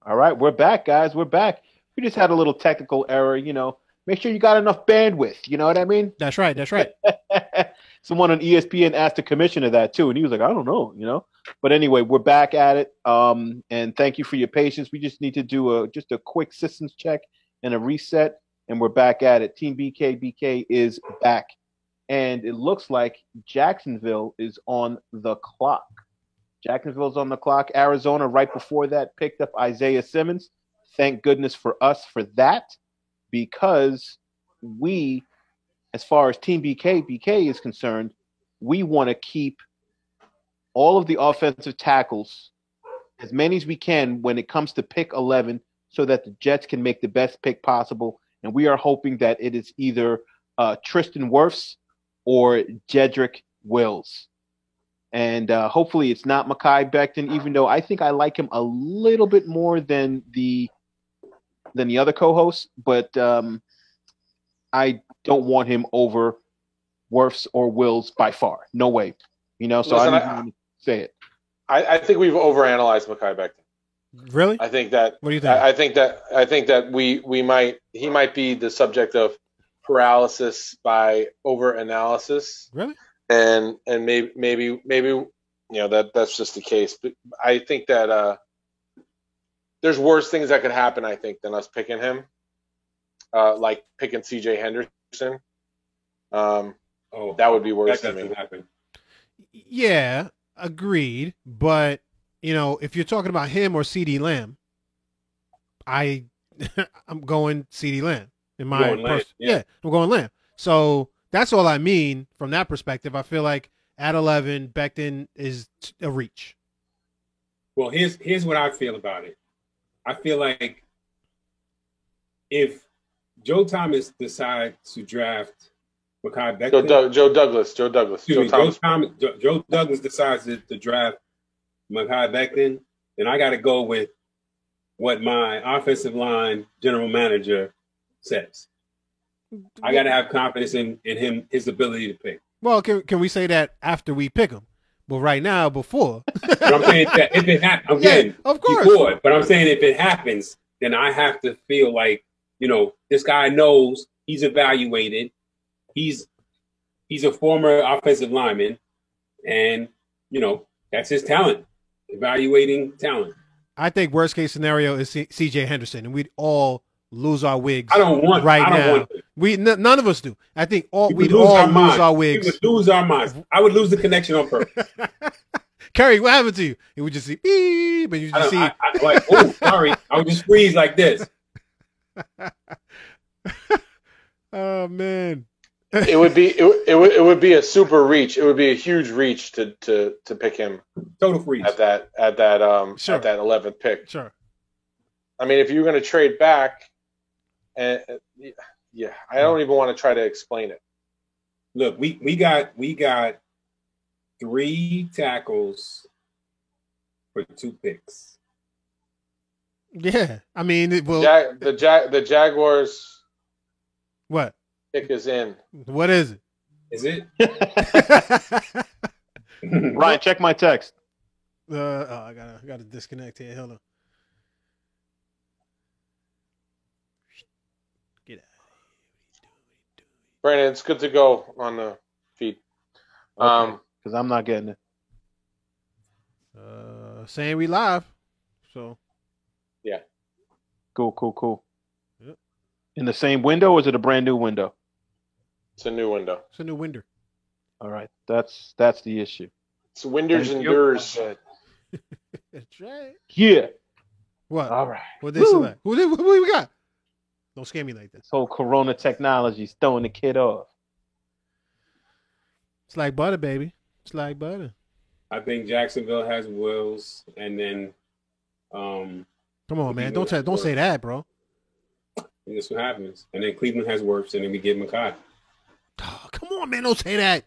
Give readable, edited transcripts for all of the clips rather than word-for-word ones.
All right, we're back, guys. We're back. We just had a little technical error. Make sure you got enough bandwidth. You know what I mean? That's right. That's right. Someone on ESPN asked the commissioner that too, and he was like, "I don't know." But anyway, we're back at it. And thank you for your patience. We just need to do just a quick systems check and a reset, and we're back at it. Team BK is back, and it looks like Jacksonville is on the clock. Jacksonville's on the clock. Arizona, right before that, picked up Isaiah Simmons. Thank goodness for us for that, because we, as far as Team BK is concerned, we want to keep all of the offensive tackles, as many as we can, when it comes to pick 11, so that the Jets can make the best pick possible. And we are hoping that it is either Tristan Wirfs or Jedrick Wills. And hopefully it's not Mekhi Becton, even though I think I like him a little bit more than the other co-hosts. But I don't want him over Wirfs or Wills by far. No way. So listen, I didn't want to say it. I think we've overanalyzed Mekhi Becton. Really? I think that. What do you think? I think that he might be the subject of paralysis by overanalysis. Really? And maybe that's just the case. But I think that there's worse things that could happen, I think, than us picking him, like picking CJ Henderson. That would be worse to me. Happen. Yeah, agreed. But if you're talking about him or CeeDee Lamb, I'm going CeeDee Lamb in my I'm going Lamb. So that's all I mean from that perspective. I feel like at 11, Becton is a reach. Well, here's what I feel about it. I feel like if Joe Thomas decides to draft Mekhi Becton, Joe Douglas Joe Douglas decides to draft Mekhi Becton, then I got to go with what my offensive line general manager says. I got to have confidence in him, his ability to pick. Well, can we say that after we pick him? But right now, before. But I'm saying that if it happens, again, of course. Before, but I'm saying if it happens, then I have to feel like, this guy knows, he's evaluated, he's a former offensive lineman, and, that's his talent, evaluating talent. I think worst case scenario is CJ Henderson, and we'd all lose our wigs. I don't want now. None of us do. I think we'd lose all lose our wigs. We would lose our minds. I would lose the connection on purpose. Kerry, what happened to you? You would just see beep, and you just see. Sorry. I would just freeze like this. Oh man. It would be a super reach. It would be a huge reach to pick him. Total freeze at that 11th pick. Sure. I mean, if you're going to trade back, I don't even want to try to explain it. Look, we got 3 tackles for 2 picks. Yeah, I mean, the Jaguars. What? Pick is in. What is it? Is it? Ryan, check my text. I gotta disconnect here. Hold on. Get out. Brandon, it's good to go on the feed. Because I'm not getting it. Saying we live. So. Yeah. Cool. Yep. In the same window, or is it a brand new window? It's a new window. It's a new window. All right. That's the issue. It's winders and doors. That's right. Yeah. What? All right. What they select? Who we got? Don't scare me like this. This whole Corona technology is throwing the kid off. It's like butter, baby. It's like butter. I think Jacksonville has Wills, and then come on, man. Don't say that, bro. And that's what happens. And then Cleveland has Wirfs, and then we get Mekhi. Oh, come on, man. Don't say that.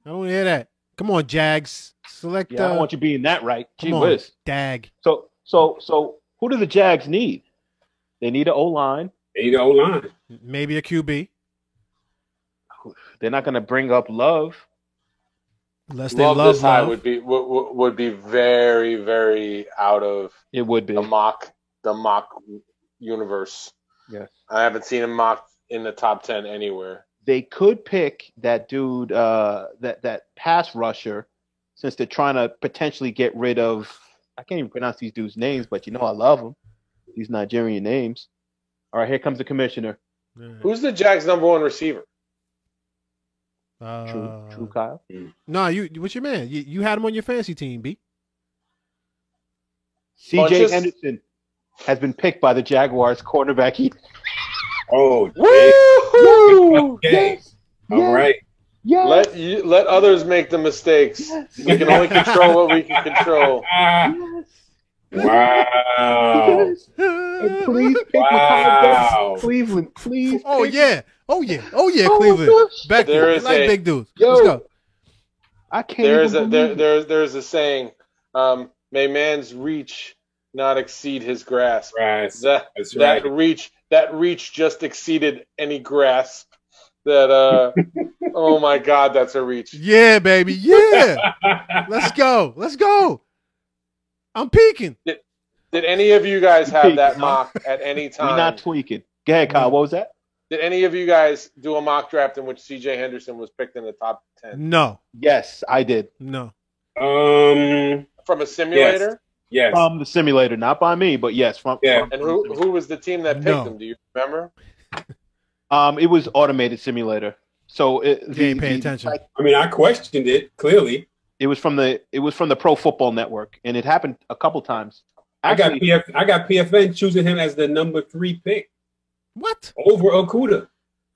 I don't hear that. Come on, Jags. Select. Yeah, I don't want you being that right. Gee whiz. Dag. So who do the Jags need? They need an O-line. They need an O-line. Maybe a QB. They're not going to bring up Love. Unless they love this high would be very, very out of it would be the mock universe. Yes, I haven't seen him mocked in the top 10 anywhere. They could pick that dude, that pass rusher, since they're trying to potentially get rid of. I can't even pronounce these dudes' names, but I love them. These Nigerian names. All right, here comes the commissioner. Who's the Jags' number one receiver? True Kyle. No, what's your man? You had him on your fantasy team, B. C.J. Henderson has been picked by the Jaguars cornerback. Oh, woo! Yes. All right. Yes. Let others make the mistakes. Yes. We can only control what we can control. Yes. Wow. Yes. And please pick Cleveland, please. Oh yeah, Cleveland. Gosh. Back there is like big dudes. Let's go. I can't. There's a saying, may man's reach not exceed his grasp. That reach just exceeded any grasp. That oh my God, that's a reach. Yeah, baby. Yeah. Let's go. I'm peeking. Did any of you guys have that mock at any time? We're not tweaking. Go ahead, Kyle. What was that? Did any of you guys do a mock draft in which C.J. Henderson was picked in the top 10? No. Yes, I did. No. From a simulator? Yes. From the simulator, not by me, but yes. And who was the team that picked him? Do you remember? It was automated simulator. So you ain't paying attention. I questioned it clearly. It was from the Pro Football Network, and it happened a couple times. Actually, I got PFN choosing him as the number 3 pick. What? Over Okudah.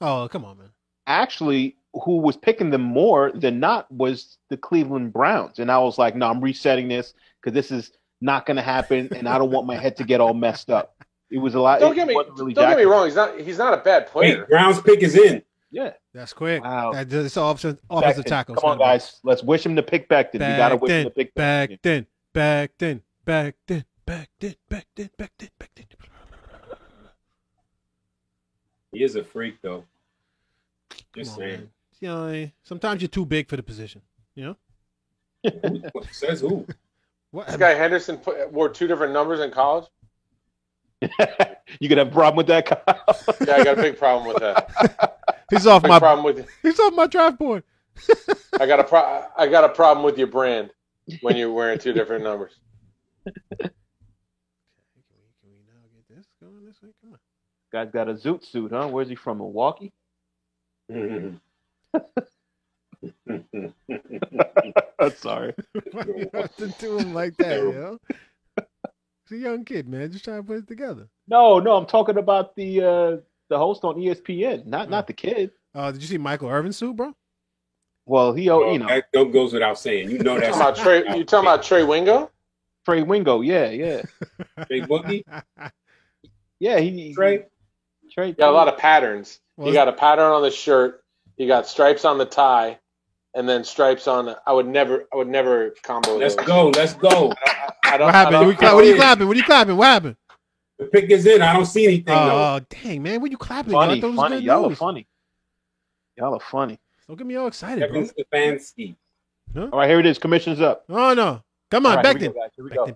Oh, come on, man. Actually, who was picking them more than not was the Cleveland Browns, and I was like, no, I'm resetting this because this is not going to happen, and I don't want my head to get all messed up. It was a lot. Don't get me wrong. He's not a bad player. Hey, Browns pick is in. Yeah, that's quick. Wow, that's offensive tackle. Come on, guys, let's wish him to pick Becton. We gotta wish him to pick Becton. He is a freak, though. Just saying. Sometimes you're too big for the position. Says who? What? This guy Henderson wore 2 different numbers in college. You gonna have a problem with that, Kyle? Yeah, I got a big problem with that. He's off my draft board. I got a problem with your brand when you're wearing 2 different numbers. Can we now get this going this way? Come on. Guy's got a zoot suit, huh? Where's he from? Milwaukee? Sorry. Why you have to do him like that, He's a young kid, man. Just trying to put it together. No, I'm talking about the host on ESPN, not the kid. Did you see Michael Irvin's suit, bro? Well, that goes without saying. You know that's you talking about Trey Wingo? Trey Wingo, yeah. Trey Boogie? Yeah, Trey got a lot of patterns. He got a pattern on the shirt. He got stripes on the tie, and then stripes on. I would never combo. Let's go. What happened? What are you clapping? What happened? The pick is in. I don't see anything. Oh, dang, man! What are you clapping? Funny. Y'all are funny. Don't get me all excited, Kevin's bro. Stefanski. Huh? All right, here it is. Commission's up. Oh no! Come on, right, Becton. Here we go. Doing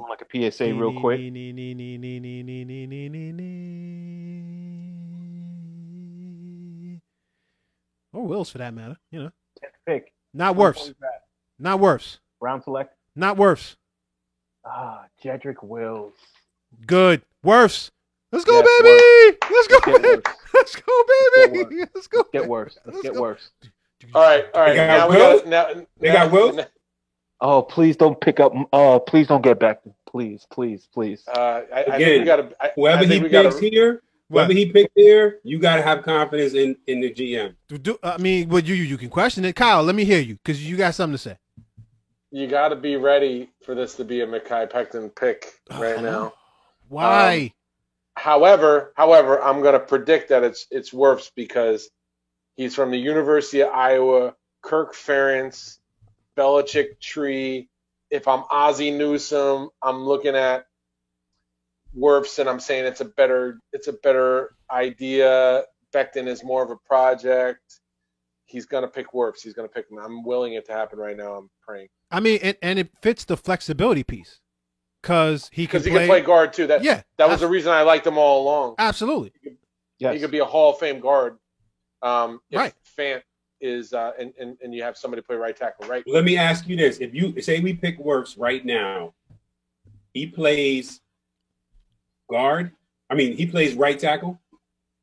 like a PSA real quick. Or Wills for that matter, 10th pick. Not Wirfs. Round select. Not Wirfs. Jedrick Wills. Good. Wirfs. Let's go, baby. Let's go, baby. Let's go, baby. Let's go. Get worse. Let's get worse. All right. They got Wills? Oh, please don't pick up. Please don't get back. Please. I think we got to. Whoever he picks here, whether he picked there, you got to have confidence in the GM. You can question it. Kyle, let me hear you because you got something to say. You got to be ready for this to be a Mekhi Becton pick right now. Why? However, I'm going to predict that it's Wirfs because he's from the University of Iowa, Kirk Ferentz, Belichick tree. If I'm Ozzie Newsome, I'm looking at Wirfs, and I'm saying it's a better idea. Becton is more of a project. He's going to pick Wirfs. He's going to pick him. I'm willing it to happen right now. I'm praying. I mean, and it fits the flexibility piece because he can play guard too. That was the reason I liked him all along. Absolutely. He could be a Hall of Fame guard. If right. Fant is and you have somebody play right tackle, right? Let me ask you this: if you say we pick Wirfs right now, he plays guard. I mean, he plays right tackle.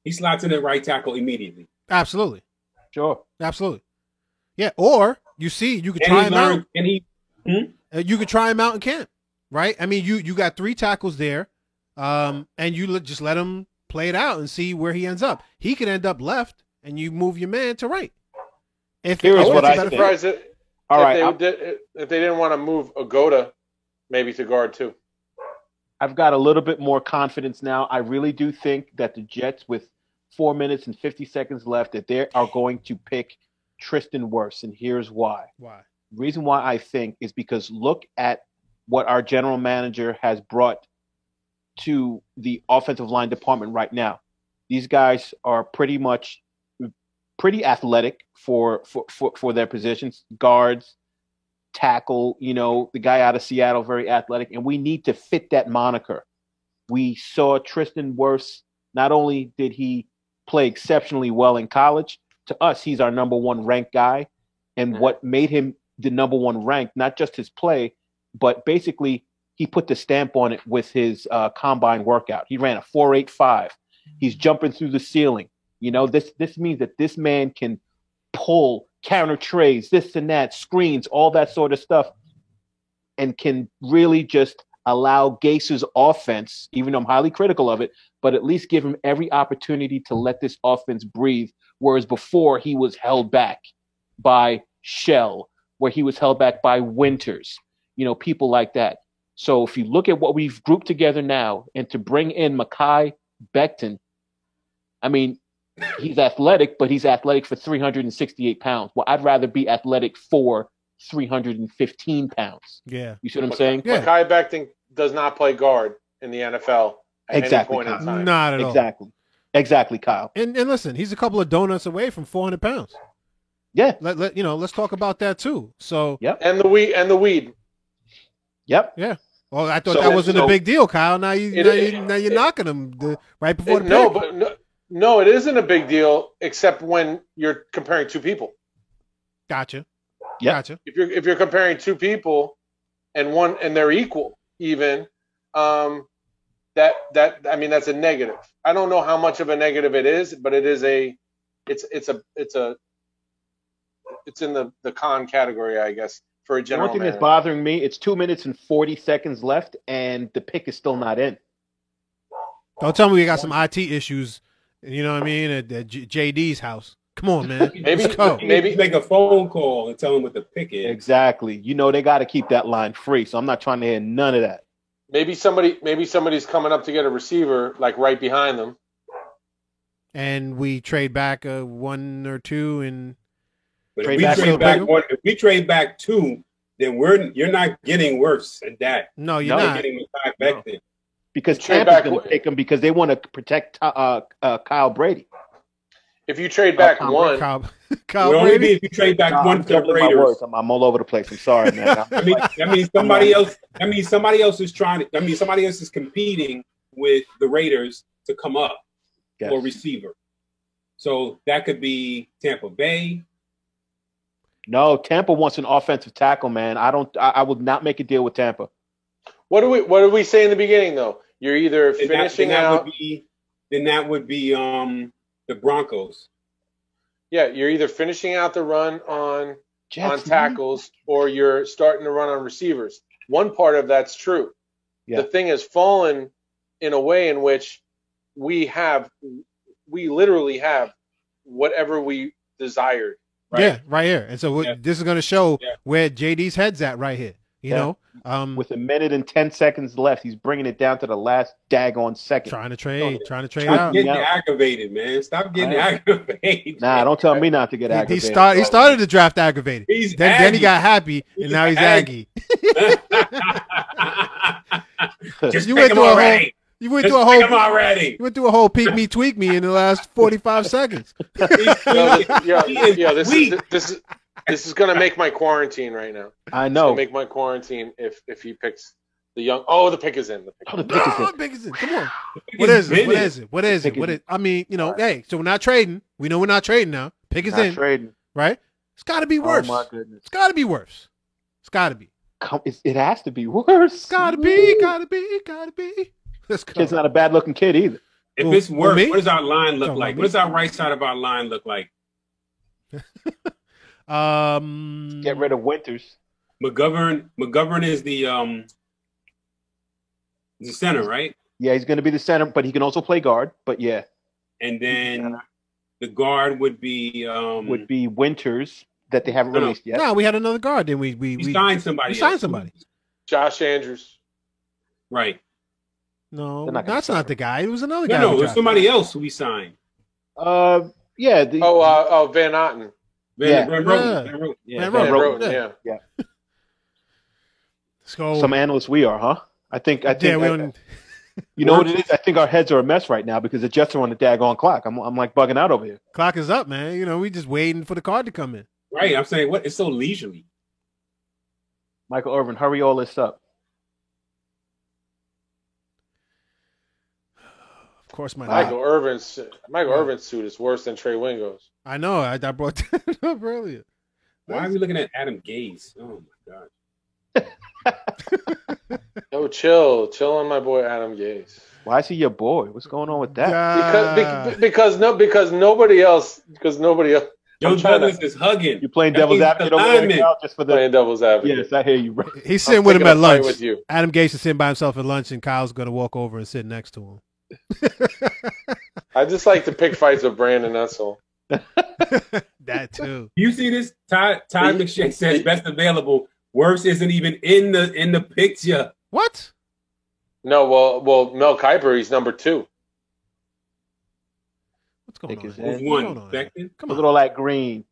He slots in at right tackle immediately. Absolutely. Sure. Absolutely. Yeah. Or you could try him out. You could try him out in camp, right? I mean, you got 3 tackles there, and you just let him play it out and see where he ends up. He could end up left, and you move your man to right. Here's what I think. Surprised if they didn't want to move Agoda maybe to guard too. I've got a little bit more confidence now. I really do think that the Jets, with 4 minutes and 50 seconds left, that they are going to pick Tristan Wirfs, and here's why. Why? The reason why I think is because look at what our general manager has brought to the offensive line department right now. These guys are pretty athletic for their positions. Guards, tackle, the guy out of Seattle, very athletic, and we need to fit that moniker. We saw Tristan Wirfs. Not only did he play exceptionally well in college, to us, he's our number 1 ranked guy. And what made him the number 1 ranked, not just his play, but basically he put the stamp on it with his combine workout. He ran a 4.85. He's jumping through the ceiling. This means that this man can pull counter trays, this and that, screens, all that sort of stuff, and can really just allow Gase's offense, even though I'm highly critical of it, but at least give him every opportunity to let this offense breathe, whereas before he was held back by Shell, where he was held back by Winters, people like that. So if you look at what we've grouped together now, and to bring in Mekhi Becton, I mean, he's athletic, but he's athletic for 368 pounds. Well, I'd rather be athletic for 315 pounds. Yeah. You see what I'm saying? Yeah. Mekhi Becton does not play guard in the NFL at any point in time. Not at all. Exactly, Kyle. And listen, he's a couple of donuts away from 400 pounds. Yeah. Let's talk about that too. So. Yep. And the weed. Yep. Yeah. Well, I thought that wasn't a big deal, Kyle. Now you're knocking him right before the pick. No, it isn't a big deal, except when you're comparing 2 people. Gotcha. Yeah. Gotcha. If you're comparing 2 people and they're equal, even, that's a negative. I don't know how much of a negative it is, but it's in the con category, I guess, for a general manager. One thing that's manager. bothering me, it's 2 minutes and 40 seconds left, and the pick is still not in. Don't tell me we got some IT issues, you know what I mean, at JD's house. Come on, man. Maybe make a phone call and tell him what the pick is. Exactly. They got to keep that line free, so I'm not trying to hear none of that. Maybe somebody's coming up to get a receiver, like right behind them. And we trade back 1 or 2 and if we trade back 2, then you're not getting worse at that. No, you're not getting Mekhi Becton. Because Tampa's going to pick him because they want to protect Kyle Brady. If you trade back 1, Kyle Brady. If you trade back 1 to the Raiders, I'm all over the place. I'm sorry, man. That means somebody else is somebody else is competing with the Raiders to come up for a receiver. So that could be Tampa Bay. No, Tampa wants an offensive tackle, man. I would not make a deal with Tampa. What do we say in the beginning though? You're either finishing out. Then that would be the Broncos. Yeah, you're either finishing out the run on tackles or you're starting to run on receivers. One part of that's true. Yeah. The thing has fallen in a way in which we literally have whatever we desired. Right? Yeah, right here. And so this is going to show where JD's head's at right here. You know, with 1 minute and 10 seconds left, he's bringing it down to the last daggone second. Trying to trade Stop getting aggravated, man. Stop getting aggravated. Nah, don't tell me not to get aggravated. He started the draft aggravated. Then he got happy, and now he's aggy. Just you went through You went through a whole already. You went through a whole peek me, tweak me in the last 45 seconds. This is gonna make my quarantine right now. I know. Make my quarantine if he picks the young. Oh, the pick is in. The pick is in. Come on. What is it? I mean, hey, so we're not trading. We know we're not trading now. Pick is in. Trading. Right? It's got to be worse. Oh my goodness. It's got to be worse. It's got to be. It has to be worse. It's got to be. Got to be. Let's go. Kid's not a bad looking kid either. If it's worse, what does our line look like? What does our right side of our line look like? Get rid of Winters. McGovern is the center, right? Yeah, he's going to be the center, but he can also play guard. But yeah, and then the guard would be Winters that they haven't released yet. No, we had another guard. Then we signed somebody. We signed somebody. Josh Andrews. Right. No, that's not the guy. It was another guy. No, it was somebody else who we signed. Yeah. Van Otten. Van Roten. Van Roten. Yeah. So some analysts we are, huh? I think. Yeah, you know what it is? I think our heads are a mess right now because the Jets are on the daggone clock. I'm like bugging out over here. Clock is up, man. We just waiting for the card to come in. Right. I'm saying, what? It's so leisurely. Michael Irvin, hurry all this up. Of course, Michael Irvin's suit is worse than Trey Wingo's. I know. I brought that up earlier. Why are we looking at Adam Gase? Oh my god. Yo, chill on my boy Adam Gase. Why is he your boy? What's going on with that? Because nobody else. Joe Douglas is hugging. You're playing devil's advocate over there now, just for the playing devil's advocate. Yes, I hear you. Right. He's sitting with him at lunch. With you. Adam Gase is sitting by himself at lunch, and Kyle's going to walk over and sit next to him. I just like to pick fights with Brandon. That's all. That too. You see this? Todd McShay says best available. Worse isn't even in the picture. What? No, well, Mel Kiper, he's number 2. What's going on? Who's one? Come on. Look at all that green.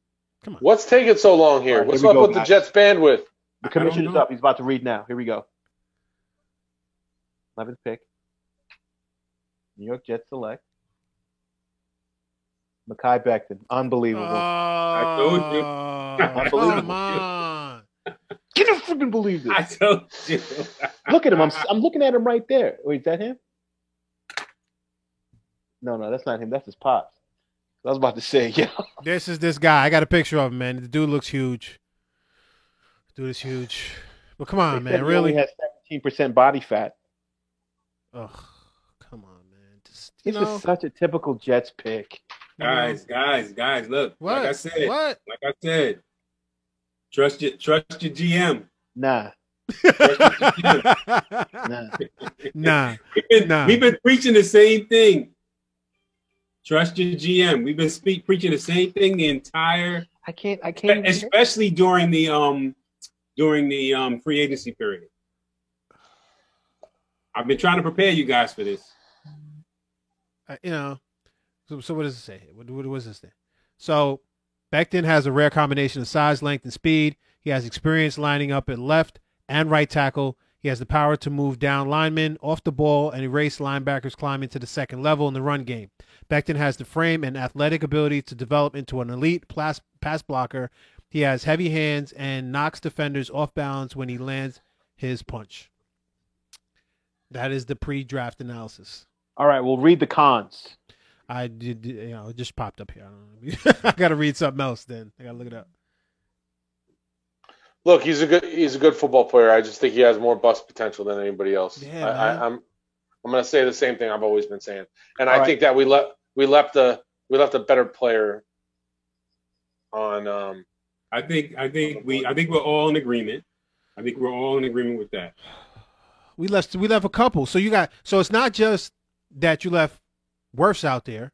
Come on. What's taking so long here? Right, what's up with the Jets bandwidth? The commission is up. He's about to read now. Here we go. 11th pick. New York Jets select Mekhi Becton. Unbelievable. I told you. Unbelievable. Come on. Can you freaking believe this? I told you. Look at him. I'm looking at him right there. Wait, is that him? No, that's not him. That's his pops. I was about to say, yeah. This is this guy. I got a picture of him, man. The dude looks huge. Dude is huge. But come on, man. Really? He has 17% body fat. Ugh. Come on, man. This is such a typical Jets pick. Guys, look. What? Like I said. Trust your GM. Nah. Nah. We've been preaching the same thing. Trust your GM. We've been preaching the same thing the entire. I can't. Especially during the free agency period. I've been trying to prepare you guys for this. So what does it say? What does this say? So Becton has a rare combination of size, length, and speed. He has experience lining up at left and right tackle. He has the power to move down linemen off the ball and erase linebackers climbing to the second level in the run game. Becton has the frame and athletic ability to develop into an elite pass blocker. He has heavy hands and knocks defenders off balance when he lands his punch. That is the pre-draft analysis. All right, we'll read the cons. I did, it just popped up here. I got to read something else then. I got to look it up. Look, he's a good football player. I just think he has more bust potential than anybody else. Yeah, I'm going to say the same thing I've always been saying, and I think that we left a better player on. I think we're all in agreement. I think we're all in agreement with that. We left a couple. So it's not just that you left Wirfs out there.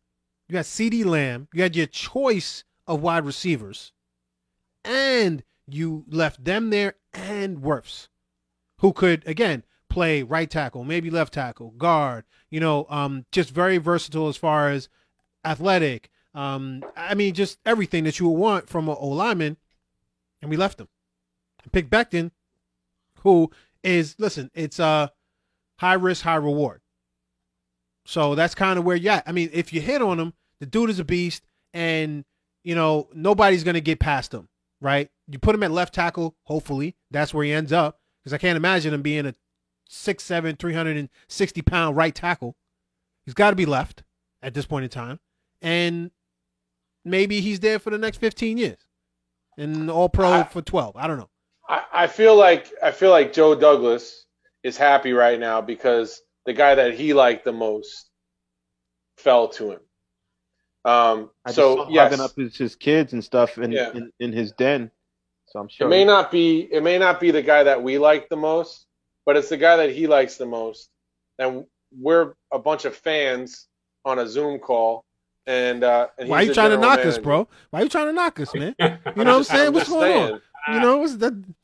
You got CeeDee Lamb. You had your choice of wide receivers, and you left them there and Wirfs, who could again play right tackle, maybe left tackle, guard. Just very versatile as far as athletic. Just everything that you would want from an O-lineman, and we left them. Pick Becton, who is it's high risk, high reward. So that's kind of where you're at. I mean, if you hit on him, the dude is a beast, and nobody's gonna get past him, right? You put him at left tackle, hopefully that's where he ends up, because I can't imagine him being a 6'7", 360-pound right tackle. He's got to be left at this point in time, and maybe he's there for the next 15 years, and all pro for 12. I don't know. I feel like Joe Douglas is happy right now because the guy that he liked the most fell to him. So yes, hugging up his kids and stuff in his den. So I'm sure it may not be the guy that we like the most, but it's the guy that he likes the most. And we're a bunch of fans on a Zoom call. And why are you trying to knock us, bro? Why are you trying to knock us, man? You know what I'm saying? What's going on?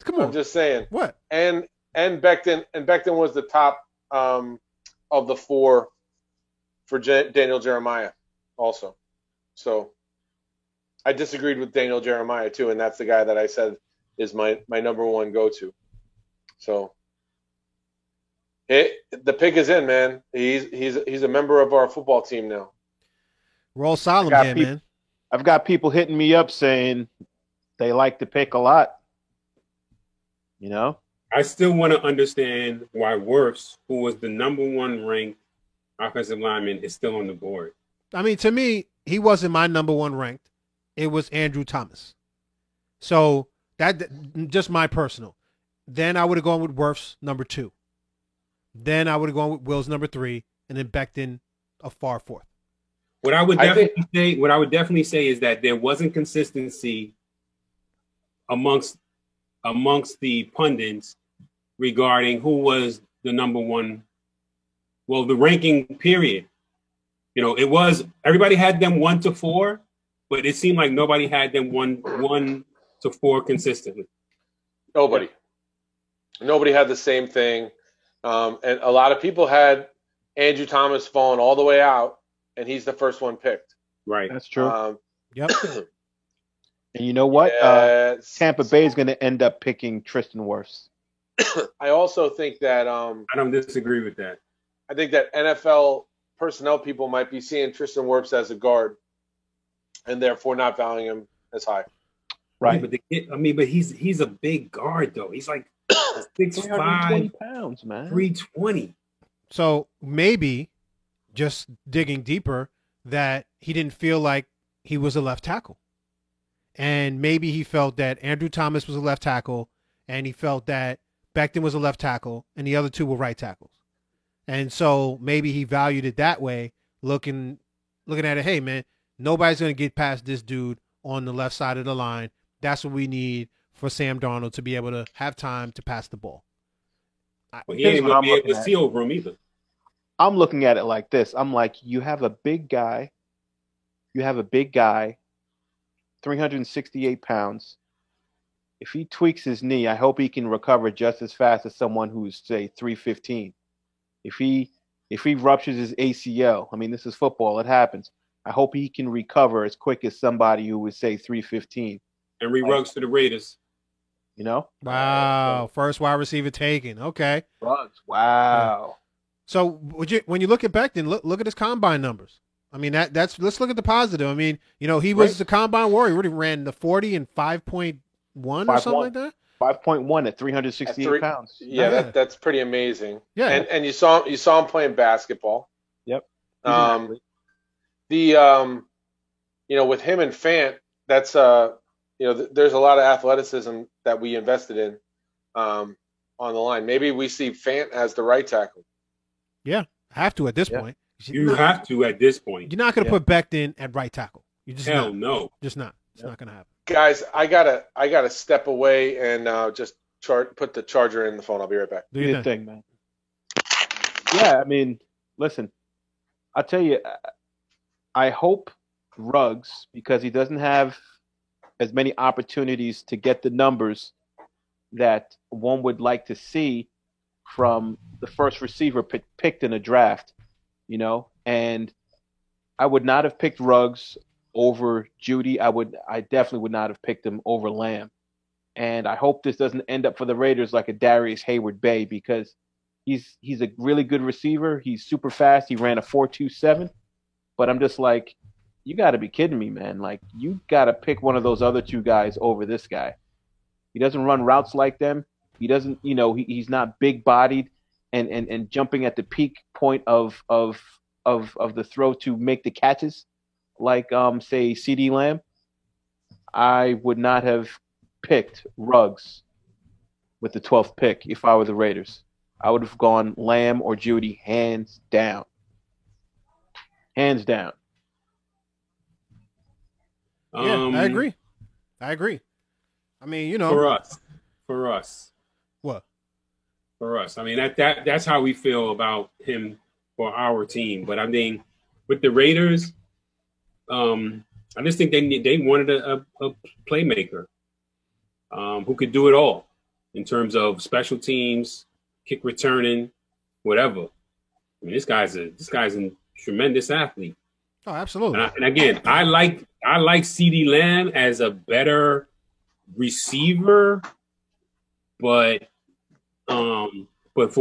Come on. I'm just saying. What? And Becton was the top of the four for Daniel Jeremiah also. So I disagreed with Daniel Jeremiah too, and that's the guy that I said is my number one go-to. So the pick is in, man. He's a member of our football team now. Roll solemn here, man. I've got people hitting me up saying they like the pick a lot. I still want to understand why Wirfs, who was the number one ranked offensive lineman, is still on the board. I mean, to me, he wasn't my number one ranked. It was Andrew Thomas. So that just my personal. Then I would have gone with Wirfs number 2. Then I would have gone with Wills number 3, and then Becton a far fourth. What I would definitely say is that there wasn't consistency amongst the pundits regarding who was the number one. Well, the ranking period. It was everybody had them 1 to 4, but it seemed like nobody had them 1 to 4 consistently. Nobody had the same thing, and a lot of people had Andrew Thomas falling all the way out, and he's the first one picked. Right, that's true. Yep. And you know what? Yes. Tampa Bay is going to end up picking Tristan Wirfs. I also think that I don't disagree with that. I think that NFL personnel people might be seeing Tristan Wirfs as a guard, and therefore not valuing him as high. Right. But he's a big guard though. He's like 6'5", pounds, man. 320. So maybe, just digging deeper, that he didn't feel like he was a left tackle. And maybe he felt that Andrew Thomas was a left tackle, and he felt that Becton was a left tackle, and the other two were right tackles. And so maybe he valued it that way, looking at it, hey, man, nobody's going to get past this dude on the left side of the line. That's what we need for Sam Darnold to be able to have time to pass the ball. Well, he ain't going to be able to see over him either. I'm looking at it like this. I'm like, you have a big guy, 368 pounds. If he tweaks his knee, I hope he can recover just as fast as someone who's, say, 315. If he ruptures his ACL, I mean, this is football, it happens. I hope he can recover as quick as somebody who would say 315. And Ruggs to the Raiders. Wow, first wide receiver taken. Okay. Ruggs, wow. So when you look at Becton, look at his combine numbers. I mean, that's let's look at the positive. I mean, he was the combine warrior. He already ran the 40 in 5.1 or something like that. 5.1 at 368 pounds. Yeah, that's pretty amazing. Yeah, and you saw him playing basketball. Yep. Exactly. With him and Fant, that's there's a lot of athleticism that we invested in on the line. Maybe we see Fant as the right tackle. Yeah, have to at this point. You have to at this point. You're not going to put Becton at right tackle. You just Hell no. Just not. It's not going to happen. Guys, I gotta step away and just put the charger in the phone. I'll be right back. Do your thing, man. Yeah, I mean, listen, I'll tell you, I hope Ruggs, because he doesn't have as many opportunities to get the numbers that one would like to see from the first receiver picked in a draft, and I would not have picked Ruggs over Judy. I definitely would not have picked him over Lamb. And I hope this doesn't end up for the Raiders like a Darius Hayward Bay, because He's a really good receiver. He's super fast. He ran a 4.27. But I'm just like, you got to be kidding me, man. Like, you got to pick one of those other two guys over this guy. He doesn't run routes like them. He doesn't, he's not big bodied and jumping at the peak point of the throw to make the catches like, say, CeeDee Lamb. I would not have picked Ruggs with the 12th pick if I were the Raiders. I would have gone Lamb or Jeudy, hands down. Hands down. Yeah, I agree. I mean, for us. What? For us. I mean, that's how we feel about him for our team. But I mean, with the Raiders, I just think they wanted a playmaker who could do it all in terms of special teams, kick returning, whatever. I mean, this guy's a tremendous athlete. Oh, absolutely. And again, I like CeeDee Lamb as a better receiver, but for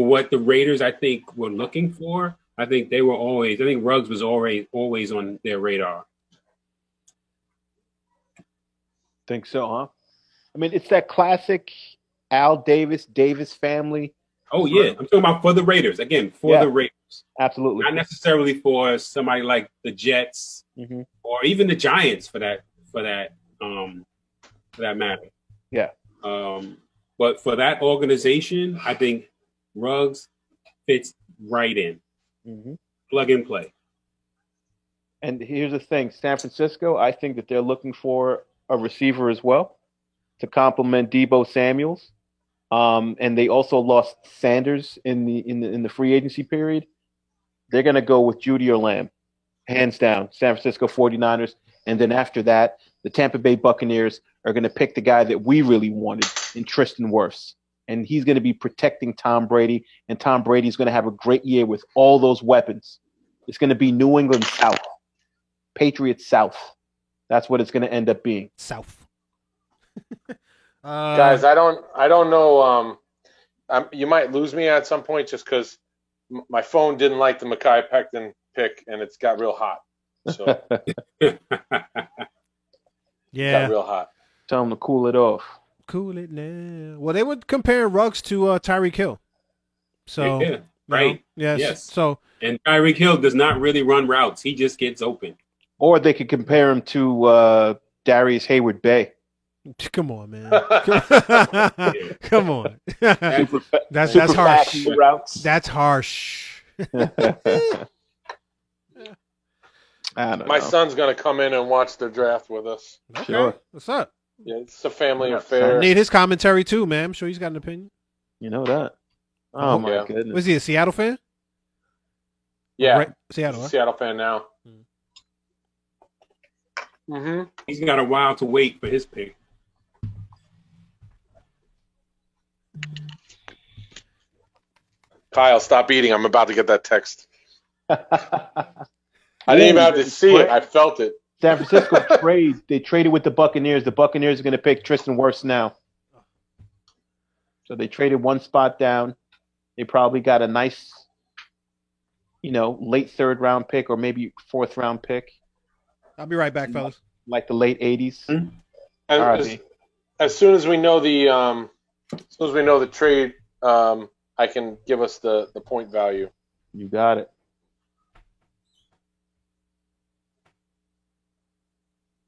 what the Raiders I think were looking for, I think Ruggs was always on their radar. Think so, huh? I mean, it's that classic Al Davis family. Oh, yeah. I'm talking about for the Raiders. Again, the Raiders. Absolutely. Not necessarily for somebody like the Jets or even the Giants for that matter. Yeah. But for that organization, I think Ruggs fits right in. Plug and play. And here's the thing, San Francisco, I think that they're looking for a receiver as well to complement Deebo Samuels. And they also lost Sanders in the free agency period. They're going to go with Jeudy or Lamb, hands down, San Francisco 49ers. And then after that, the Tampa Bay Buccaneers are going to pick the guy that we really wanted in Tristan Wirfs. And he's going to be protecting Tom Brady, and Tom Brady's going to have a great year with all those weapons. It's going to be New England South, Patriots South. That's what it's going to end up being. South. Guys, I don't know. You might lose me at some point just because my phone didn't like the Mekhi Becton pick, and it's got real hot. So yeah, got real hot. Tell them to cool it off. Cool it now. Well, they were comparing Ruggs to Tyreek Hill. So yeah, right. Yes. So and Tyreek Hill does not really run routes; he just gets open. Or they could compare him to Darius Hayward Bay. Come on, man. Come on. That's harsh. That's harsh. I don't know. My son's going to come in and watch the draft with us. Okay. Sure. What's up? Yeah, it's a family affair. I need his commentary too, man. I'm sure he's got an opinion. You know that. Oh, my goodness. Was he a Seattle fan? Yeah. Right. Seattle fan now. He's got a while to wait for his pick. Kyle, stop eating. I'm about to get that text. I didn't even have to see it. I felt it. San Francisco they traded with the Buccaneers. The Buccaneers are going to pick Tristan Wirfs now. So they traded one spot down. They probably got a nice, late third round pick or maybe fourth round pick. I'll be right back, fellas. Like the late 80s. And as soon as we know the trade, I can give us the point value. You got it.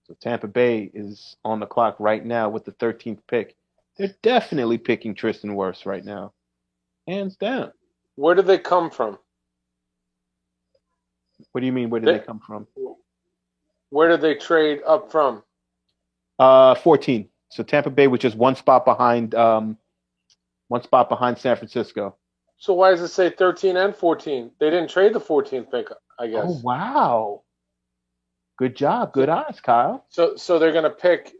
So Tampa Bay is on the clock right now with the 13th pick. They're definitely picking Tristan Wirfs right now. Hands down. Where did they come from? What do you mean, where did they come from? Where did they trade up from? 14. So Tampa Bay was just one spot behind San Francisco. So why does it say 13 and 14? They didn't trade the 14th pick, I guess. Oh, wow. Good job. Good eyes, Kyle. So they're gonna pick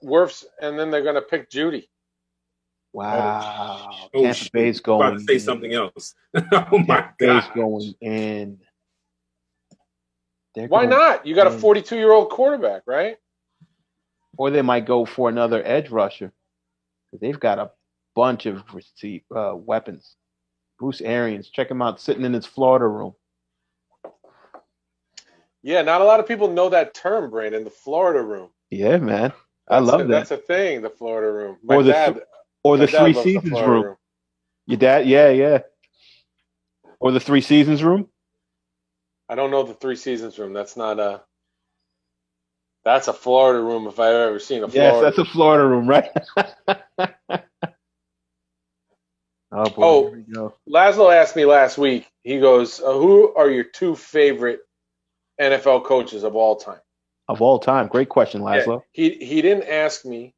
Wirfs, and then they're gonna pick Jeudy. Wow. Tampa Bay's going. About to say something else. Oh my God. Bay's going in. Why not? You got a 42-year-old quarterback, right? Or they might go for another edge rusher. They've got a bunch of weapons. Bruce Arians. Check him out, sitting in his Florida room. Yeah, not a lot of people know that term, Brandon. The Florida room. Yeah, man. I love that. That's a thing. The Florida room. Or the Three Seasons room. Your dad, yeah. Or the Three Seasons room. I don't know the Three Seasons room. That's a Florida room if I've ever seen a Florida. Yes, that's a Florida room, right? Oh, boy. Here we go. Laszlo asked me last week. He goes, "Who are your two favorite NFL coaches of all time?" Of all time, great question, Laszlo. Yeah, he didn't ask me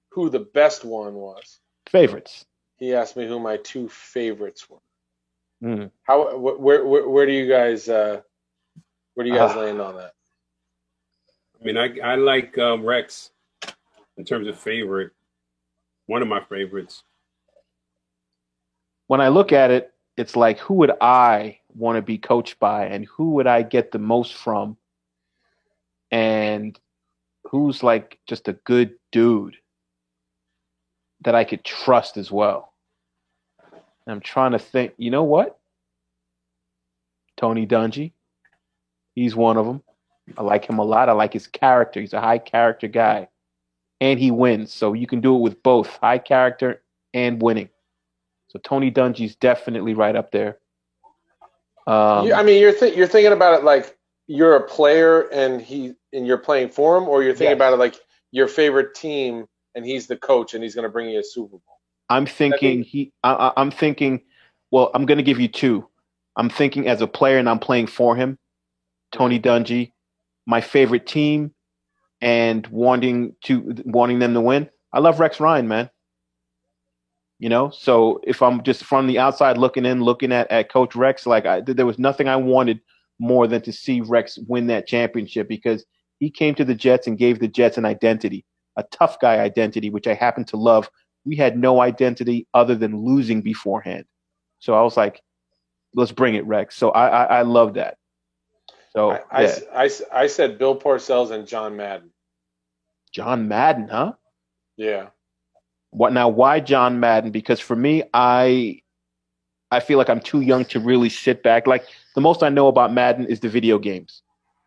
who the best one was. Favorites. He asked me who my two favorites were. Mm. Where do you guys land on that? I mean, I like Rex in terms of favorite. One of my favorites. When I look at it, it's like, who would I want to be coached by, and who would I get the most from, and who's like just a good dude that I could trust as well. I'm trying to think. You know what? Tony Dungy. He's one of them. I like him a lot. I like his character. He's a high character guy, and he wins. So you can do it with both high character and winning. So Tony Dungy's definitely right up there. I mean, you're thinking about it like you're a player and you're playing for him, or you're thinking about it like your favorite team and he's the coach and he's going to bring you a Super Bowl. I'm thinking I'm thinking. Well, I'm going to give you two. I'm thinking as a player and I'm playing for him. Tony Dungy, my favorite team, and wanting them to win. I love Rex Ryan, man. You know, so if I'm just from the outside looking at Coach Rex, there was nothing I wanted more than to see Rex win that championship, because he came to the Jets and gave the Jets an identity, a tough guy identity, which I happen to love. We had no identity other than losing beforehand. So I was like, let's bring it, Rex. So I love that. So I said Bill Parcells and John Madden. John Madden, huh? Yeah. Why John Madden? Because for me, I feel like I'm too young to really sit back. Like, the most I know about Madden is the video games,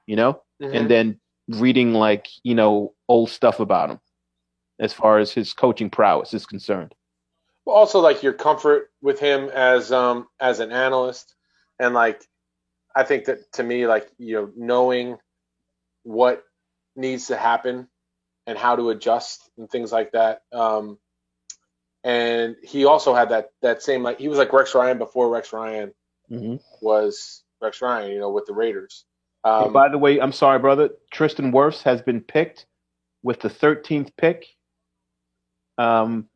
you know, and then reading old stuff about him as far as his coaching prowess is concerned. Well, also like your comfort with him as an analyst, and like I think that to me, like, knowing what needs to happen and how to adjust and things like that. And he also had that same, like, he was like Rex Ryan before Rex Ryan was Rex Ryan, with the Raiders. Hey, by the way, I'm sorry, brother. Tristan Wirfs has been picked with the 13th pick. And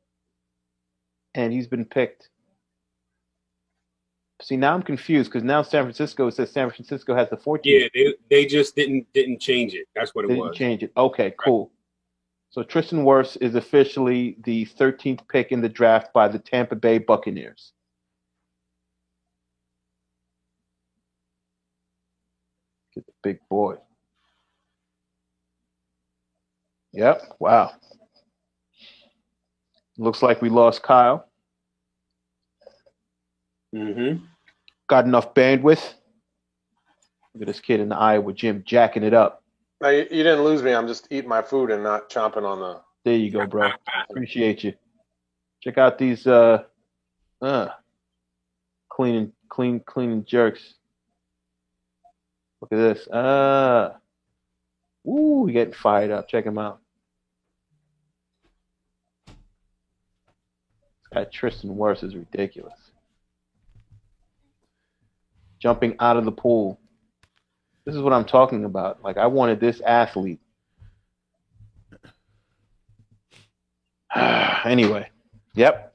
he's been picked. See, now I'm confused, because now San Francisco says San Francisco has the 14th. Yeah, they just didn't change it. That's what it was. Didn't change it. Okay, cool. Right. So Tristan Wirfs is officially the 13th pick in the draft by the Tampa Bay Buccaneers. Get the big boy. Yep. Wow. Looks like we lost Kyle. Got enough bandwidth. Look at this kid in the Iowa gym jacking it up. No, you didn't lose me. I'm just eating my food and not chomping on the. There you go, bro. Appreciate you. Check out these clean jerks. Look at this. Ooh, he getting fired up. Check him out. This guy Tristan Wirfs is ridiculous. Jumping out of the pool. This is what I'm talking about. Like, I wanted this athlete. Anyway, yep.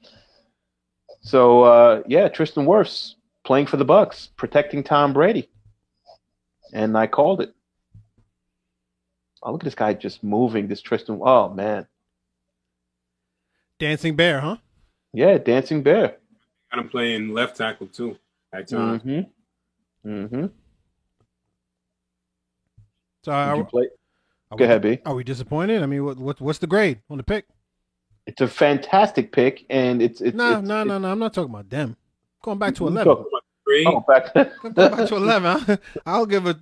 So, Tristan Wirfs playing for the Bucs, protecting Tom Brady. And I called it. Oh, look at this guy just moving, this Tristan. Oh, man. Dancing bear, huh? Yeah, dancing bear. Got him playing left tackle, too, at times. So Go ahead, B. Are we disappointed? I mean, what's the grade on the pick? It's a fantastic pick, and it's No. I'm not talking about them. Going back to 11. Oh, back to 11. I'll give a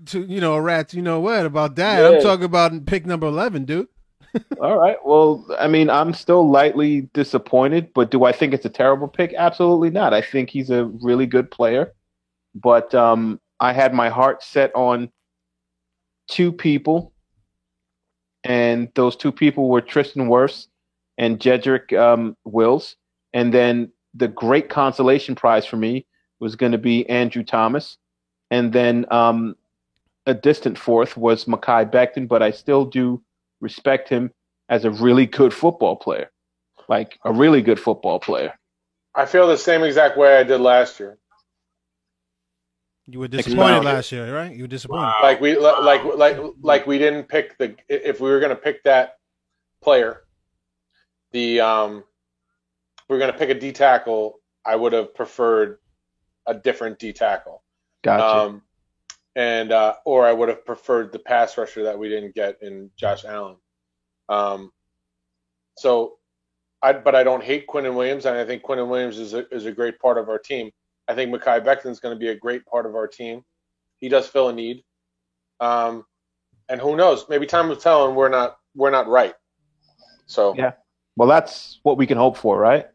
rat's what about that. Yeah. I'm talking about pick number 11, dude. All right. Well, I mean, I'm still lightly disappointed, but do I think it's a terrible pick? Absolutely not. I think he's a really good player, but I had my heart set on two people, and those two people were Tristan Wirfs and Jedrick Wills, and then the great consolation prize for me was going to be Andrew Thomas. And then a distant fourth was Mekhi Becton, but I still do respect him as a really good football player, like a really good football player. I feel the same exact way I did last year. You were disappointed last year, right? You were disappointed. Wow. Like we didn't pick if we were going to pick that player, we were going to pick a D tackle, I would have preferred a different D tackle. Gotcha. Or I would have preferred the pass rusher that we didn't get in Josh Allen. But I don't hate Quinnen Williams, and I think Quinnen Williams is a great part of our team. I think Mekhi Becton is going to be a great part of our team. He does fill a need. And who knows? Maybe time will tell, and we're not right. So yeah. Well, that's what we can hope for, right?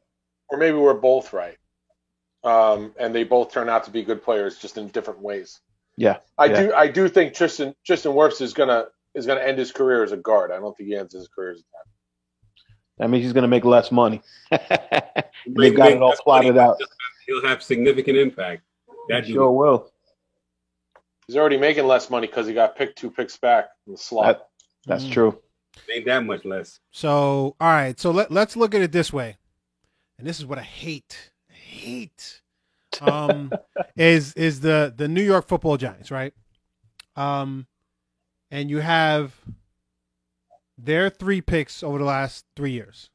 Or maybe we're both right. And they both turn out to be good players, just in different ways. Yeah, I do think Tristan Wirfs is gonna end his career as a guard. I don't think he ends his career as a tackle. That means he's gonna make less money. They've got it all plotted out. He'll have significant impact. That sure will. He's already making less money because he got picked 2 picks back in the slot. That's true. Ain't that much less. So all right, so let's look at it this way, and this is what I hate. Is the New York Football Giants, right? And you have their 3 picks over the last 3 years,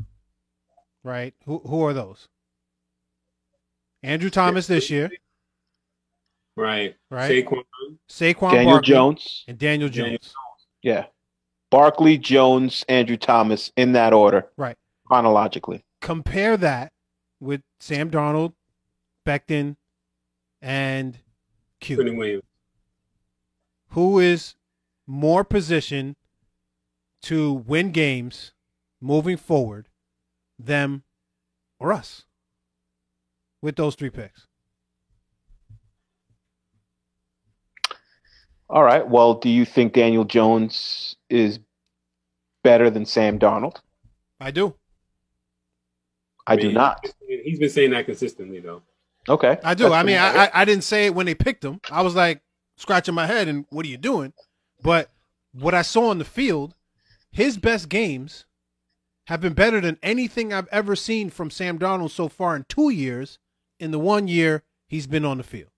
right? Who are those? Andrew Thomas this year, right? Saquon Daniel Barkley, Jones, and Daniel Jones. Yeah, Barkley, Jones, Andrew Thomas in that order, right? Chronologically. Compare that with Sam Darnold, Becton, and Q. Who is more positioned to win games moving forward, them or us, with those 3 picks? All right. Well, do you think Daniel Jones is better than Sam Darnold? I do. I do not. He's been saying that consistently, though. Okay. I do. I mean, I didn't say it when they picked him. I was like scratching my head and what are you doing? But what I saw on the field, his best games have been better than anything I've ever seen from Sam Darnold so far in 2 years in the 1 year he's been on the field.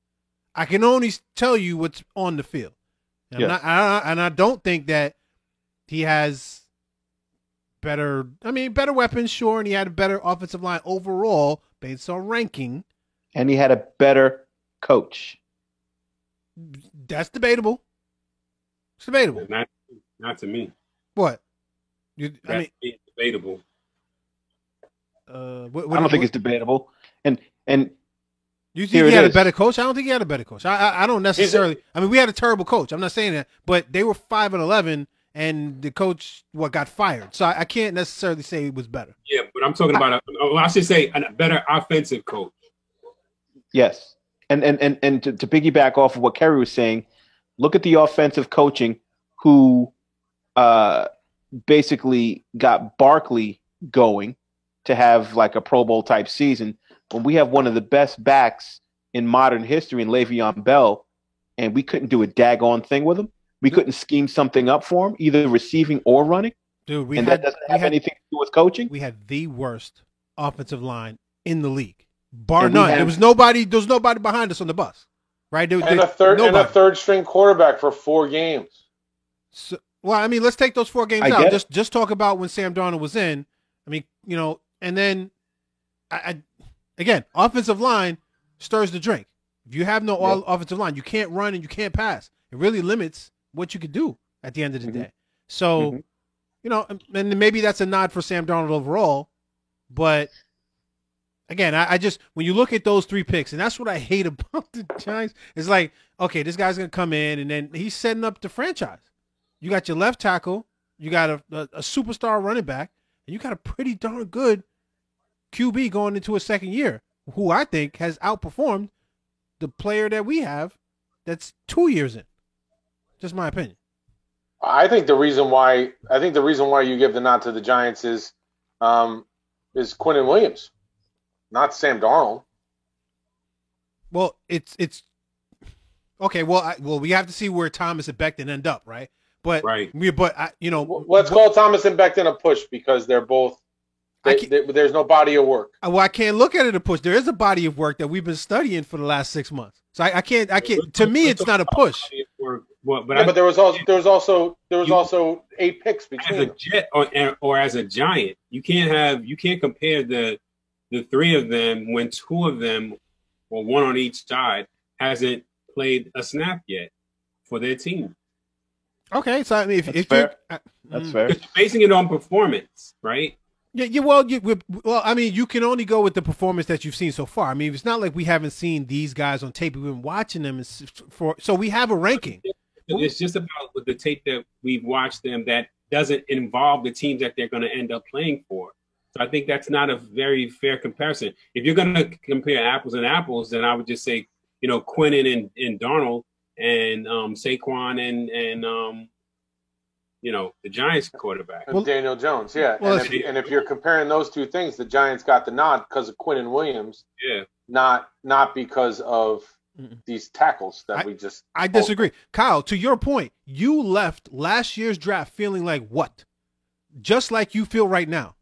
I can only tell you what's on the field. And, yes. I don't think that he has better weapons, sure, and he had a better offensive line overall based on ranking. And he had a better coach. That's debatable. It's debatable. Not to me. What? That's debatable. I don't think it's debatable. And you think he had a better coach? I don't think he had a better coach. I don't necessarily. I mean, we had a terrible coach. I'm not saying that, but they were 5-11, and the coach got fired. So I can't necessarily say it was better. Yeah, but I'm talking about I should say a better offensive coach. Yes, and to piggyback off of what Kerry was saying, look at the offensive coaching who basically got Barkley going to have like a Pro Bowl type season. When we have one of the best backs in modern history in Le'Veon Bell, and we couldn't do a daggone thing with him. We couldn't scheme something up for him, either receiving or running. Dude, that doesn't have anything to do with coaching. We had the worst offensive line in the league, bar none. There was nobody behind us on the bus, right? A third string quarterback for 4 games. So, well, I mean, let's take those 4 games out. Just talk about when Sam Darnold was in. I mean, and then again, offensive line stirs the drink. If you have no offensive line, you can't run and you can't pass. It really limits what you could do at the end of the day. So, and maybe that's a nod for Sam Darnold overall, but again, I just when you look at those 3 picks, and that's what I hate about the Giants. It's like, okay, this guy's gonna come in, and then he's setting up the franchise. You got your left tackle, you got a superstar running back, and you got a pretty darn good QB going into a second year, who I think has outperformed the player that we have that's 2 years in. Just my opinion. I think the reason why you give the nod to the Giants is Quinnen Williams, not Sam Darnold. Well, it's okay. Well, we have to see where Thomas and Becton end up, right? But right. Let's call Thomas and Becton a push because they're both. There's no body of work. Well, I can't look at it a push. There is a body of work that we've been studying for the last 6 months. So I can't. To me, it's not a push. But there was also 8 picks between as a Jet or as a Giant. You can't compare the 3 of them when 2 of them, or 1 on each side, hasn't played a snap yet for their team. Okay, so I mean, if fair. That's fair. You're basing it on performance, right? Yeah. Well, I mean, you can only go with the performance that you've seen so far. I mean, it's not like we haven't seen these guys on tape. We've been watching them so we have a ranking. It's just about with the tape that we've watched them that doesn't involve the teams that they're going to end up playing for. So I think that's not a very fair comparison. If you're going to compare apples and apples, then I would just say, Quinnen and Darnold and Saquon and the Giants quarterback. And Daniel Jones, yeah. Well, and if you're comparing those 2 things, the Giants got the nod because of Quinnen Williams. Yeah. Not because of these tackles that we just. I disagree. Kyle, to your point, you left last year's draft feeling like what? Just like you feel right now.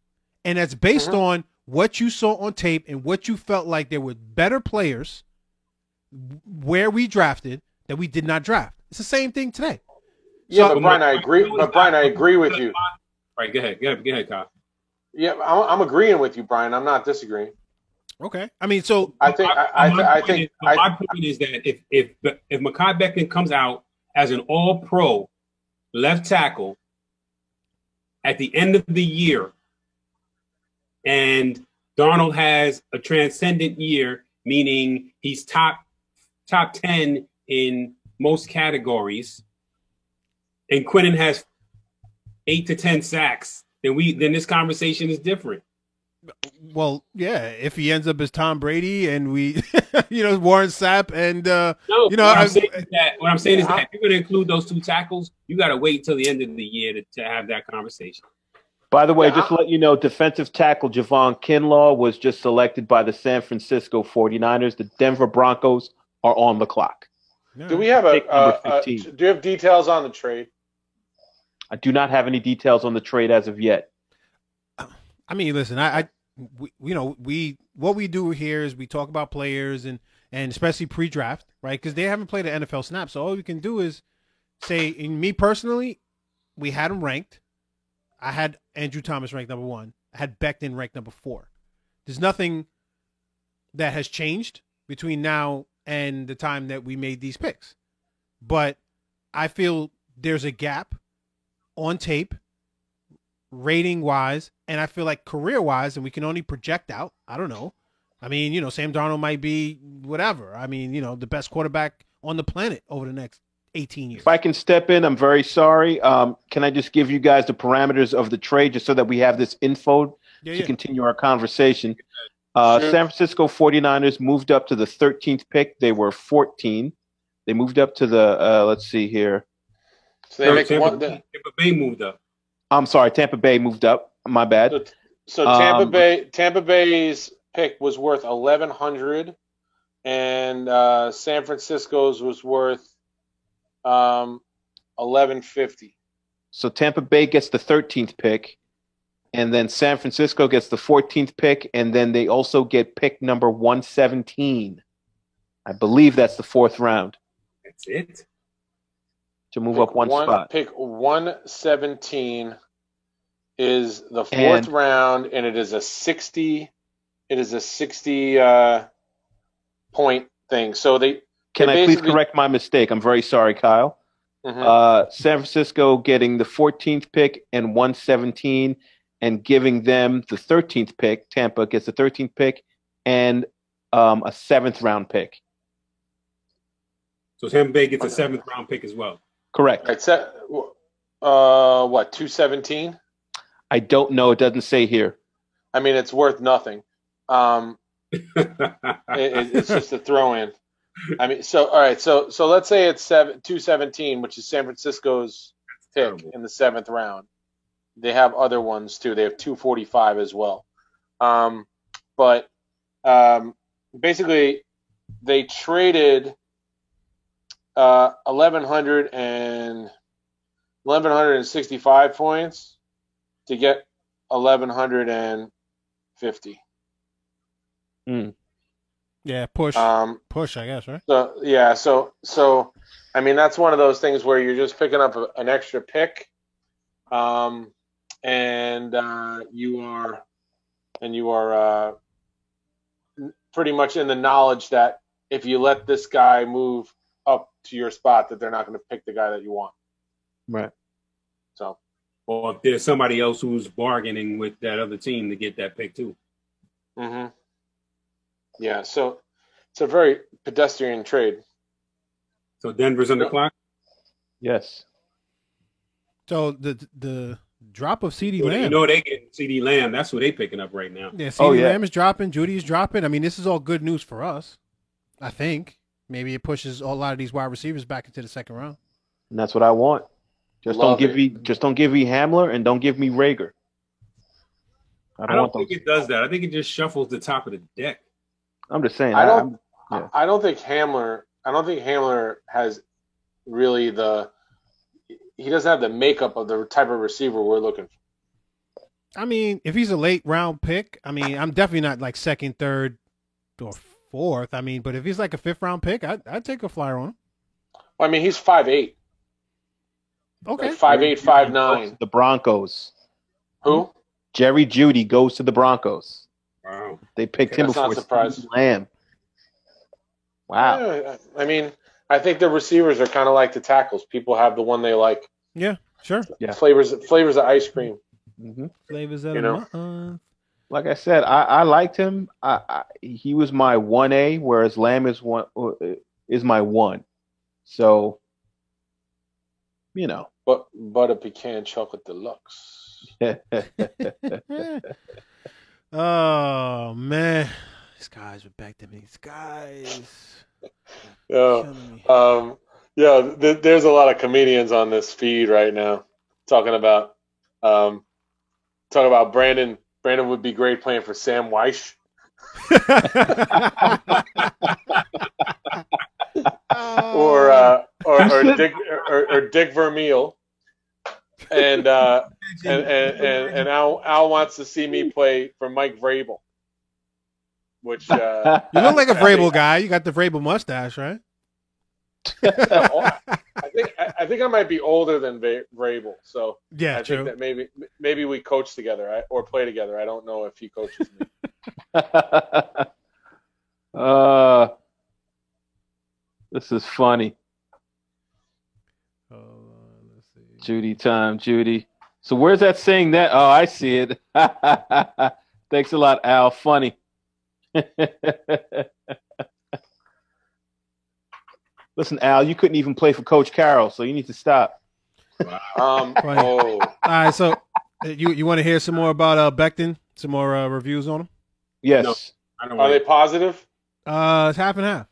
And that's based on what you saw on tape and what you felt like there were better players where we drafted that we did not draft. It's the same thing today. Yeah, but Brian, I agree. I agree with you. Right, go ahead, Kyle. Yeah, I'm agreeing with you, Brian. I'm not disagreeing. Okay, I mean, so my point is that if Mekhi Becton comes out as an All-Pro left tackle at the end of the year, and Darnold has a transcendent year, meaning he's top 10 in most categories, and Quinnen has 8 to 10 sacks, then this conversation is different. Well, yeah, if he ends up as Tom Brady and we, Warren Sapp and what I'm saying is that if you're going to include those 2 tackles, you got to wait until the end of the year to have that conversation. By the way, just to let you know, defensive tackle Javon Kinlaw was just selected by the San Francisco 49ers. The Denver Broncos are on the clock. Yeah. Do we have do you have details on the trade? I do not have any details on the trade as of yet. I mean, listen, what we do here is we talk about players and especially pre-draft, right? Because they haven't played an NFL snap. So all we can do is say, in me personally, we had them ranked. I had Andrew Thomas ranked number 1. I had Becton ranked number 4. There's nothing that has changed between now and the time that we made these picks. But I feel there's a gap on tape, rating-wise, and I feel like career-wise, and we can only project out. I don't know. I mean, Sam Darnold might be whatever. I mean, the best quarterback on the planet over the next 18 years. If I can step in, I'm very sorry. Can I just give you guys the parameters of the trade just so that we have this info to continue our conversation? Sure. San Francisco 49ers moved up to the 13th pick. They were 14. They moved up to the, let's see here. So Tampa Bay moved up. I'm sorry, Tampa Bay moved up. My bad. So Tampa Bay's pick was worth $1,100, and San Francisco's was worth $1,150. So Tampa Bay gets the 13th pick, and then San Francisco gets the 14th pick, and then they also get pick number 117. I believe that's the 4th round. That's it. To move up one spot. Pick 117 is the 4th round, and it is a 60. It is a 60 point thing. So Can I please correct my mistake? I'm very sorry, Kyle. Mm-hmm. San Francisco getting the 14th pick and 117, and giving them the 13th pick. Tampa gets the 13th pick and a 7th-round pick. So Tampa Bay gets a 7th-round pick as well. Correct. It's what, 217? I don't know. It doesn't say here. I mean, it's worth nothing. It's just a throw-in. I mean, so all right, so let's say it's 217, which is San Francisco's pick in the 7th round. They have other ones too. They have 245 as well. But basically, they traded 1,165 points to get 1,150. Yeah, push, I guess, right? So yeah, so I mean that's one of those things where you're just picking up an extra pick, and you are pretty much in the knowledge that if you let this guy move up to your spot, that they're not going to pick the guy that you want. Right. So, or if there's somebody else who's bargaining with that other team to get that pick too. Mm-hmm. Yeah, so it's a very pedestrian trade. So Denver's on the clock? Yes. So the drop of CeeDee Lamb. You know they get CeeDee Lamb. That's who they picking up right now. Yeah, CeeDee Lamb is dropping. Judy is dropping. I mean, this is all good news for us. I think maybe it pushes a lot of these wide receivers back into the 2nd round. And that's what I want. Don't give me Hamler and don't give me Rager. I don't think it does that. I think it just shuffles the top of the deck. I'm just saying. I don't think Hamler has really he doesn't have the makeup of the type of receiver we're looking for. I mean, if he's a late round pick, I mean, I'm definitely not like 2nd, 3rd, or 4th. I mean, but if he's like a 5th round pick, I'd take a flyer on him. Well, I mean, he's 5'8". Okay. Like 5'8", 5'9". The Broncos. Who? Jerry Jeudy goes to the Broncos. Wow. They picked him before CeeDee Lamb. Wow. Yeah, I mean, I think the receivers are kind of like the tackles. People have the one they like. Yeah, sure. Yeah. Flavors of ice cream. Mm-hmm. Flavors of the Like I said, I liked him. He was my 1A, whereas Lamb is my 1. So, you know. But butter pecan chocolate deluxe. Oh man, these guys were back to me. These guys. Yeah. There's a lot of comedians on this feed right now talking about Brandon. Brandon would be great playing for Sam Weish. or Dick Vermeil. And Al wants to see me play for Mike Vrabel. Which you look like a Vrabel guy. You got the Vrabel mustache, right? I think I might be older than Vrabel, so yeah, I think that maybe we coach together or play together. I don't know if he coaches me. This is funny. Let's see. Judy time, Judy. So where's that saying that? Oh, I see it. Thanks a lot, Al. Funny. Listen, Al, you couldn't even play for Coach Carroll, so you need to stop. All right, so you want to hear some more about Becton? Some more reviews on him? Yes. No, are they positive? It's half and half.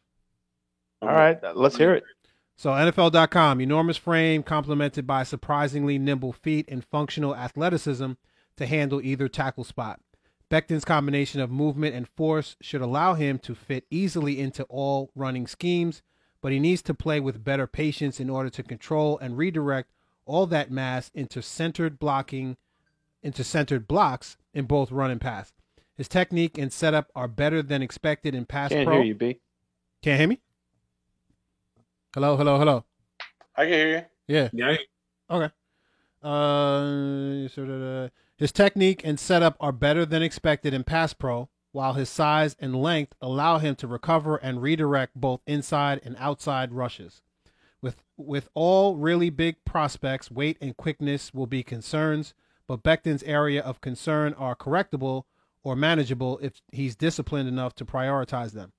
All right, let's hear it. So NFL.com, enormous frame complemented by surprisingly nimble feet and functional athleticism to handle either tackle spot. Becton's combination of movement and force should allow him to fit easily into all running schemes, but he needs to play with better patience in order to control and redirect all that mass into centered blocks in both run and pass. His technique and setup are better than expected in pass Can't pro. hear you, B. Can't hear me? Hello. I can hear you. Yeah. Okay. His technique and setup are better than expected in pass pro, while his size and length allow him to recover and redirect both inside and outside rushes. With all really big prospects, weight and quickness will be concerns, but Becton's area of concern are correctable or manageable if he's disciplined enough to prioritize them.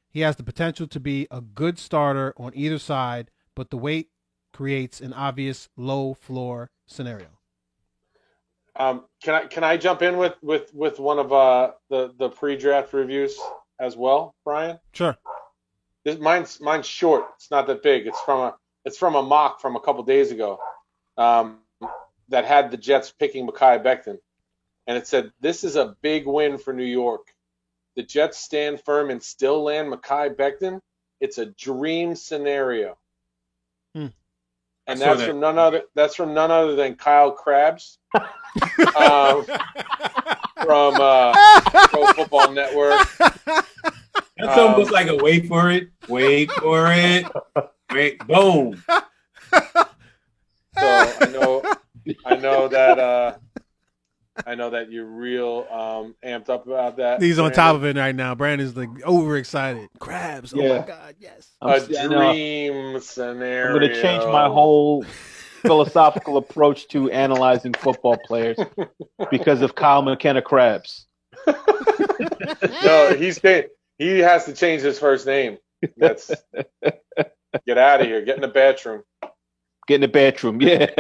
He has the potential to be a good starter on either side, but the weight creates an obvious low floor scenario. Can I jump in with one of the pre-draft reviews as well, Brian? Sure. Mine's short. It's not that big. It's from a mock from a couple days ago that had the Jets picking Mekhi Becton, and it said, "This is a big win for New York. The Jets stand firm and still land Mekhi Becton. It's a dream scenario." And that's from none other. That's from none other than Kyle Krabs from Pro Football Network. That's almost like a wait for it, wait, boom. So I know that you're real amped up about that. He's on top of it right now. Brandon's like overexcited. Krabs. Oh my God, yes. A dream scenario. I'm going to change my whole philosophical approach to analyzing football players because of Kyle McKenna Krabs. No, he has to change his first name. Get out of here. Get in the bathroom. Get in the bathroom, yeah.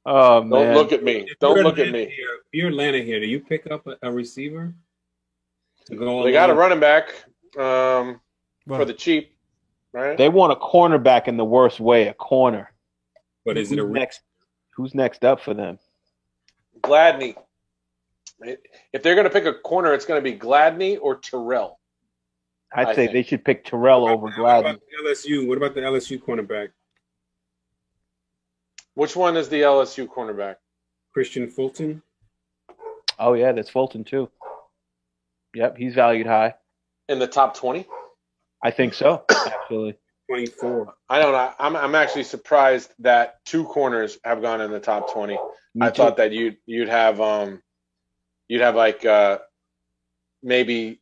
Oh, man. Don't look at me. Don't look at me. If you're Atlanta here, do you pick up a receiver? They got a running back for the cheap, right? They want a cornerback in the worst way, a corner. But is it who's next up for them? Gladney. If they're going to pick a corner, it's going to be Gladney or Terrell. I'd say they should pick Terrell over Gladney. What about the LSU cornerback? Which one is the LSU cornerback? Christian Fulton. Oh, yeah, that's Fulton, too. Yep, he's valued high. In the top 20? I think so, actually. 24. I don't know. I'm actually surprised that two corners have gone in the top 20. I thought that you'd have like maybe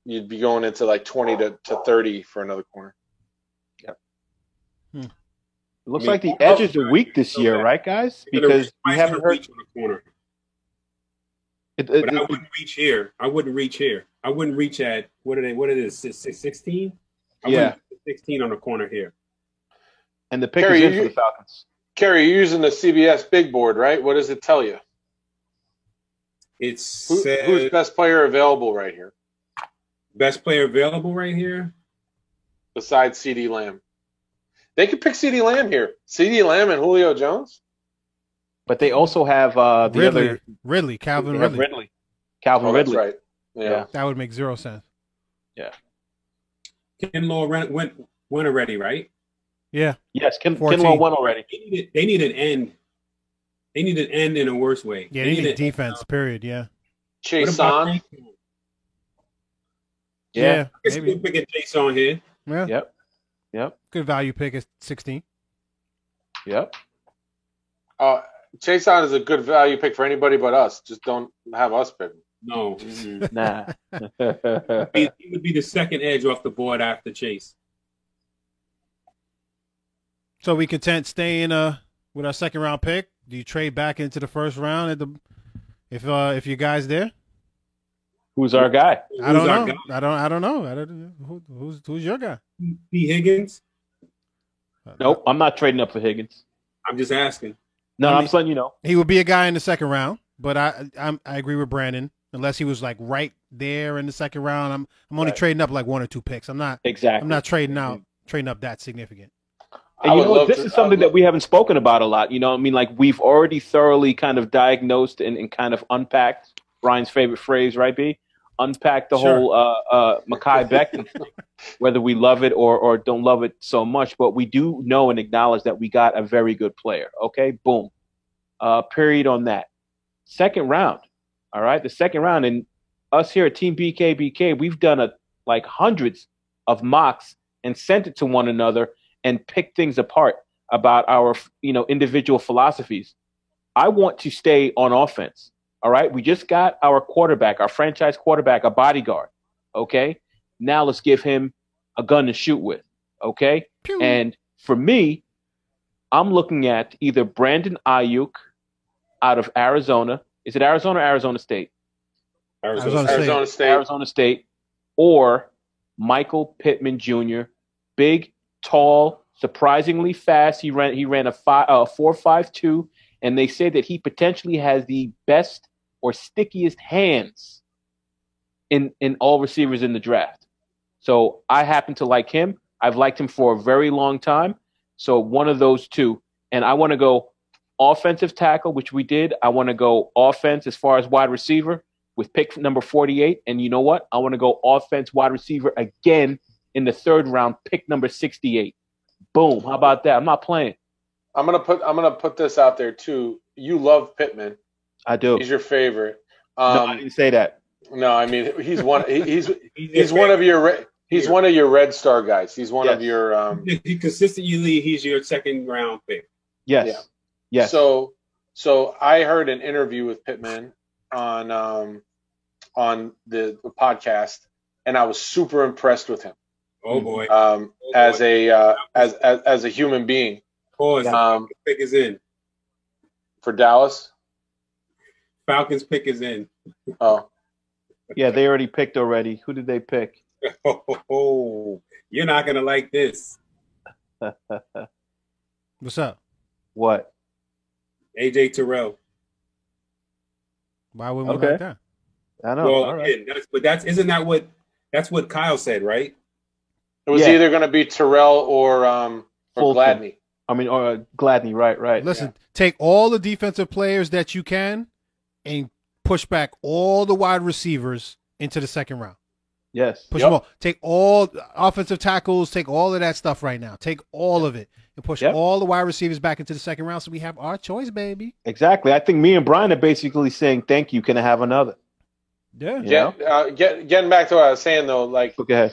you'd be going into like 20 to 30 for another corner. Yep. It looks like the edges are weak this year, right, guys? Because we haven't heard. On the corner. But I wouldn't reach here. I wouldn't reach at what it is 16. Yeah, 16 on the corner here. And the pick is in for the Falcons. Kerry, you're using the CBS big board, right? What does it tell you? It's who's best player available right here? Best player available right here? Besides CeeDee Lamb. They could pick CeeDee Lamb here. CeeDee Lamb and Julio Jones. But they also have Calvin Ridley. Calvin Ridley. That's right. Yeah. That would make zero sense. Yeah. Kinlaw went already, right? Yeah. Yes, Kinlaw went already. They need an end. They need an end in a worse way. Yeah, they need defense, period, yeah. Chase on. Yeah. It's good picking Chase on here. Yeah. Yep. Good value pick at 16. Yep. Chase on is a good value pick for anybody but us. Just don't have us pick him. No. Nah. He would be the second edge off the board after Chase. So we content staying with our second round pick? Do you trade back into the first round if you guys there? Who's our guy? I don't know. Who's your guy? T. Higgins? Nope, I'm not trading up for Higgins. I'm just asking. No, I'm just letting you know. He would be a guy in the second round, but I agree with Brandon. Unless he was like right there in the second round, I'm only trading up like one or two picks. I'm not trading up that significant. And this is something that we haven't spoken about a lot. You know, I mean, like we've already thoroughly kind of diagnosed and kind of unpacked Brian's favorite phrase, right, B? Unpack the whole Mekhi Becton thing, whether we love it or don't love it so much. But we do know and acknowledge that we got a very good player. Okay, boom. Period on that. Second round. All right, the second round. And us here at Team BKBK, we've done hundreds of mocks and sent it to one another and picked things apart about our individual philosophies. I want to stay on offense. All right, we just got our quarterback, our franchise quarterback, a bodyguard. Okay, now let's give him a gun to shoot with. Okay, Pew. And for me, I'm looking at either Brandon Ayuk out of Arizona Is it Arizona or Arizona State? Arizona State. Arizona State. Or Michael Pittman Jr., big, tall, surprisingly fast. He ran a 4.52, and they say that he potentially has the best or stickiest hands in all receivers in the draft. So I happen to like him. I've liked him for a very long time. So one of those two. And I want to go offensive tackle, which we did. I want to go offense as far as wide receiver with pick number 48. And you know what? I want to go offense wide receiver again in the third round, pick number 68. Boom. How about that? I'm not playing. I'm gonna put this out there too. You love Pittman. I do. He's your favorite. No, I didn't say that. No, I mean he's one one of your Red Star guys. He's one of your he consistently he's your second round pick. Yes. Yeah. Yes. So I heard an interview with Pittman on the podcast, and I was super impressed with him. Oh boy. As a human being. Falcons pick is in. For Dallas? Falcons pick is in. Oh. Yeah, they already picked already. Who did they pick? Oh, you're not gonna like this. What's up? What? AJ Terrell. Why would we like that? I know. Well, right. That's what Kyle said, right? It was either going to be Terrell or Gladney. I mean, or Gladney, right. Listen, take all the defensive players that you can and push back all the wide receivers into the second round. Yes. Push them all. Take all offensive tackles, take all of that stuff right now. Take all of it and push all the wide receivers back into the second round so we have our choice, baby. Exactly. I think me and Brian are basically saying, thank you, can I have another? Yeah. Getting back to what I was saying, though, like, okay.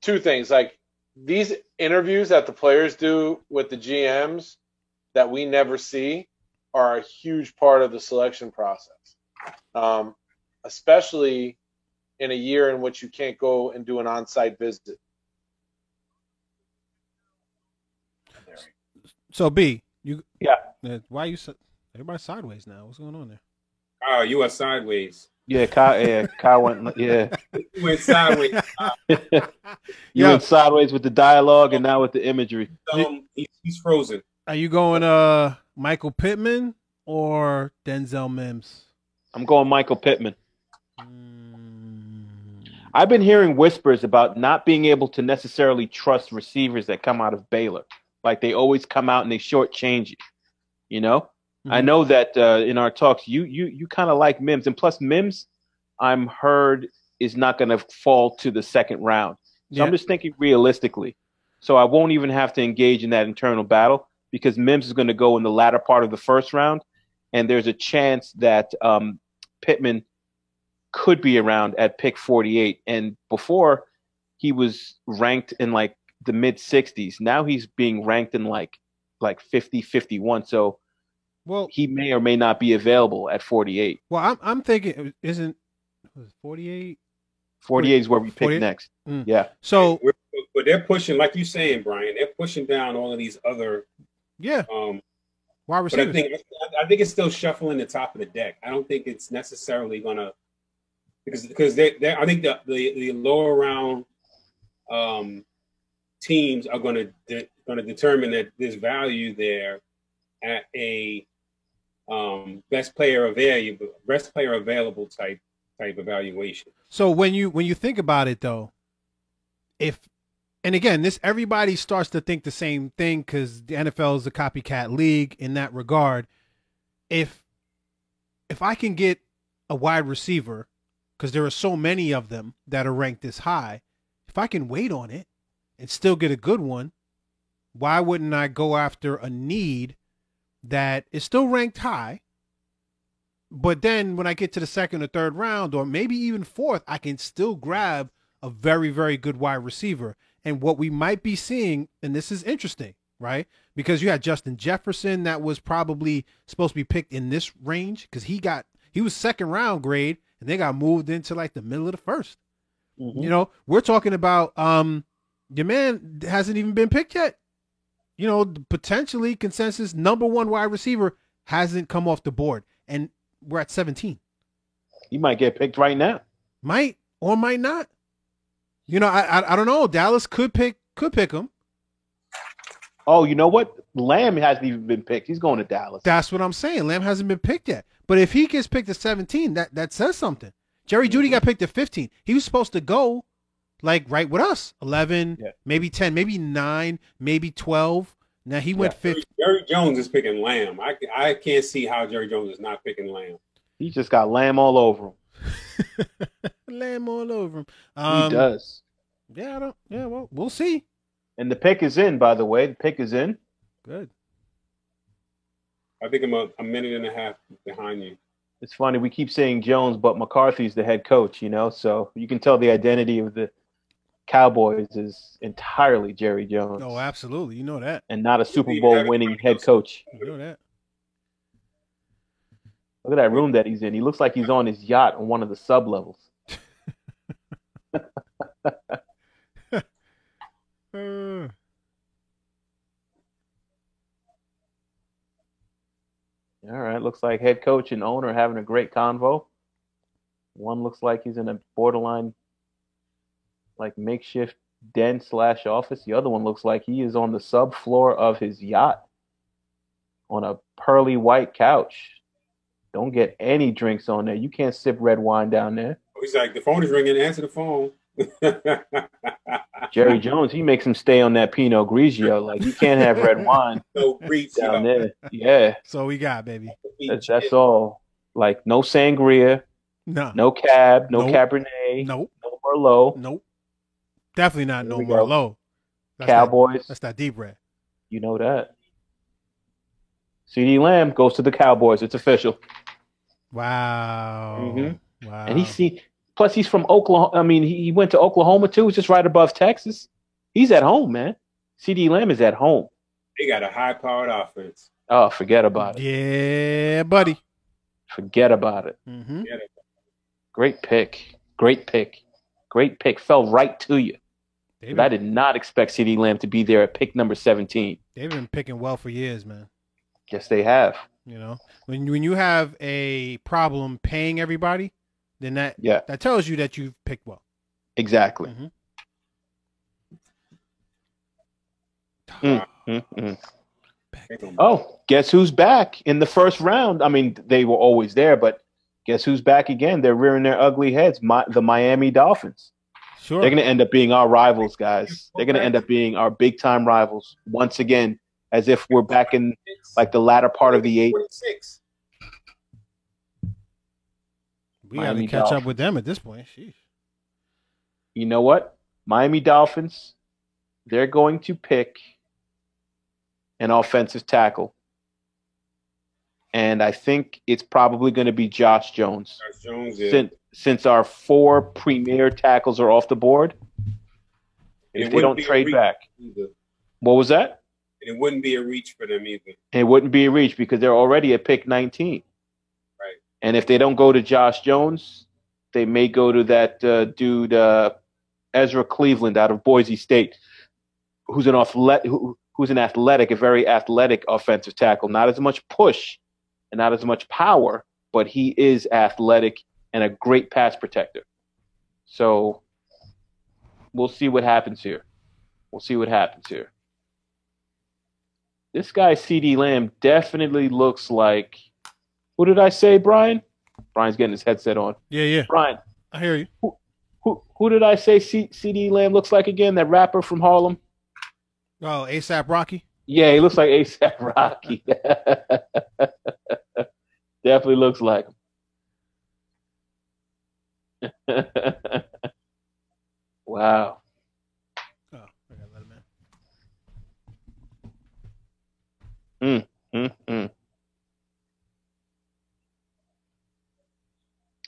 Two things. Like, these interviews that the players do with the GMs that we never see are a huge part of the selection process, especially in a year in which you can't go and do an on-site visit. So, B, why you everybody sideways now? What's going on there? Oh, you are sideways. Yeah, Kyle went. Yeah, you went sideways. You went sideways with the dialogue and now with the imagery. He's frozen. Are you going Michael Pittman or Denzel Mims? I'm going Michael Pittman. I've been hearing whispers about not being able to necessarily trust receivers that come out of Baylor. Like they always come out and they shortchange you. You know? Mm-hmm. I know that in our talks, you kind of like Mims. And plus Mims, I'm heard, is not going to fall to the second round. So I'm just thinking realistically. So I won't even have to engage in that internal battle because Mims is going to go in the latter part of the first round. And there's a chance that Pittman could be around at pick 48. And before he was ranked in like the mid 60s. Now he's being ranked in like 50, 51. So he may or may not be available at 48. Well, I'm thinking isn't 48? 48 is where we pick next. Mm. Yeah. So but they're pushing, like you're saying, Brian, they're pushing down all of these other wide receivers. I think it's still shuffling the top of the deck. I don't think it's necessarily gonna because they I think the lower round teams are going to determine that there's value there at a best player available type evaluation. So when you think about it though, and again, everybody starts to think the same thing because the NFL is a copycat league in that regard. If I can get a wide receiver, because there are so many of them that are ranked this high, if I can wait on it and still get a good one, why wouldn't I go after a need that is still ranked high, but then when I get to the second or third round, or maybe even fourth, I can still grab a very, very good wide receiver. And what we might be seeing, and this is interesting, right? Because you had Justin Jefferson that was probably supposed to be picked in this range because he was second round grade and they got moved into like the middle of the first. Mm-hmm. You know, we're talking about your man hasn't even been picked yet. You know, potentially consensus number one wide receiver hasn't come off the board. And we're at 17. He might get picked right now. Might or might not. You know, I don't know. Dallas could pick him. Oh, you know what? Lamb hasn't even been picked. He's going to Dallas. That's what I'm saying. Lamb hasn't been picked yet. But if he gets picked at 17, that says something. Jerry Jeudy got picked at 15. He was supposed to go like right with us. 11, maybe 10, maybe 9, maybe 12. Now he went 15. Jerry Jones is picking Lamb. I can't see how Jerry Jones is not picking Lamb. He just got Lamb all over him. Lamb all over him. He does. Yeah, well, we'll see. And the pick is in, by the way. The pick is in. Good. I think I'm a minute and a half behind you. It's funny. We keep saying Jones, but McCarthy's the head coach, you know? So you can tell the identity of the Cowboys is entirely Jerry Jones. Oh, absolutely. You know that. And not a Super Bowl winning head coach. You know that. Look at that room that he's in. He looks like he's on his yacht on one of the sub-levels. All right, looks like head coach and owner are having a great convo. One looks like he's in a borderline, like makeshift den / office. The other one looks like he is on the subfloor of his yacht on a pearly white couch. Don't get any drinks on there. You can't sip red wine down there. He's like, the phone is ringing. Answer the phone. Jerry Jones, he makes him stay on that Pinot Grigio. Like, you can't have red wine down there. Yeah. So we got, baby. That's all. Like, no sangria. No Cab. No Cabernet. No Merlot. Nope. Definitely not no Merlot. Cowboys. That's that deep red. You know that. CeeDee Lamb goes to the Cowboys. It's official. Wow. Mm-hmm. Wow. And plus he's from Oklahoma. I mean, he went to Oklahoma too. It's just right above Texas. He's at home, man. CeeDee Lamb is at home. They got a high-powered offense. Oh, forget about it. Yeah, buddy. Forget about it. Mm-hmm. Great pick. Fell right to you. I did not expect CeeDee Lamb to be there at pick number 17. They've been picking well for years, man. Yes, they have. You know, when you have a problem paying everybody, then that tells you that you've picked well. Exactly. Oh, guess who's back in the first round? I mean, they were always there, but guess who's back again? They're rearing their ugly heads. The Miami Dolphins. Sure. They're going to end up being our rivals, guys. They're going to end up being our big-time rivals once again, as if we're back in like the latter part of the 80s. We got to catch up with them at this point. Sheesh. You know what? Miami Dolphins, they're going to pick an offensive tackle. And I think it's probably going to be Josh Jones. Josh Jones, yeah. Since our 4 premier tackles are off the board, if they don't trade back. Either. What was that? And it wouldn't be a reach for them either. It wouldn't be a reach because they're already at pick 19. Right. And if they don't go to Josh Jones, they may go to that dude Ezra Cleveland out of Boise State, who's a very athletic offensive tackle. Not as much push and not as much power, but he is athletic and a great pass protector. So we'll see what happens here. This guy, CeeDee Lamb, definitely looks like – who did I say, Brian? Brian's getting his headset on. Yeah. Brian. I hear you. Who did I say CeeDee Lamb looks like again? That rapper from Harlem? Oh, A$AP Rocky? Yeah, he looks like A$AP Rocky. Definitely looks like him. Wow. Oh, I gotta let him in.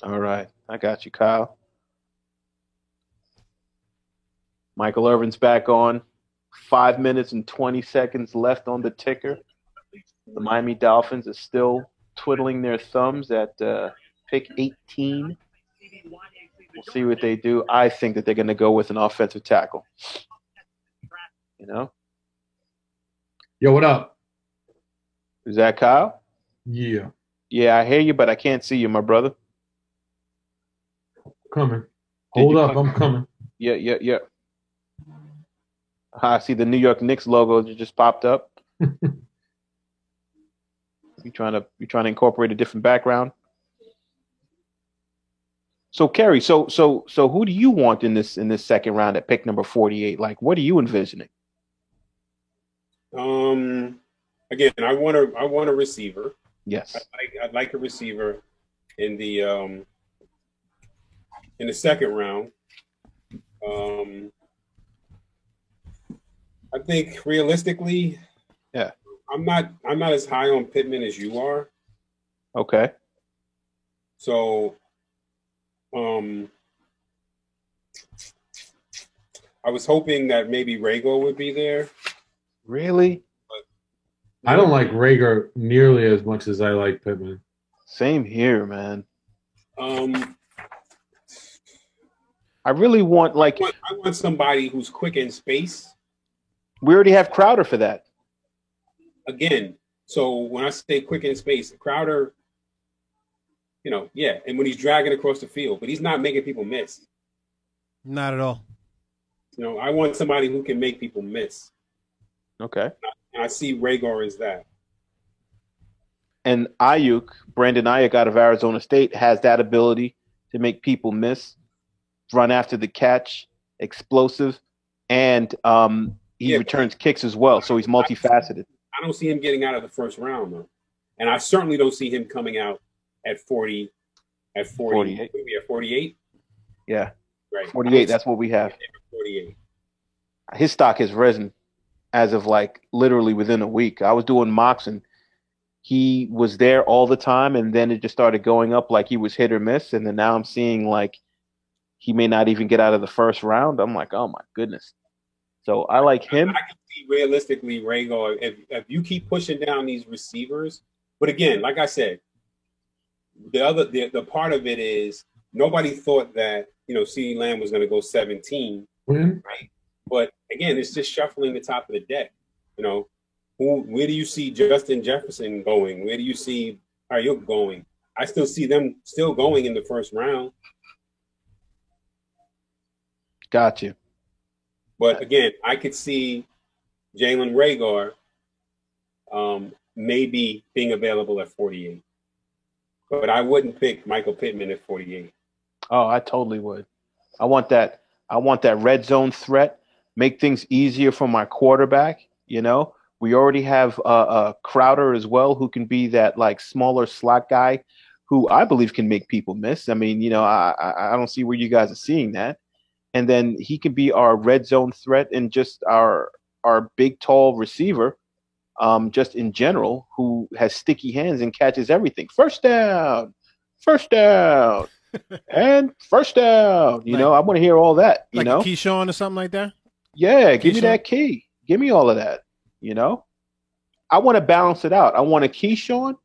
All right. I got you, Kyle. Michael Irvin's back on. 5 minutes and 20 seconds left on the ticker. The Miami Dolphins are still twiddling their thumbs at pick 18. We'll see what they do. I think that they're going to go with an offensive tackle. You know? Yo, what up? Is that Kyle? Yeah. Yeah, I hear you, but I can't see you, my brother. Coming. Hold up, I'm coming. Yeah. I see the New York Knicks logo just popped up. You trying to incorporate a different background? So Kerry, so who do you want in this second round at pick number 48? Like, what are you envisioning? Again, I want a receiver. Yes, I'd like a receiver in the second round. I think realistically, yeah, I'm not as high on Pittman as you are. Okay. So, I was hoping that maybe Rager would be there. Really? But, I don't like Rager nearly as much as I like Pittman. Same here, man. I really want I want somebody who's quick in space. We already have Crowder for that. Again, so when I say quick in space, Crowder, yeah, and when he's dragging across the field, but he's not making people miss. Not at all. I want somebody who can make people miss. Okay. And I see Rager as that. And Brandon Ayuk out of Arizona State has that ability to make people miss, run after the catch, explosive, and he returns kicks as well. So he's multifaceted. I don't see him getting out of the first round, though. And I certainly don't see him coming out at 40. At 48. Maybe at 48? Yeah. Right. 48, that's what we have. 48. His stock has risen as of literally within a week. I was doing mocks and he was there all the time, and then it just started going up like he was hit or miss. And then now I'm seeing he may not even get out of the first round. I'm like, oh my goodness. So I like him. I can see realistically, Rager, if you keep pushing down these receivers, but again, like I said, the part of it is nobody thought that CeeDee Lamb was going to go 17, right? But again, it's just shuffling the top of the deck. Where do you see Justin Jefferson going? Where do you see Ayuk going? I still see them still going in the first round. Got you. But again, I could see Jalen Rager maybe being available at 48. But I wouldn't pick Michael Pittman at 48. Oh, I totally would. I want that red zone threat, make things easier for my quarterback. We already have Crowder as well, who can be that smaller slot guy who I believe can make people miss. I mean, I don't see where you guys are seeing that. And then he can be our red zone threat and just our big, tall receiver, just in general, who has sticky hands and catches everything. First down, and first down. I want to hear all that. Like a Keyshawn or something like that? Yeah, give me that key. Give me all of that. I want to balance it out. I want a Keyshawn,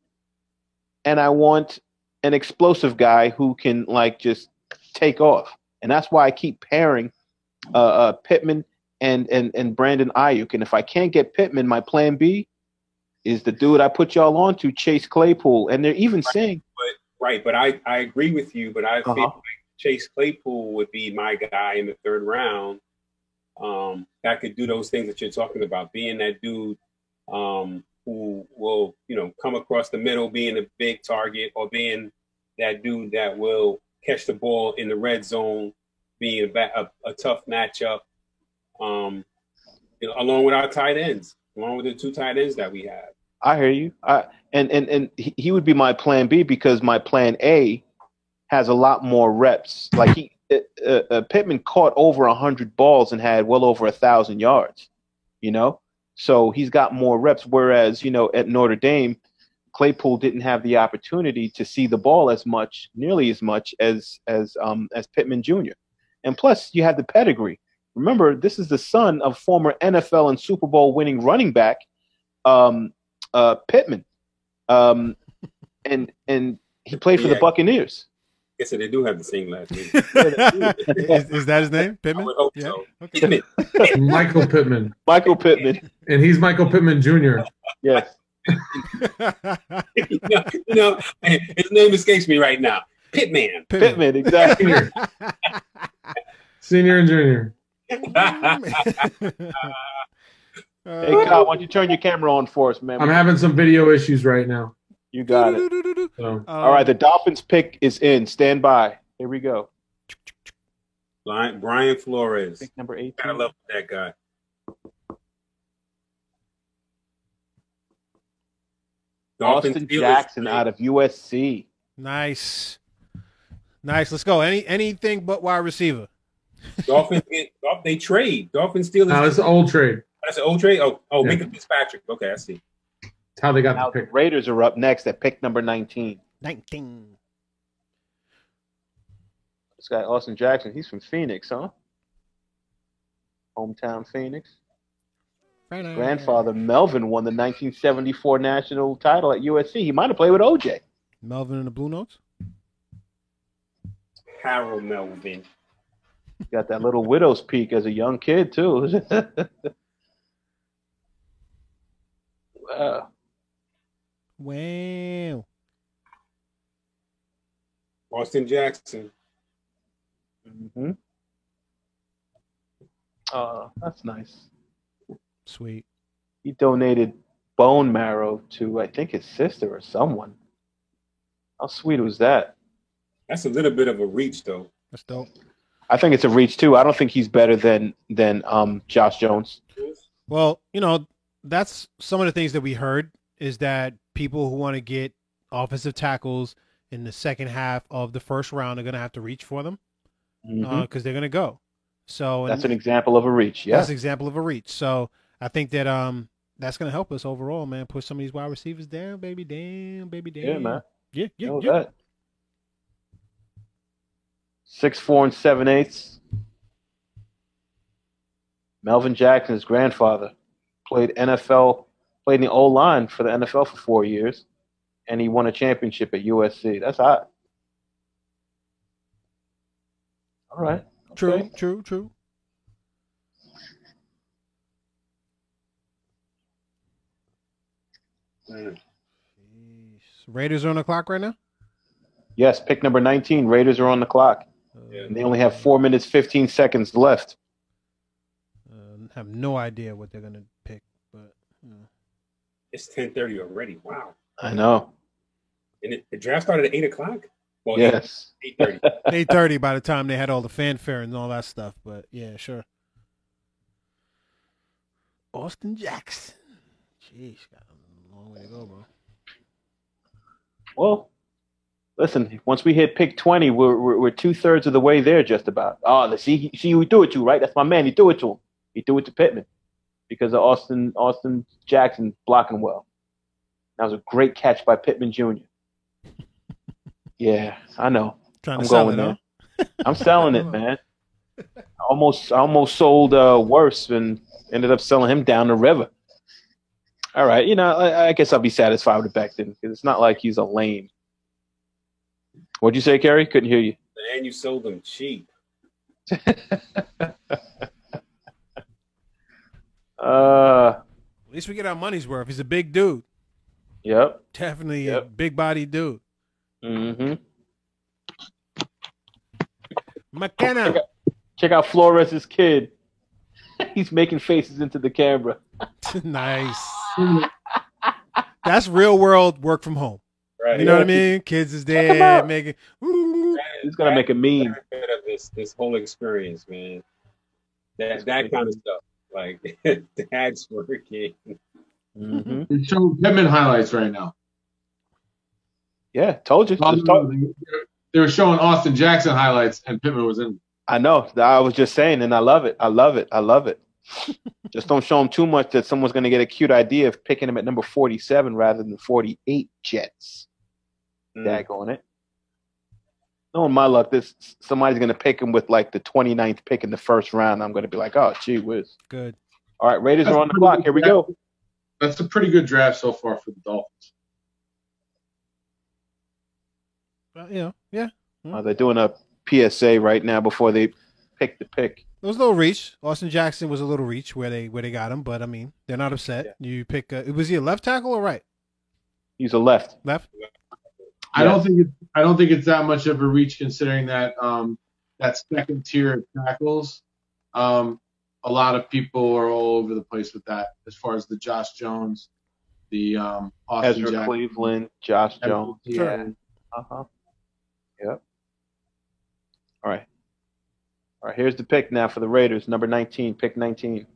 and I want an explosive guy who can just take off. And that's why I keep pairing Pittman and Brandon Ayuk. And if I can't get Pittman, my plan B is the dude I put y'all on to, Chase Claypool. And they're even saying but I agree with you, but I feel like Chase Claypool would be my guy in the third round. That could do those things that you're talking about, being that dude who will, come across the middle, being a big target, or being that dude that will catch the ball in the red zone, being a tough matchup, along with our tight ends, along with the two tight ends that we have. I hear you. And he would be my plan B because my plan A has a lot more reps. Pittman caught over 100 balls and had well over 1,000 yards, so he's got more reps. Whereas, at Notre Dame, Claypool didn't have the opportunity to see the ball nearly as much as Pittman Jr. And plus, you have the pedigree. Remember, this is the son of former NFL and Super Bowl winning running back Pittman, and he played for the Buccaneers. I guess they do have the same last name. Is that his name, Pittman? I would hope so. Okay. Michael Pittman. Michael Pittman. And he's Michael Pittman Jr. Yes. His name escapes me right now. Pittman, exactly. Senior and junior. Hey, Kyle, why don't you turn your camera on for us, man? I'm having some video issues right now. You got it. So. All right, the Dolphins pick is in. Stand by. Here we go. Brian Flores. Pick number 18. I love that guy. Austin Jackson out of USC. Nice. Let's go. Anything but wide receiver. Dolphins they trade. Dolphins Steelers. No, it's an old trade. That's an old trade? Oh, yeah. Minka Fitzpatrick. Okay, I see. That's how they got Now the pick. The Raiders are up next at pick number 19. This guy, Austin Jackson, he's from Phoenix, huh? Hometown Phoenix. His grandfather, Melvin, won the 1974 national title at USC. He might have played with OJ. Melvin and the Blue Notes? Harold Melvin. Got that little widow's peak as a young kid, too. Wow. Austin Jackson. Mm-hmm. That's nice. Sweet. He donated bone marrow to, I think, his sister or someone. How sweet was that? That's a little bit of a reach, though. That's dope. I think it's a reach too. I don't think he's better than Josh Jones. Well, that's some of the things that we heard is that people who want to get offensive tackles in the second half of the first round are going to have to reach for them because they're going to go. So that's an example of a reach. Yeah, that's an example of a reach. So I think that that's going to help us overall, man. Push some of these wide receivers down, baby. Damn, baby. Damn. Yeah, man. Yeah. That. 6'4" and 7/8. Melvin Jackson's grandfather played in the O-line for the NFL for 4 years, and he won a championship at USC. That's hot. All right. Okay. True. Raiders are on the clock right now? Yes, pick number 19. Raiders are on the clock. And they only have 4 minutes, 15 seconds left. Have no idea what they're going to pick. But It's 10:30 already. Wow. I know. And the draft started at 8 o'clock? Well, yes. 8:30. 8:30 by the time they had all the fanfare and all that stuff. But, yeah, sure. Austin Jackson. Jeez, got a long way to go, bro. Well, listen, once we hit pick 20, we're 2/3 of the way there just about. Oh, see who he threw it to, right? That's my man. He threw it to him. He threw it to Pittman because of Austin Jackson blocking well. That was a great catch by Pittman Jr. Yeah, I know. I'm going there. Huh? I'm selling it, man. I almost sold worse and ended up selling him down the river. All right, I guess I'll be satisfied with Becton because it's not like he's a lame. What'd you say, Kerry? Couldn't hear you. And you sold them cheap. At least we get our money's worth. He's a big dude. Yep. Definitely a big body dude. Mm-hmm. McKenna. Check out Flores' kid. He's making faces into the camera. Nice. That's real world work from home. Right. You know what I mean? Kids is there making. He's gonna make a meme. This whole experience, man. That kind of stuff, like dad's working. Mm-hmm. They're showing Pittman highlights right now. Yeah, told you. They were showing Austin Jackson highlights, and Pittman was in. I know. I was just saying, and I love it. I love it. Just don't show him too much that someone's going to get a cute idea of picking him at number 47 rather than 48 Jets. Daggone it. Knowing my luck, somebody's going to pick him with like the 29th pick in the first round. I'm going to be like, oh, gee whiz. Good. All right, Raiders are on the clock. Here we go. That's a pretty good draft so far for the Dolphins. Yeah. They're doing a PSA right now before they pick the pick. It was a little reach. Austin Jackson was a little reach where they got him, but I mean, they're not upset. Yeah. You pick. It was he a left tackle or right? He's a left. Left. I don't think it's that much of a reach considering that that second tier of tackles. A lot of people are all over the place with that as far as the Josh Jones, the Austin Ezra Jackson, Cleveland, Josh Jones. Yeah. Uh-huh. Yep. All right. Here's the pick now for the Raiders. Number 19, pick 19.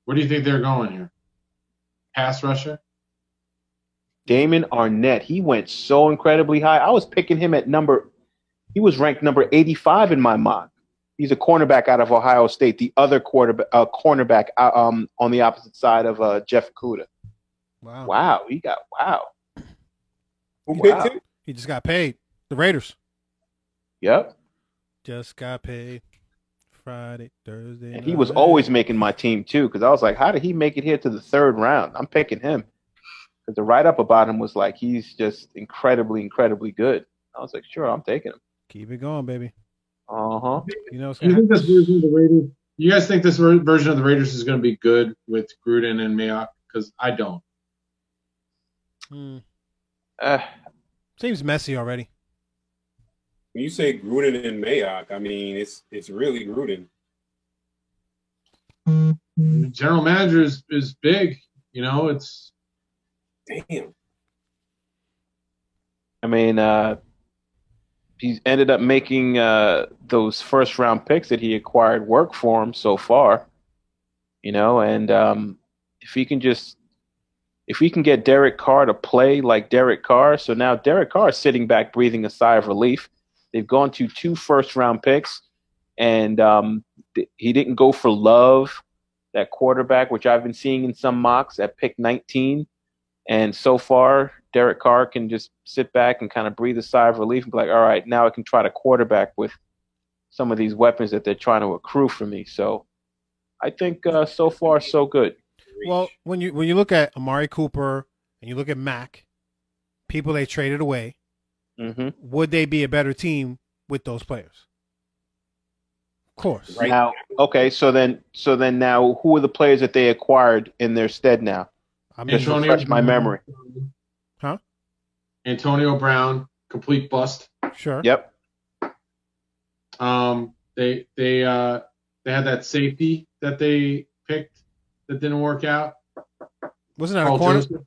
Where do you think they're going here? Pass rusher? Damon Arnett. He went so incredibly high. I was picking him at he was ranked number 85 in my mock. He's a cornerback out of Ohio State, the other cornerback on the opposite side of Jeff Okudah. Wow. Wow. Who picked him? He just got paid. The Raiders. Yep. Just got paid. Friday, Thursday. And he was always making my team, too, because I was like, how did he make it here to the third round? I'm picking him. Because the write-up about him was like, he's just incredibly, incredibly good. I was like, sure, I'm taking him. Keep it going, baby. Uh-huh. You know, You think this version of the Raiders? You guys think this version of the Raiders is going to be good with Gruden and Mayock? Because I don't. Seems messy already. When you say Gruden and Mayock, I mean it's really Gruden. General manager is big. You know, it's damn. I mean, he's ended up making those first round picks that he acquired work for him so far. You know, and if he can get Derek Carr to play like Derek Carr, so now Derek Carr is sitting back breathing a sigh of relief. They've gone to 2 first-round picks, and he didn't go for Love, that quarterback, which I've been seeing in some mocks at pick 19. And so far, Derek Carr can just sit back and kind of breathe a sigh of relief and be like, all right, now I can try to quarterback with some of these weapons that they're trying to accrue for me. So I think so far, so good. Well, when you look at Amari Cooper and you look at Mack, people they traded away, would they be a better team with those players? Of course. Right now, okay. So then now, who are the players that they acquired in their stead now? I mean, just refresh my memory. Huh? Antonio Brown, complete bust. Sure. Yep. They had that safety that they picked that didn't work out. Wasn't that Carl a corner? Joseph?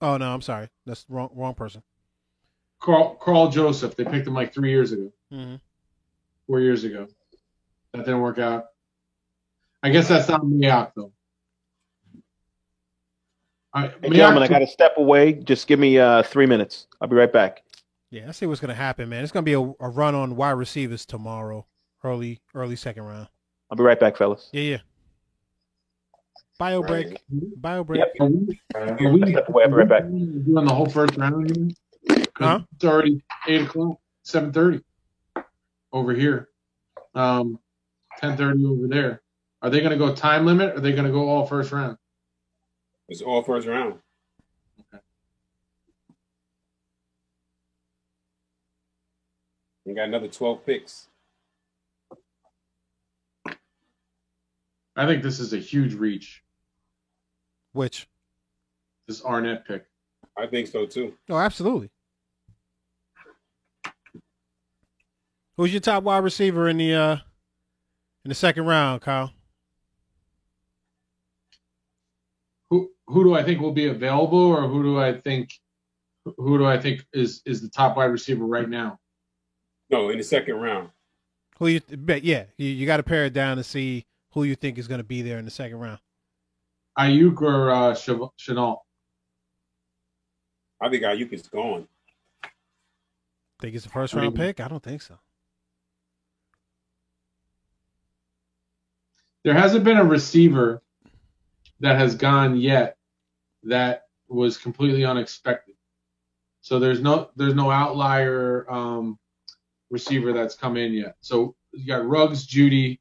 Oh no, I'm sorry. That's the wrong person. Carl Joseph. They picked him like 3 years ago. 4 years ago. That didn't work out. I guess that's not Mayock though. Hey, gentlemen, I got to step away. Just give me 3 minutes. I'll be right back. Yeah, I see what's going to happen, man. It's going to be a run on wide receivers tomorrow, early second round. I'll be right back, fellas. Yeah. Bio break. Yep. Are we I'll be right back. doing the whole first round again? Huh? It's already 8 o'clock, 7:30 over here. 10:30 over there. Are they going to go time limit? Or are they going to go all first round? It's all first round. Okay. We got another 12 picks. I think this is a huge reach. Which? This Arnett pick. I think so too. Oh, absolutely. Who's your top wide receiver in the second round, Kyle? Who do I think will be available, or who do I think is the top wide receiver right now? No, in the second round. You got to pare it down to see who you think is going to be there in the second round. Ayuk or Chenault? I think Ayuk is gone. Think it's a first round pick? I don't think so. There hasn't been a receiver that has gone yet that was completely unexpected. So there's no outlier receiver that's come in yet. So you got Ruggs, Judy,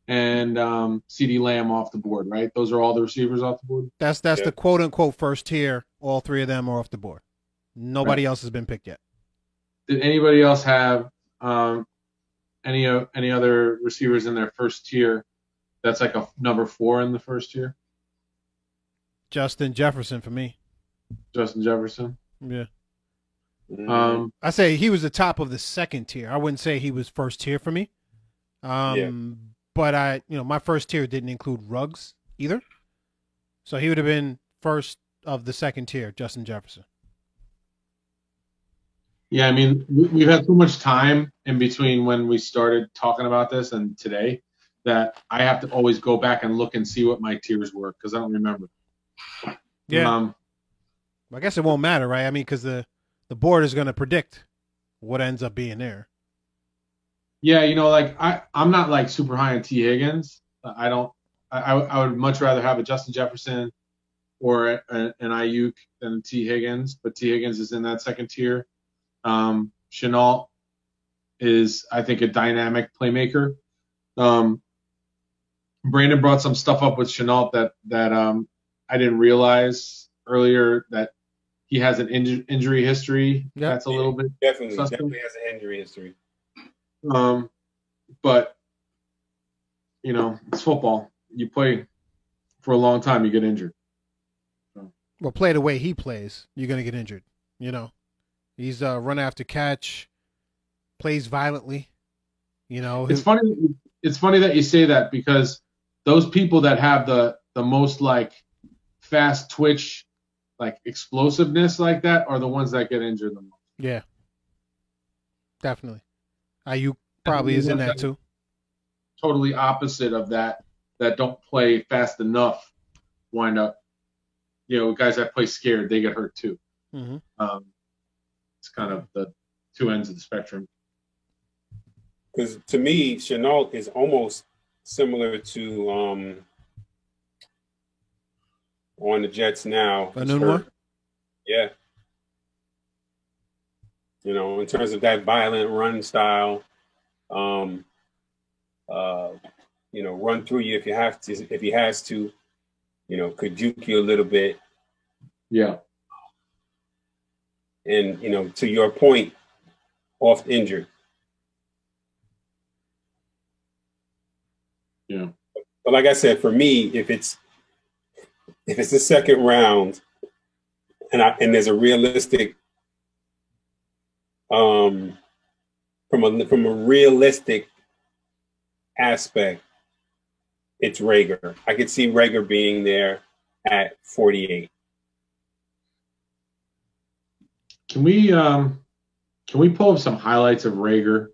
and CeeDee Lamb off the board, right? Those are all the receivers off the board? That's the quote unquote first tier. All 3 of them are off the board. Nobody else has been picked yet. Did anybody else have any other receivers in their first tier that's like a number 4 in the first tier? Justin Jefferson for me. Justin Jefferson. Yeah. I say he was the top of the second tier. I wouldn't say he was first tier for me. But my first tier didn't include Ruggs either. So he would have been first of the second tier, Justin Jefferson. Yeah, I mean, we've had so much time in between when we started talking about this and today that I have to always go back and look and see what my tiers were because I don't remember. Yeah. I guess it won't matter, right? I mean, because the board is going to predict what ends up being there. Yeah, like I'm not like super high on T. Higgins. I would much rather have a Justin Jefferson or an Ayuk than T. Higgins, but T. Higgins is in that second tier. Shenault is, I think, a dynamic playmaker. Brandon brought some stuff up with Shenault that I didn't realize earlier that he has an injury history. Yep. That's a little bit definitely has an injury history. But it's football. You play for a long time, you get injured. Well, play the way he plays, you're gonna get injured. He's run after catch, plays violently. It's funny. It's funny that you say that because those people that have the most like fast twitch, like explosiveness like that, are the ones that get injured the most. Yeah, definitely. Ayuk probably is in that too. Totally opposite of that don't play fast enough wind up. Guys that play scared, they get hurt too. Mm-hmm. It's kind of the two ends of the spectrum. Because to me, Shenault is almost similar to on the Jets now. Yeah. In terms of that violent run style, run through you if he has to, could juke you a little bit. Yeah. And, to your point, oft injured. Yeah. But like I said, for me, if it's the second round and there's a realistic from a realistic aspect, it's Reagor. I could see Reagor being there at 48. Can we pull up some highlights of Reagor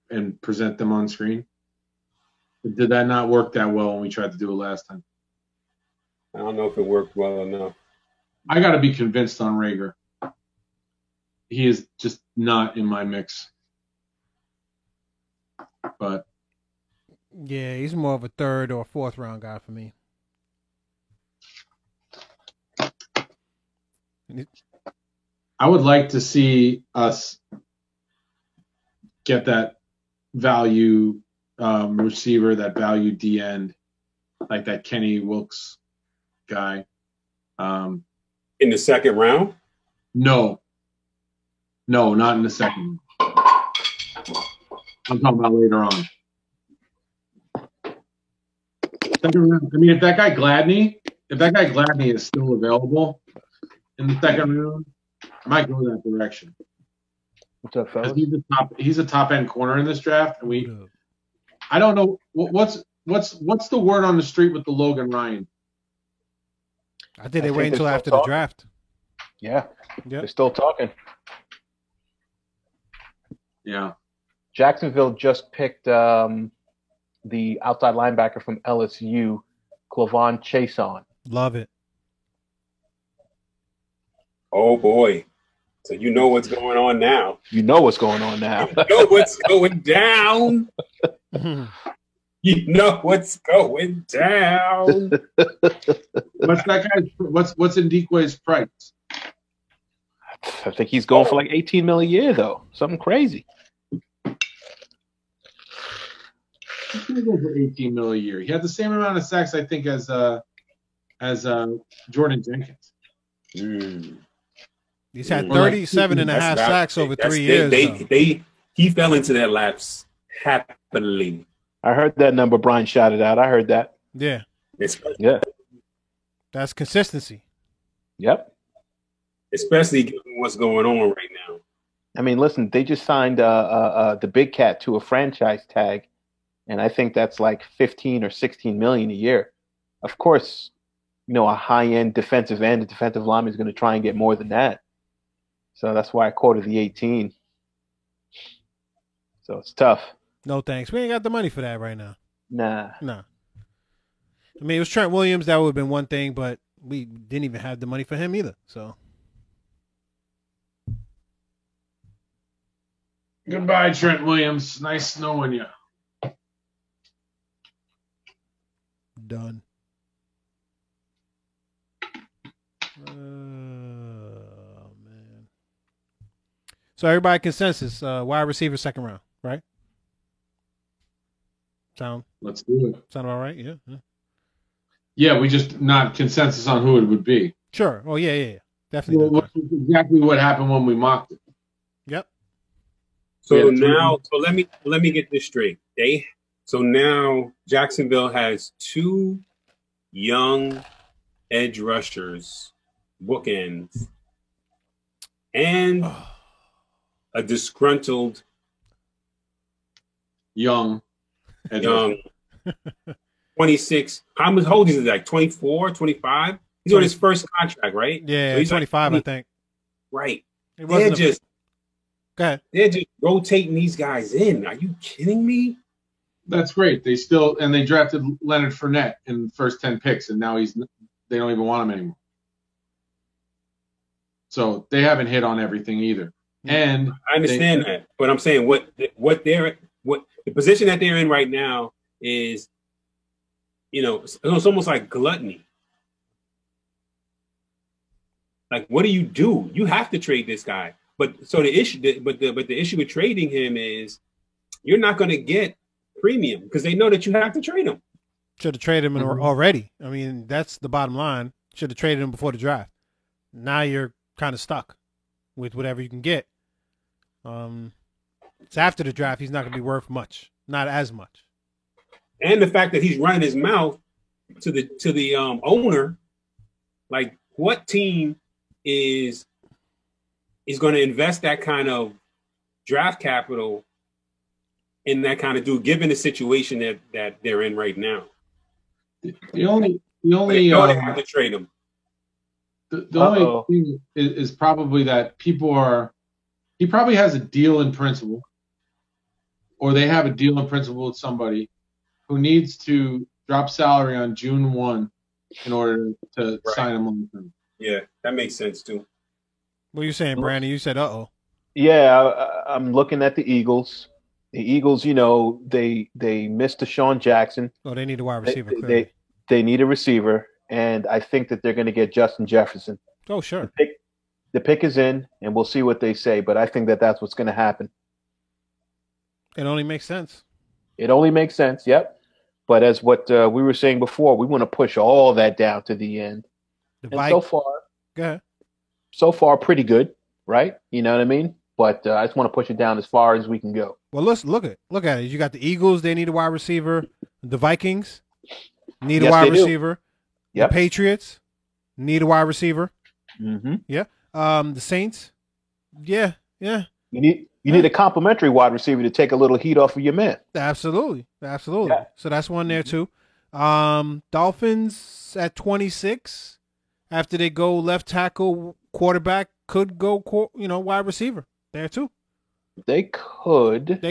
and present them on screen? Did that not work that well when we tried to do it last time? I don't know if it worked well enough. I got to be convinced on Reagor. He is just not in my mix. But yeah, he's more of a third or fourth round guy for me. I would like to see us get that value receiver, that value D end, like that Kenny Wilkes guy. In the second round? No, not in the second. I'm talking about later on. Second round. I mean, if that guy Gladney is still available in the second round, I might go that direction. What's up, fellas? He's a top end corner in this draft, and I don't know what's the word on the street with the Logan Ryan. I think they wait until after the draft. Yeah, they're still talking. Yeah, Jacksonville just picked the outside linebacker from LSU, Clavon Chason. Love it. Oh boy. So you know what's going on now. You know what's going on now. You know what's going down. You know what's going down. What's that guy's? What's Ndikwe's price? I think he's going for like $18 million a year, though. Something crazy. He's going to go for $18 million a year. He had the same amount of sacks, I think, as Jordan Jenkins. He's had 37 and a half sacks over 3 years. He fell into that lapse happily. I heard that number Brian shouted out. I heard that. Yeah. Yeah. That's consistency. Yep. Especially given what's going on right now. I mean, listen, they just signed the Big Cat to a franchise tag, and I think that's like 15 or 16 million a year. Of course, a high-end defensive end, a defensive lineman is going to try and get more than that. So that's why I quoted the 18. So it's tough. No thanks. We ain't got the money for that right now. Nah. I mean, it was Trent Williams. That would have been one thing, but we didn't even have the money for him either. So. Goodbye, Trent Williams. Nice knowing you. Done. Man. So everybody consensus, wide receiver second round, right? Let's do it. Sound about right? Yeah. Yeah, we just not consensus on who it would be. Sure. Oh yeah. Definitely. Well, exactly what happened when we mocked it. Yep. So now, let me get this straight. So now Jacksonville has 2 young edge rushers, bookends, and a disgruntled young 26. How old is he? Like 24, 25? He's on his first contract, right? Yeah, so he's 25, like, I think. Right. Go ahead. They're just rotating these guys in. Are you kidding me? That's great. They drafted Leonard Fournette in the first 10 picks, and now they don't even want him anymore. So they haven't hit on everything either. And I understand that, but I'm saying what the position that they're in right now is, it's almost like gluttony. Like, what do? You have to trade this guy. But so the issue with trading him is you're not going to get premium because they know that you have to trade him. Should have traded him already. I mean, that's the bottom line. Should have traded him before the draft. Now you're kind of stuck with whatever you can get. So after the draft, he's not going to be worth much, not as much. And the fact that he's running his mouth to the owner, like, what team is going to invest that kind of draft capital in that kind of dude, given the situation that they're in right now? The only they have to trade him. The only thing is probably that he probably has a deal in principle, or they have a deal in principle with somebody who needs to drop salary on June 1 in order to sign him on the term. Yeah, that makes sense too. What are you saying, Brandon? You said, uh-oh. Yeah, I'm looking at the Eagles. The Eagles, they missed Deshaun Jackson. Oh, they need a wide receiver. They need a receiver, and I think that they're going to get Justin Jefferson. Oh, sure. The pick is in, and we'll see what they say, but I think that that's what's going to happen. It only makes sense. It only makes sense, yep. But as what we were saying before, we want to push all that down to the end. So far, pretty good, right? You know what I mean? But I just want to push it down as far as we can go. Well, let's look at it. You got the Eagles; they need a wide receiver. The Vikings need a wide receiver. Yep. The Patriots need a wide receiver. Mm-hmm. Yeah. The Saints. Yeah. You need a complimentary wide receiver to take a little heat off of your man. Absolutely. Yeah. So that's one there too. Dolphins at 26. After they go left tackle, quarterback could go, wide receiver there too. They could. They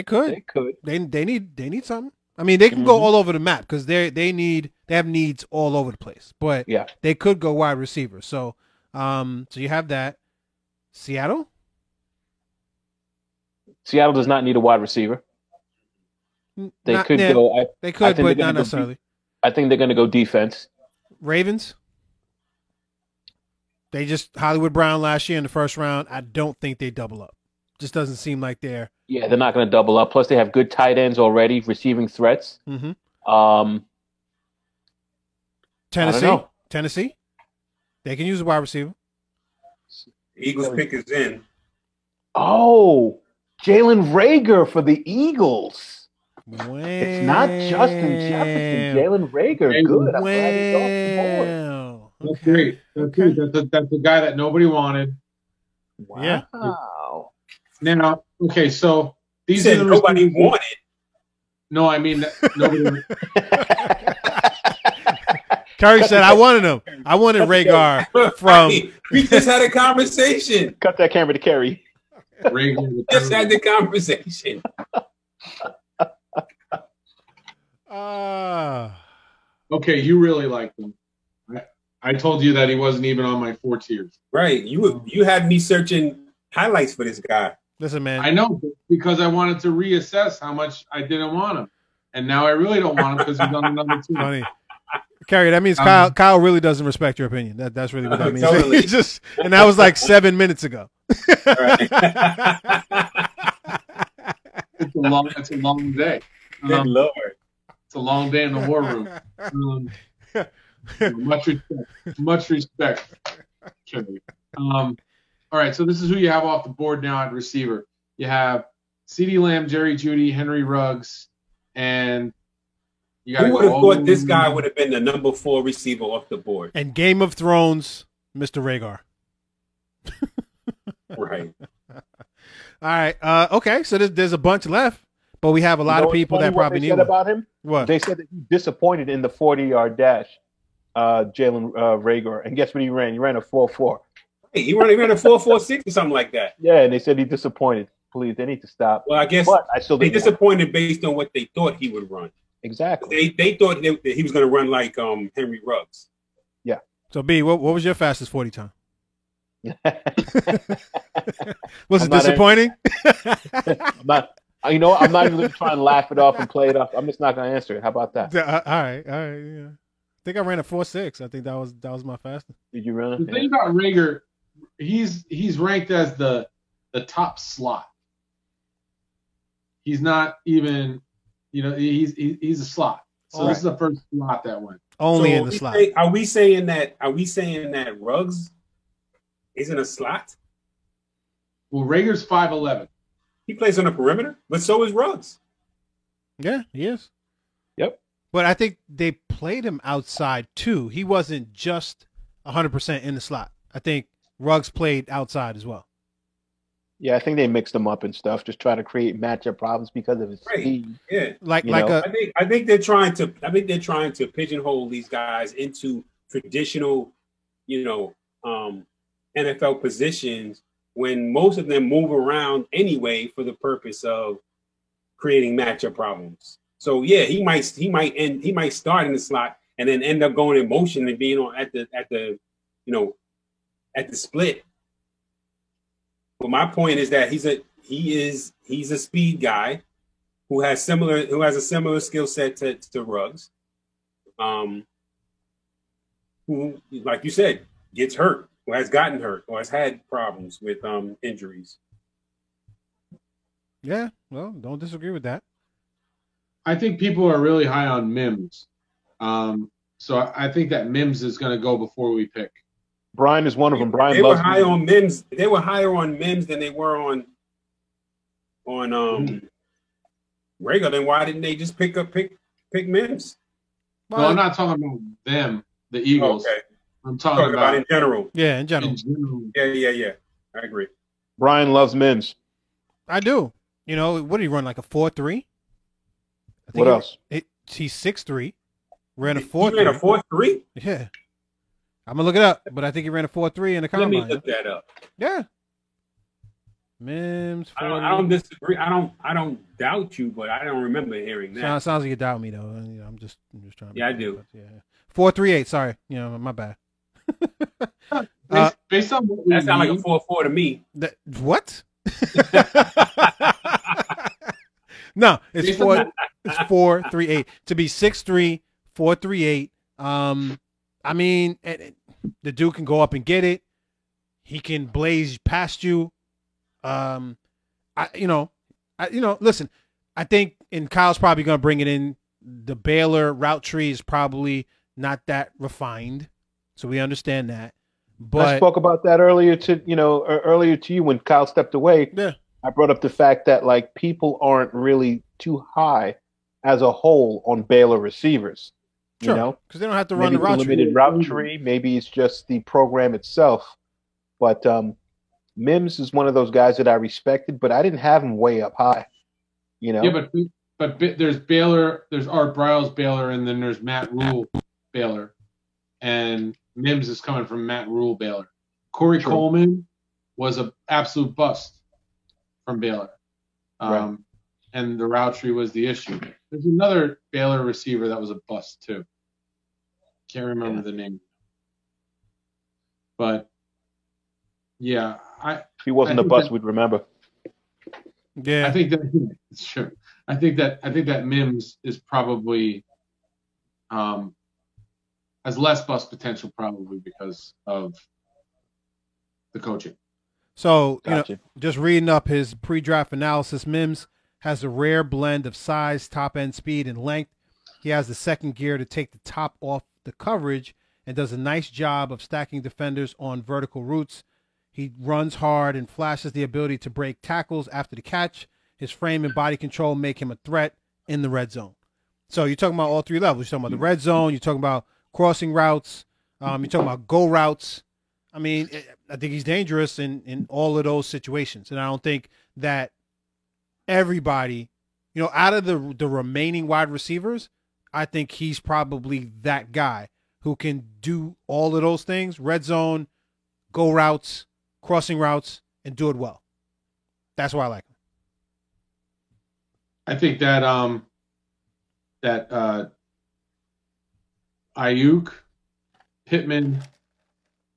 need something. I mean, they can go all over the map because they have needs all over the place. But they could go wide receiver. So, so you have that. Seattle does not need a wide receiver. They could go. They could, but not necessarily. I think they're going to go defense. Ravens. They just Hollywood Brown last year in the first round. I don't think they double up. Just doesn't seem like they're. Yeah, they're not going to double up. Plus, they have good tight ends already, receiving threats. Mm-hmm. Tennessee. They can use a wide receiver. Eagles pick is in. Oh, Jalen Reagor for the Eagles. It's not Justin Jefferson. Jalen Reagor. Good. I'm glad he's off the board. That's great. That's great. That's the guy that nobody wanted. Wow. Yeah. Now, okay, so these are the nobody wanted. No, I mean nobody. Curry said, "I wanted him. I wanted Rhaegar from." We just had a conversation. Cut that camera to Kerry. Rhaegar just had the conversation. Okay, you really liked him. I told you that he wasn't even on my 4 tiers. Right. You had me searching highlights for this guy. Listen, man. I know, because I wanted to reassess how much I didn't want him. And now I really don't want him because he's on another team. Funny. Carrie, that means Kyle really doesn't respect your opinion. That's really what that means. Totally. And that was like 7 minutes ago. It's a long day. Good Lord. It's a long day in the war room. Much respect, Kerry. All right, so this is who you have off the board now at receiver. You have CeeDee Lamb, Jerry Jeudy, Henry Ruggs, and you got. Who would have thought this guy would have been the number 4 receiver off the board? And Game of Thrones, Mr. Rhaegar. Right. All right. Okay, so there's a bunch left, but we have a lot of people that probably need one. About him? What? They said that he disappointed in the 40-yard dash, Jalen Rhaegar. And guess what he ran? He ran a 4.4. Hey, he ran a 4.46 or something like that. Yeah, and they said he disappointed. Please, they need to stop. Well, I guess they disappointed based on what they thought he would run. Exactly. They thought that he was going to run like Henry Ruggs. Yeah. So, B, what was your fastest 40 time? Was it disappointing? I'm not even trying to laugh it off and play it off. I'm just not going to answer it. How about that? All right. Yeah. I think I ran a 4.6. I think that was my fastest. Did you run? The thing about Rhaegar, he's ranked as the top slot. He's not even, he's a slot. So this is the first slot that went. Only in the slot. Are we saying that Ruggs isn't a slot? Well, Rhaegar's 5'11". He plays on the perimeter, but so is Ruggs. Yeah, he is. Yep. But I think they played him outside too. He wasn't just 100% in the slot. I think Ruggs played outside as well. Yeah, I think they mixed him up and stuff, just try to create matchup problems because of his speed. Yeah, I think they're trying to pigeonhole these guys into traditional, NFL positions when most of them move around anyway for the purpose of creating matchup problems. So yeah, he might start in the slot and then end up going in motion and being on at the split. But my point is that he's a speed guy who has a similar skill set to Ruggs, who, like you said, gets hurt, or has gotten hurt, or has had problems with injuries. Yeah, well, don't disagree with that. I think people are really high on Mims. So I think that Mims is going to go before we pick. Brian is one of them. Brian they loves were high Mims. On Mims. They were higher on Mims than they were on Rhaegar. Then why didn't they just pick Mims? Well, no, I'm not talking about them, the Eagles. Okay. I'm talking about in general. Yeah, in general. Yeah. I agree. Brian loves Mims. I do. What did he run, like a 4.3? What else? He's 6'3". Ran a 4.3. He ran a 4.3? Yeah. I'm going to look it up, but I think he ran a 4.3 in the combine. Let me look that up. Yeah. Mims. I don't disagree. I don't doubt you, but I don't remember hearing that. Sounds like you doubt me, though. I'm just trying to. Yeah, I do. Yeah. 4.38. Sorry. My bad. Based on what we that sounds like a 4.4 to me. What? No, it's 4.38. To be 6'3", 4.38. I mean, the dude can go up and get it. He can blaze past you. Listen, I think, and Kyle's probably going to bring it in, the Baylor route tree is probably not that refined. So we understand that. But I spoke about that earlier to you when Kyle stepped away. Yeah. I brought up the fact that people aren't really too high as a whole on Baylor receivers. Sure, you know, because they don't have to run maybe the route limited tree. route tree. Maybe it's just the program itself. But Mims is one of those guys that I respected, but I didn't have him way up high. You know. Yeah, but there's Baylor, there's Art Briles Baylor, and then there's Matt Rule Baylor, and Mims is coming from Matt Rule Baylor. Corey Coleman was an absolute bust from Baylor, Right. and the route tree was the issue. There's another Baylor receiver that was a bust too. Can't remember the name, but yeah, if he wasn't a bust, we'd remember. Yeah, I think that it's true. I think that Mims is probably has less bust potential probably because of the coaching. So, Gotcha. just reading up his pre-draft analysis, Mims has a rare blend of size, top-end speed, and length. He has the second gear to take the top off the coverage and does a nice job of stacking defenders on vertical routes. He runs hard and flashes the ability to break tackles after the catch. His frame and body control make him a threat in the red zone. So you're talking about all three levels. You're talking about the red zone. You're talking about crossing routes. You're talking about go routes. I mean, I think he's dangerous in all of those situations. And I don't think that everybody, out of the remaining wide receivers, I think he's probably that guy who can do all of those things, red zone, go routes, crossing routes, and do it well. That's why I like him. I think that Ayuk, Pittman,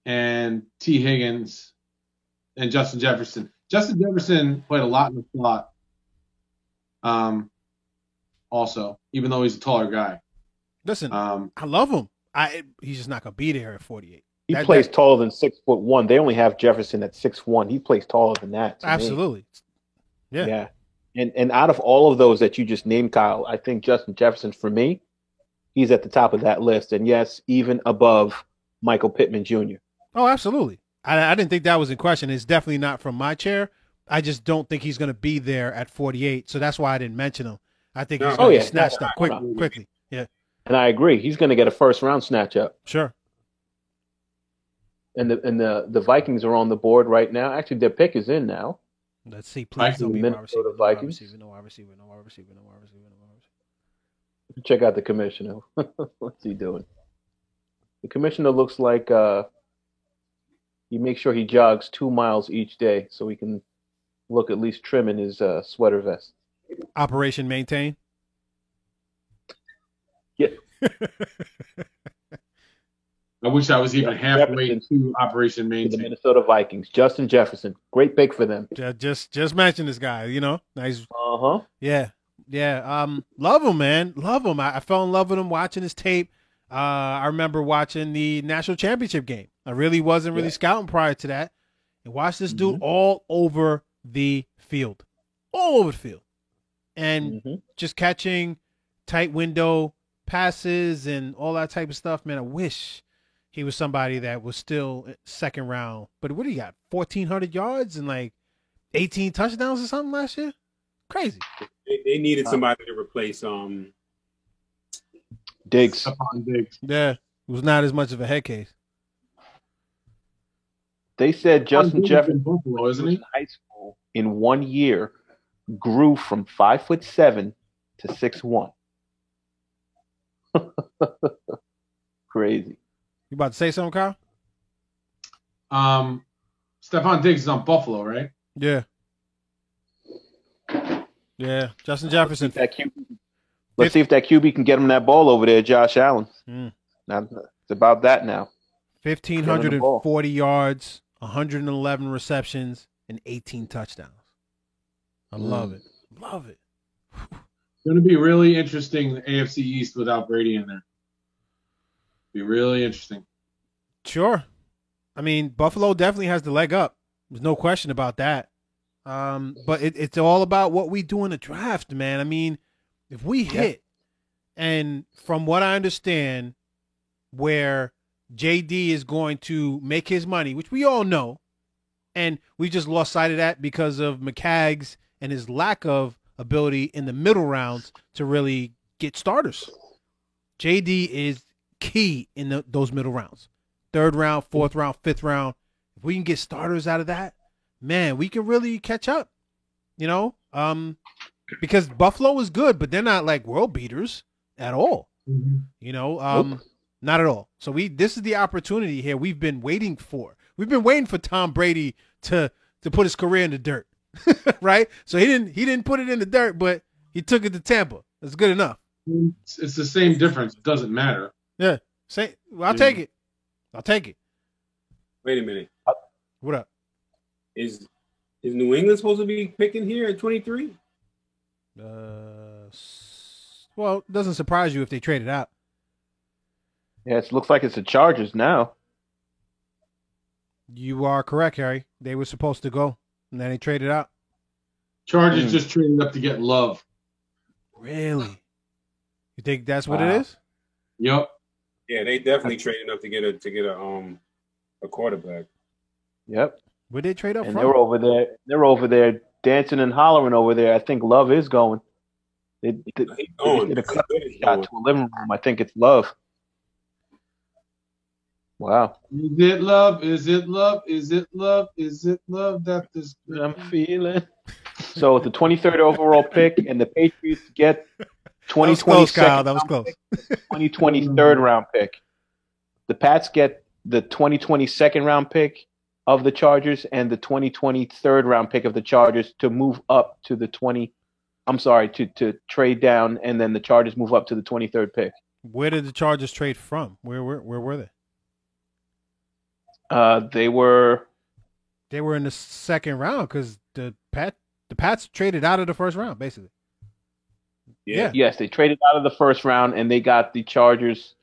and T. Higgins and Justin Jefferson. Justin Jefferson played a lot in the slot. Also, even though he's a taller guy. Listen, I love him. He's just not gonna be there at 48. He plays taller than 6'1". They only have Jefferson at 6'1". He plays taller than that. Absolutely. Me. Yeah. And out of all of those that you just named, Kyle, I think Justin Jefferson, for me, he's at the top of that list. And yes, even above Michael Pittman Jr. Oh, absolutely. I didn't think that was in question. It's definitely not from my chair. I just don't think he's going to be there at 48. So that's why I didn't mention him. I think he's going to be snatched up quickly. Yeah. And I agree. He's going to get a first-round snatch up. Sure. And the Vikings are on the board right now. Actually, their pick is in now. Let's see. Please don't be wide receiver. No wide receiver. No wide receiver. Check out the commissioner. What's he doing? The commissioner looks like he makes sure he jogs 2 miles each day so he can look at least trim in his sweater vest. Operation Maintain? Yeah. I wish I was even halfway to Operation Maintain. The Minnesota Vikings. Justin Jefferson. Great pick for them. Just mention this guy, Nice. Uh-huh. Yeah. Yeah. Love him, man. Love him. I fell in love with him watching his tape. I remember watching the national championship game. I really wasn't scouting prior to that. And watched this dude all over the field. All over the field. And just catching tight window passes and all that type of stuff. Man, I wish he was somebody that was still second round. But what do you got? 1,400 yards and like 18 touchdowns or something last year? Crazy. They needed somebody to replace Diggs. Yeah, it was not as much of a head case. They said Justin Jefferson Buffalo, isn't he? in high school in 1 year grew from 5'7" to 6'1". Crazy. You about to say something, Kyle? Stephon Diggs is on Buffalo, right? Yeah. Yeah, Justin Jefferson. Let's see if that QB can get him that ball over there, Josh Allen. Now, it's about that now. 1,540 yards, 111 receptions, and 18 touchdowns. I love it. Love it. It's going to be really interesting, the AFC East without Brady in there. Be really interesting. Sure. I mean, Buffalo definitely has the leg up. There's no question about that. But it's all about what we do in the draft, man. I mean, if we hit, and from what I understand, where JD is going to make his money, which we all know, and we just lost sight of that because of McCags and his lack of ability in the middle rounds to really get starters. JD is key in those middle rounds. 3rd round, 4th round, 5th round. If we can get starters out of that, man, we can really catch up. You know, because Buffalo is good, but they're not like world beaters at all. Mm-hmm. You know, not at all. So this is the opportunity here we've been waiting for. We've been waiting for Tom Brady to put his career in the dirt, right? So he didn't put it in the dirt, but he took it to Tampa. That's good enough. It's the same difference. It doesn't matter. Yeah. I'll take it. I'll take it. Wait a minute. What up? Is New England supposed to be picking here at 23? Well, it doesn't surprise you if they trade it out. Yeah, it looks like it's the Chargers now. You are correct, Harry. They were supposed to go, and then they traded out. Chargers just traded up to get Love. Really? You think that's what it is? Yep. Yeah, they definitely traded up to get a quarterback. Yep. Where'd they trade up and from? They're over there dancing and hollering over there. I think Love is going. They did a cut shot to a living room. I think it's Love. Wow. Is it love? Is it love? Is it love? Is it love that this I'm feeling? So the 23rd overall pick, and the Patriots get 2020 Kyle. That was close. 2020 third round pick. The Pats get the 2020 second round pick of the Chargers and the 2020 third round pick of the Chargers to move up to the to trade down, and then the Chargers move up to the 23rd pick. Where did the Chargers trade from? Where were they? They were in the second round because the Pats traded out of the first round, basically. Yeah. Yes, they traded out of the first round, and they got the Chargers'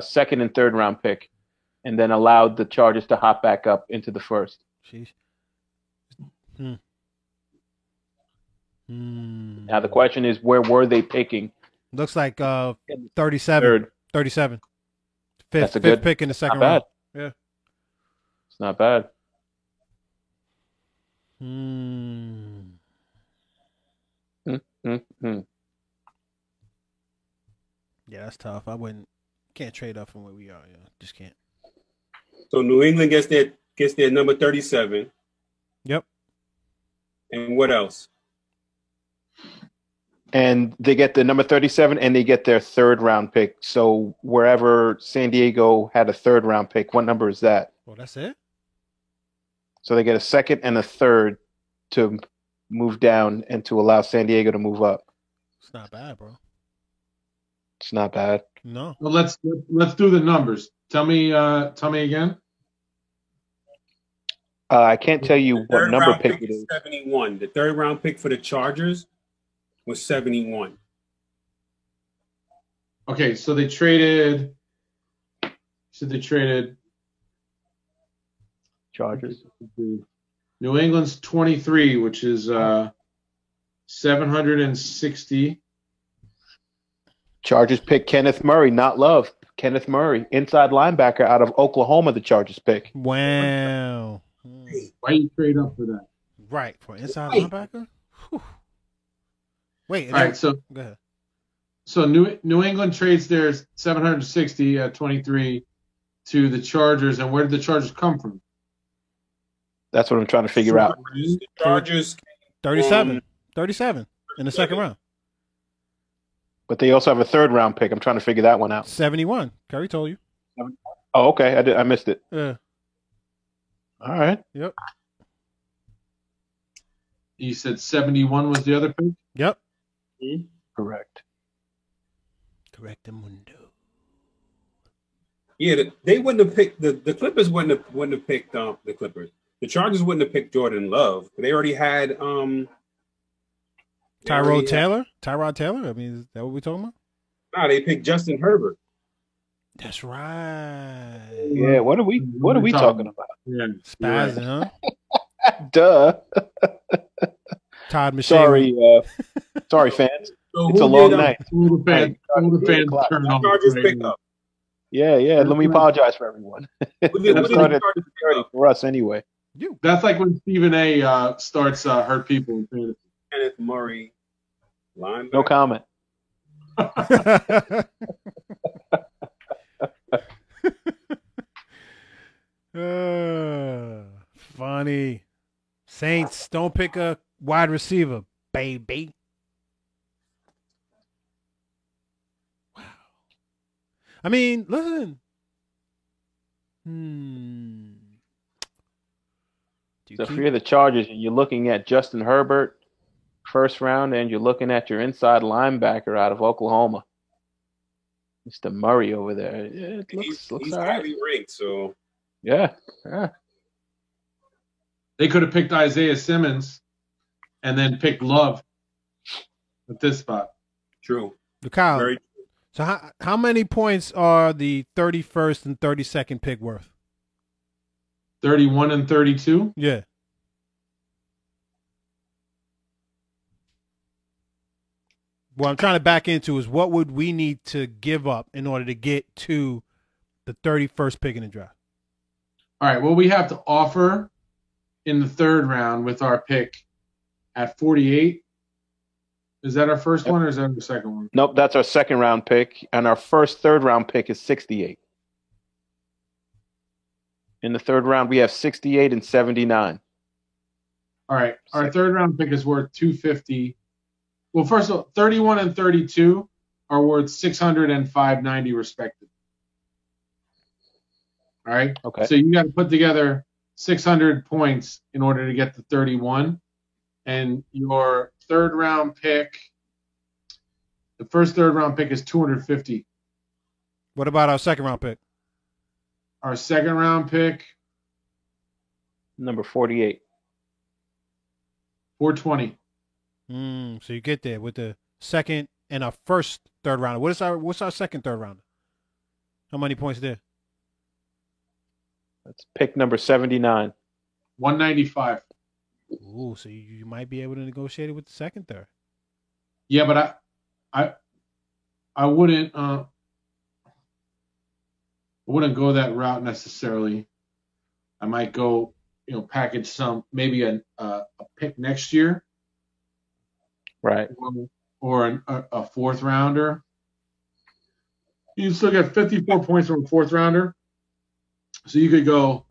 second and third round pick, and then allowed the Chargers to hop back up into the first. Sheesh. Now the question is, where were they picking? Looks like 37. 37. Fifth pick in the second round. Yeah. It's not bad. Yeah, that's tough. Can't trade up from where we are. Yeah, just can't. So New England gets their number 37. Yep. And what else? And they get the number 37, and they get their third round pick. So wherever San Diego had a third round pick, what number is that? Well, that's it. So they get a second and a third to move down and to allow San Diego to move up. It's not bad, bro. It's not bad. No. Well, let's do the numbers. Tell me again. I can't tell you what number pick it is. 71. The third round pick for the Chargers was 71. Okay, so they traded. Chargers. New England's 23, which is 760. Chargers pick Kenneth Murray, not Love. Kenneth Murray, inside linebacker out of Oklahoma, the Chargers pick. Wow. Why you trade up for that? Right, for inside linebacker? Whew. Wait. All right, so go ahead. So New England trades their 760 at 23 to the Chargers, and where did the Chargers come from? That's what I'm trying to figure out. The Chargers 37 in the second round. But they also have a third round pick. I'm trying to figure that one out. 71. Curry told you. Oh, okay. I missed it. Yeah. All right. Yep. You said 71 was the other pick? Yep. Correct. Correctamundo. Yeah, they wouldn't have picked the Clippers wouldn't have picked the Clippers. The Chargers wouldn't have picked Jordan Love. They already had Tyrod Taylor? Tyrod Taylor? I mean, is that what we're talking about? No, they picked Justin Herbert. That's right. Yeah, what are we talking about? Yeah. Spazzing, huh? Duh. Todd Michelle. Sorry, fans. So it's a long night. All the fans turn off. Chargers pick up. Yeah. Let me apologize for everyone. It started at 30 for us anyway. That's like when Stephen A. Starts hurt people in fantasy. Kenneth Murray, linebacker. No comment. Funny. Saints, don't pick a wide receiver, baby. Wow. I mean, listen. So if you're the Chargers and you're looking at Justin Herbert, first round, and you're looking at your inside linebacker out of Oklahoma, Mr. Murray over there. Yeah, it looks he's all right. highly ranked, so yeah. They could have picked Isaiah Simmons and then picked Love at this spot. True. Kyle, Very true. So how many points are the 31st and 32nd pick worth? 31 and 32? Yeah. What I'm trying to back into is what would we need to give up in order to get to the 31st pick in the draft? All right, well, we have to offer in the third round with our pick at 48. Is that our first one or is that our second one? Nope, that's our second round pick, and our first third round pick is 68. In the third round, we have 68 and 79. All right, our third round pick is worth 250. Well, first of all, 31 and 32 are worth 600 and 590 respectively. All right. Okay. So you got to put together 600 points in order to get to 31, and your third round pick, the first third round pick is 250. What about our second round pick? Our second round pick, Number 48. 420. So you get there with the second and our first third rounder. What's our second third rounder? How many points there? That's pick number 79. 195. Ooh, so you might be able to negotiate it with the second, third. Yeah, but I wouldn't go that route necessarily. I might go, package some, maybe a pick next year. Right. Or a fourth rounder. You still get 54 points from a fourth rounder. So you could go.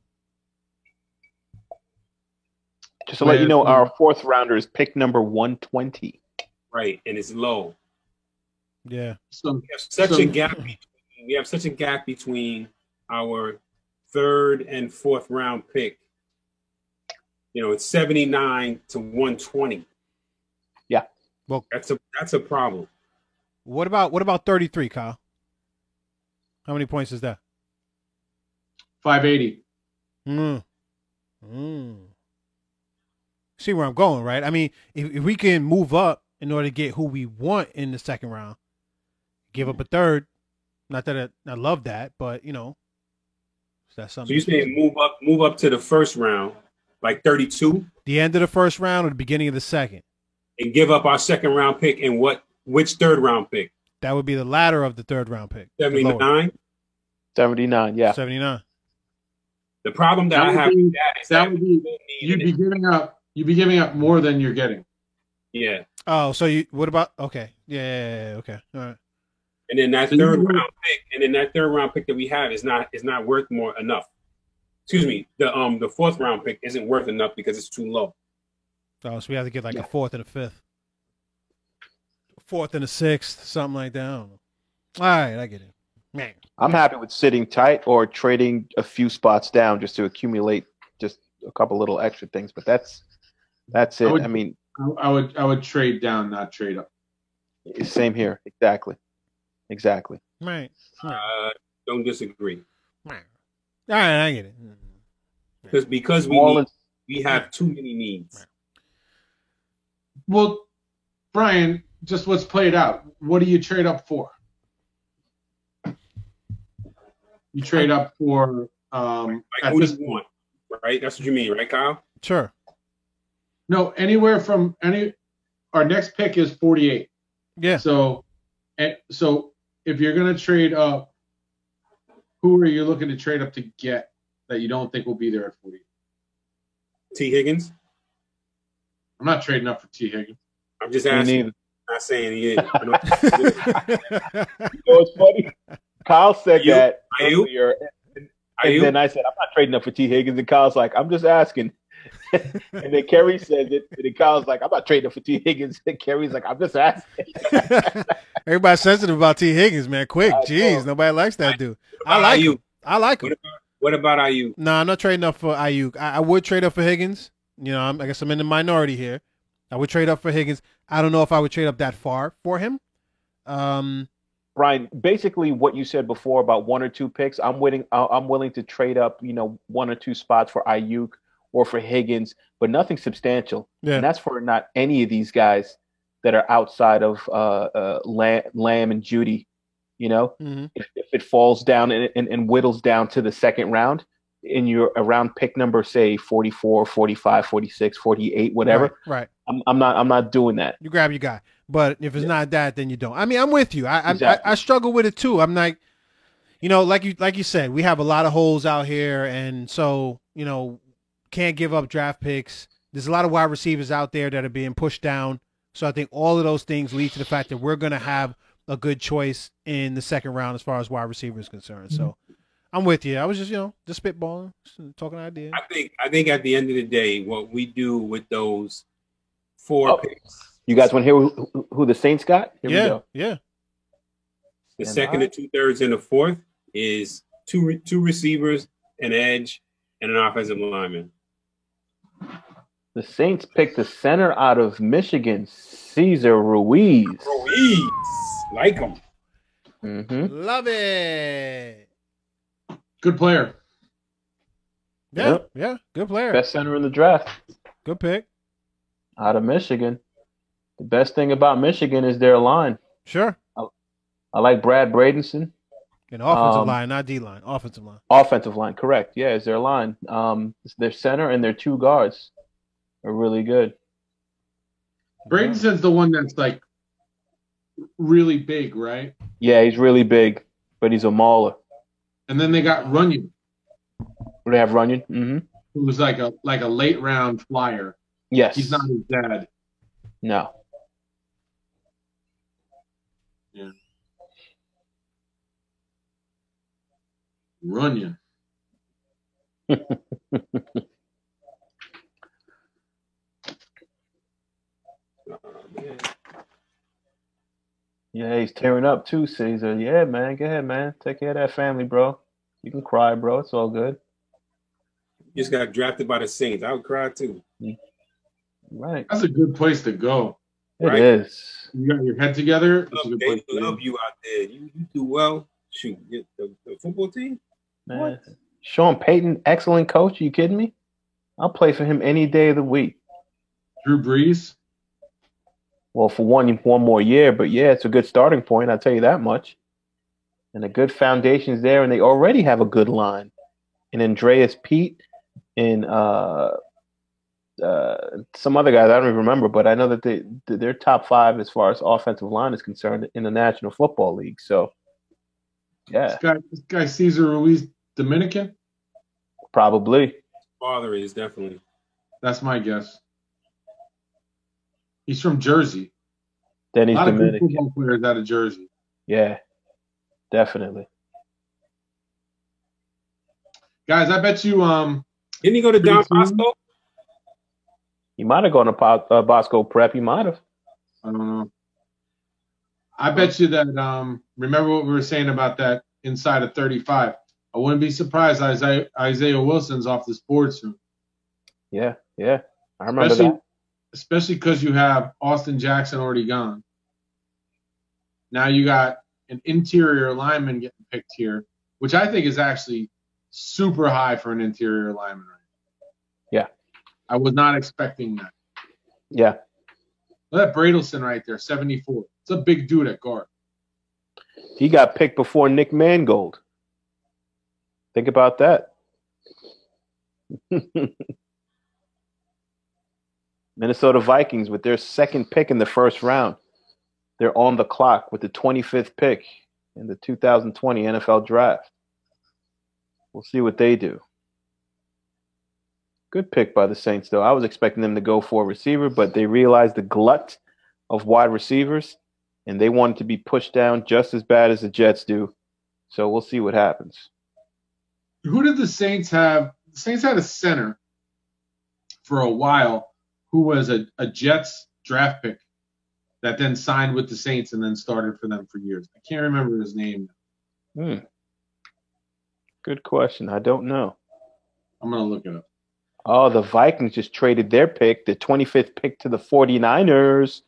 Just to let you know, our fourth rounder is pick number 120. Right, and it's low. Yeah. So we have such a gap between our third and fourth round pick. It's 79 to 120. Yeah. Well, that's a problem. What about 33, Kyle? How many points is that? 580. See where I'm going, right? I mean, if we can move up in order to get who we want in the second round, give up a third. Not that I love that, but that's something. So you're saying move up to the first round, like 32? The end of the first round or the beginning of the second. And give up our second round pick and which third round pick? That would be the latter of the third round pick. 79? 79, yeah. 79. The problem that I have with that is that you'd be giving up more than you're getting. Yeah. Oh, so what about okay. Yeah, okay. All right. And then that third round pick that we have is not worth more enough. Excuse me, the fourth round pick isn't worth enough because it's too low. Oh, so we have to get like a fourth and a fifth. Fourth and a sixth, something like that. I don't know. All right, I get it. Man. I'm happy with sitting tight or trading a few spots down just to accumulate just a couple little extra things. But that's it. I would trade down, not trade up. Same here. Exactly. Right. Don't disagree. All right, I get it. Because we have too many needs. Well, Brian, just let's play it out. What do you trade up for? You trade up for who do you want, right? That's what you mean, right, Kyle? Sure. No, anywhere from our next pick is 48. Yeah. So if you're gonna trade up, who are you looking to trade up to get that you don't think will be there at 48? T. Higgins. I'm not trading up for T. Higgins. I'm just asking. Not saying he is. It's funny. Kyle said that earlier, and then I said, I'm not trading up for T. Higgins. And Kyle's like, I'm just asking. And then Kerry said it, and then Kyle's like, I'm not trading up for T. Higgins. And Kerry's like, I'm just asking. Everybody's sensitive about T. Higgins, man. Quick. Jeez, nobody likes that dude. I like him. I like him. What about Ayuk? No, I'm not trading up for Ayuk. I would trade up for Higgins. You know, I guess I'm in the minority here. I would trade up for Higgins. I don't know if I would trade up that far for him. Brian, basically what you said before about 1 or 2 picks, I'm willing to trade up, 1 or 2 spots for Ayuk or for Higgins, but nothing substantial. Yeah. And that's for not any of these guys that are outside of Lamb and Judy. Mm-hmm. If it falls down and whittles down to the second round, and you're around pick number, say 44, 45, 46, 48, whatever. Right. I'm not doing that. You grab your guy, but if it's not that, then you don't. I mean, I'm with you. Exactly. I struggle with it too. I'm like, like you said, we have a lot of holes out here, and so can't give up draft picks. There's a lot of wide receivers out there that are being pushed down. So I think all of those things lead to the fact that we're going to have a good choice in the second round as far as wide receiver is concerned. So I'm with you. I was just spitballing, talking ideas. I think at the end of the day, what we do with those 4 picks. You guys want to hear who the Saints got? Here we go. Yeah. The second and 2/3 and the fourth is two receivers, an edge, and an offensive lineman. The Saints picked the center out of Michigan, Cesar Ruiz. Like him. Mm-hmm. Love it. Good player. Yeah, good player. Best center in the draft. Good pick. Out of Michigan. The best thing about Michigan is their line. Sure. I like Brad Bradenson. An offensive line, not D-line. Offensive line. Offensive line, correct. Yeah, it's their line. It's their center and their 2 guards are really good. Bradenson's the one that's like really big, right? Yeah, he's really big, but he's a mauler. And then they got Runyon. They have Runyon. Mm-hmm. Who was like a late round flyer. Yes. He's not his dad. No. Yeah. Runyon. Yeah, he's tearing up too, Caesar. Yeah, man. Go ahead, man. Take care of that family, bro. You can cry, bro. It's all good. You just got drafted by the Saints. I would cry too. Right. That's a good place to go. It is. You got your head together. They love you out there. You do well. Shoot, the football team? Man. What? Sean Payton, excellent coach. Are you kidding me? I'll play for him any day of the week. Drew Brees. Well, for one more year, but yeah, it's a good starting point. I'll tell you that much. And a good foundation's there, and they already have a good line. And Andreas Pete and some other guys I don't even remember, but I know that they're top 5 as far as offensive line is concerned in the National Football League. So, yeah, This guy Cesar Ruiz, Dominican. probably. Father is definitely. That's my guess. He's from Jersey. Then he's a lot Dominican. of good football players out of Jersey. Yeah, definitely. Guys, I bet you. Didn't he go to Don Bosco? He might have gone to Bosco Prep. He might have. I don't know. I bet you that. Remember what we were saying about that inside of 35. I wouldn't be surprised Isaiah Wilson's off the sports soon. Yeah. I remember that. Especially because you have Austin Jackson already gone. Now you got an interior lineman getting picked here, which I think is actually super high for an interior lineman. Yeah. I was not expecting that. Yeah. Look at Bradelson right there, 74. It's a big dude at guard. He got picked before Nick Mangold. Think about that. Minnesota Vikings with their second pick in the first round. They're on the clock with the 25th pick in the 2020 NFL Draft. We'll see what they do. Good pick by the Saints, though. I was expecting them to go for a receiver, but they realized the glut of wide receivers, and they want to be pushed down just as bad as the Jets do. So we'll see what happens. Who did the Saints have? The Saints had a center for a while who was a Jets draft pick that then signed with the Saints and then started for them for years. I can't remember his name. Good question. I don't know. I'm going to look it up. Oh, the Vikings just traded their pick, the 25th pick, to the 49ers.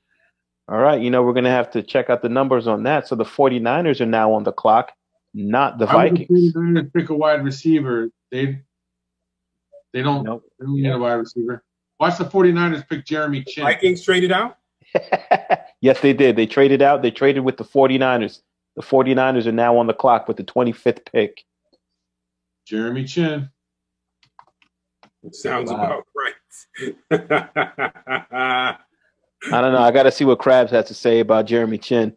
All right, we're going to have to check out the numbers on that. So the 49ers are now on the clock, not the Vikings. The 49ers pick a wide receiver. They don't, They don't need a wide receiver. Watch the 49ers pick Jeremy Chin. Vikings traded out? Yes, they did. They traded out. They traded with the 49ers. The 49ers are now on the clock with the 25th pick. Jeremy Chin. Sounds about right. I don't know. I got to see what Krabs has to say about Jeremy Chin.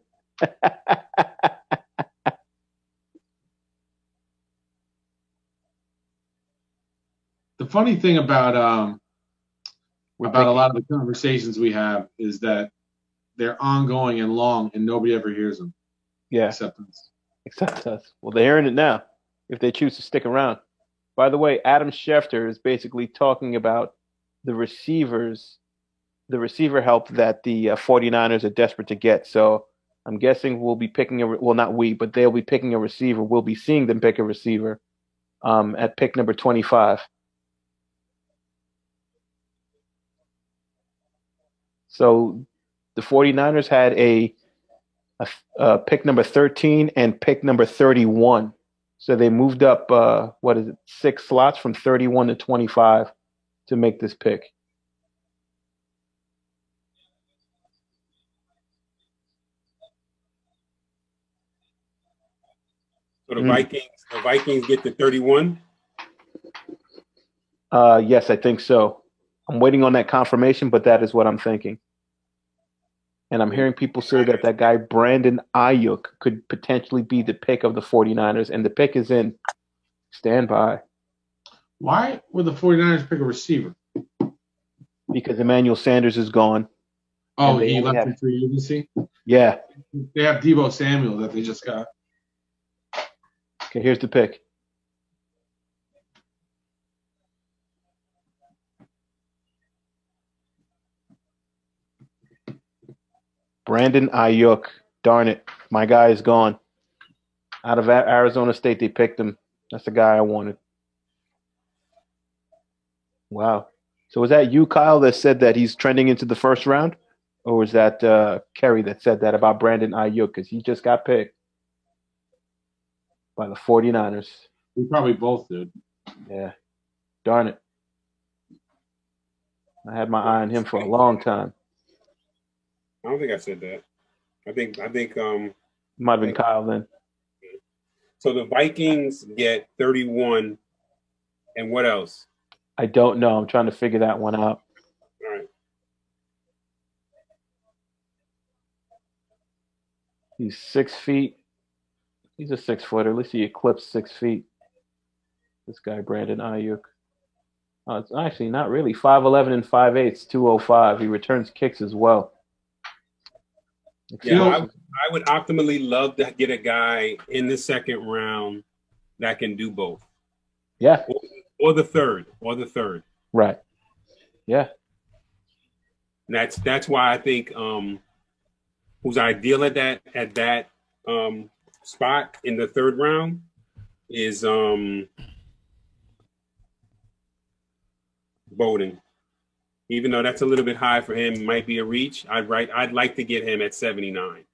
The funny thing about a lot of the conversations we have is that they're ongoing and long, and nobody ever hears them. Yeah, except us. Well, they're hearing it now if they choose to stick around. By the way, Adam Schefter is basically talking about the receiver help that the 49ers are desperate to get. So I'm guessing we'll be picking not we, but they'll be picking a receiver. We'll be seeing them pick a receiver at pick number 25. So the 49ers had a pick number 13 and pick number 31. So they moved up, 6 slots from 31 to 25 to make this pick. So the Vikings get the 31? Yes, I think so. I'm waiting on that confirmation, but that is what I'm thinking. And I'm hearing people say that guy, Brandon Ayuk, could potentially be the pick of the 49ers, and the pick is in. Stand by. Why would the 49ers pick a receiver? Because Emmanuel Sanders is gone. Oh, he left in free agency? Yeah. They have Deebo Samuel that they just got. Okay, here's the pick. Brandon Ayuk. Darn it. My guy is gone. Out of Arizona State, they picked him. That's the guy I wanted. Wow. So was that you, Kyle, that said that he's trending into the first round? Or was that Kerry that said that about Brandon Ayuk? Because he just got picked by the 49ers. We probably both did. Yeah. Darn it. I had my eye on him for a long time. I don't think I said that. I think might have been Kyle then. So the Vikings get 31, and what else? I don't know. I'm trying to figure that one out. All right. He's 6 feet. He's a 6-footer. At least he eclipsed 6 feet. This guy, Brandon Ayuk. Oh, it's actually not really. 5'11" and 5'8", 205. He returns kicks as well. Yeah, I would optimally love to get a guy in the second round that can do both. Yeah. Or the third. Right. Yeah. And that's why I think who's ideal at that spot in the third round is Bowden. Even though that's a little bit high for him, might be a reach. I'd like to get him at 79.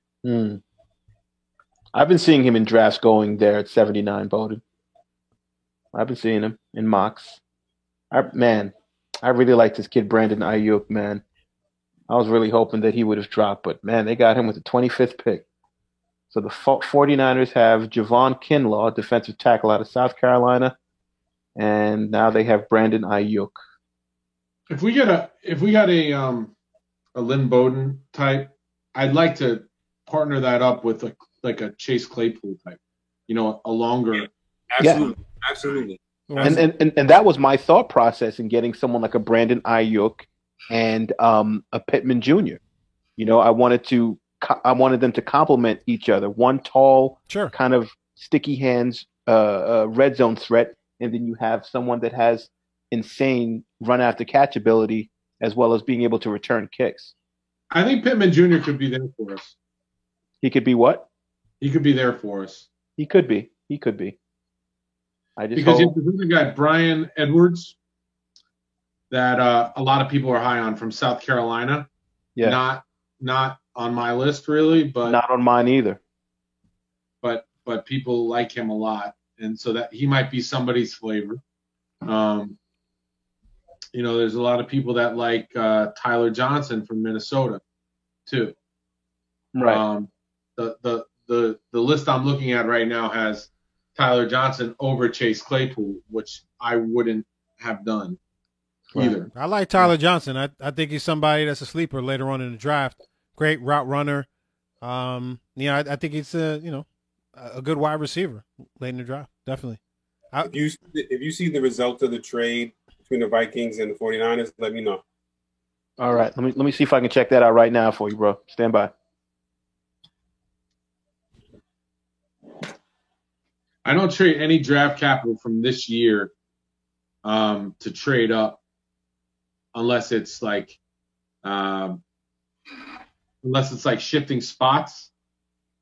I've been seeing him in drafts going there at 79, Bowden. I've been seeing him in mocks. I really like this kid, Brandon Ayuk, man. I was really hoping that he would have dropped, but, man, they got him with the 25th pick. So the 49ers have Javon Kinlaw, defensive tackle out of South Carolina, and now they have Brandon Ayuk. If we got a Lynn Bowden type, I'd like to partner that up with like a Chase Claypool type, a longer. Absolutely. And that was my thought process in getting someone like a Brandon Ayuk and a Pittman Jr. You know, I wanted them to complement each other. One tall, kind of sticky hands, red zone threat, and then you have someone that has insane run after catch ability as well as being able to return kicks. I think Pittman Jr. could be there for us. He could be what? He could be there for us. He could be. Because you have this other guy, Brian Edwards, that a lot of people are high on from South Carolina. Yeah. Not on my list really, but not on mine either. But people like him a lot, and so that he might be somebody's flavor. You know, there's a lot of people that like Tyler Johnson from Minnesota, too. Right. The list I'm looking at right now has Tyler Johnson over Chase Claypool, which I wouldn't have done either. I like Tyler Johnson. I think he's somebody that's a sleeper later on in the draft. Great route runner. I think he's a good wide receiver late in the draft. Definitely. If you see the result of the trade between the Vikings and the 49ers, let me know. All right. Let me see if I can check that out right now for you, bro. Stand by. I don't trade any draft capital from this year to trade up unless it's like shifting spots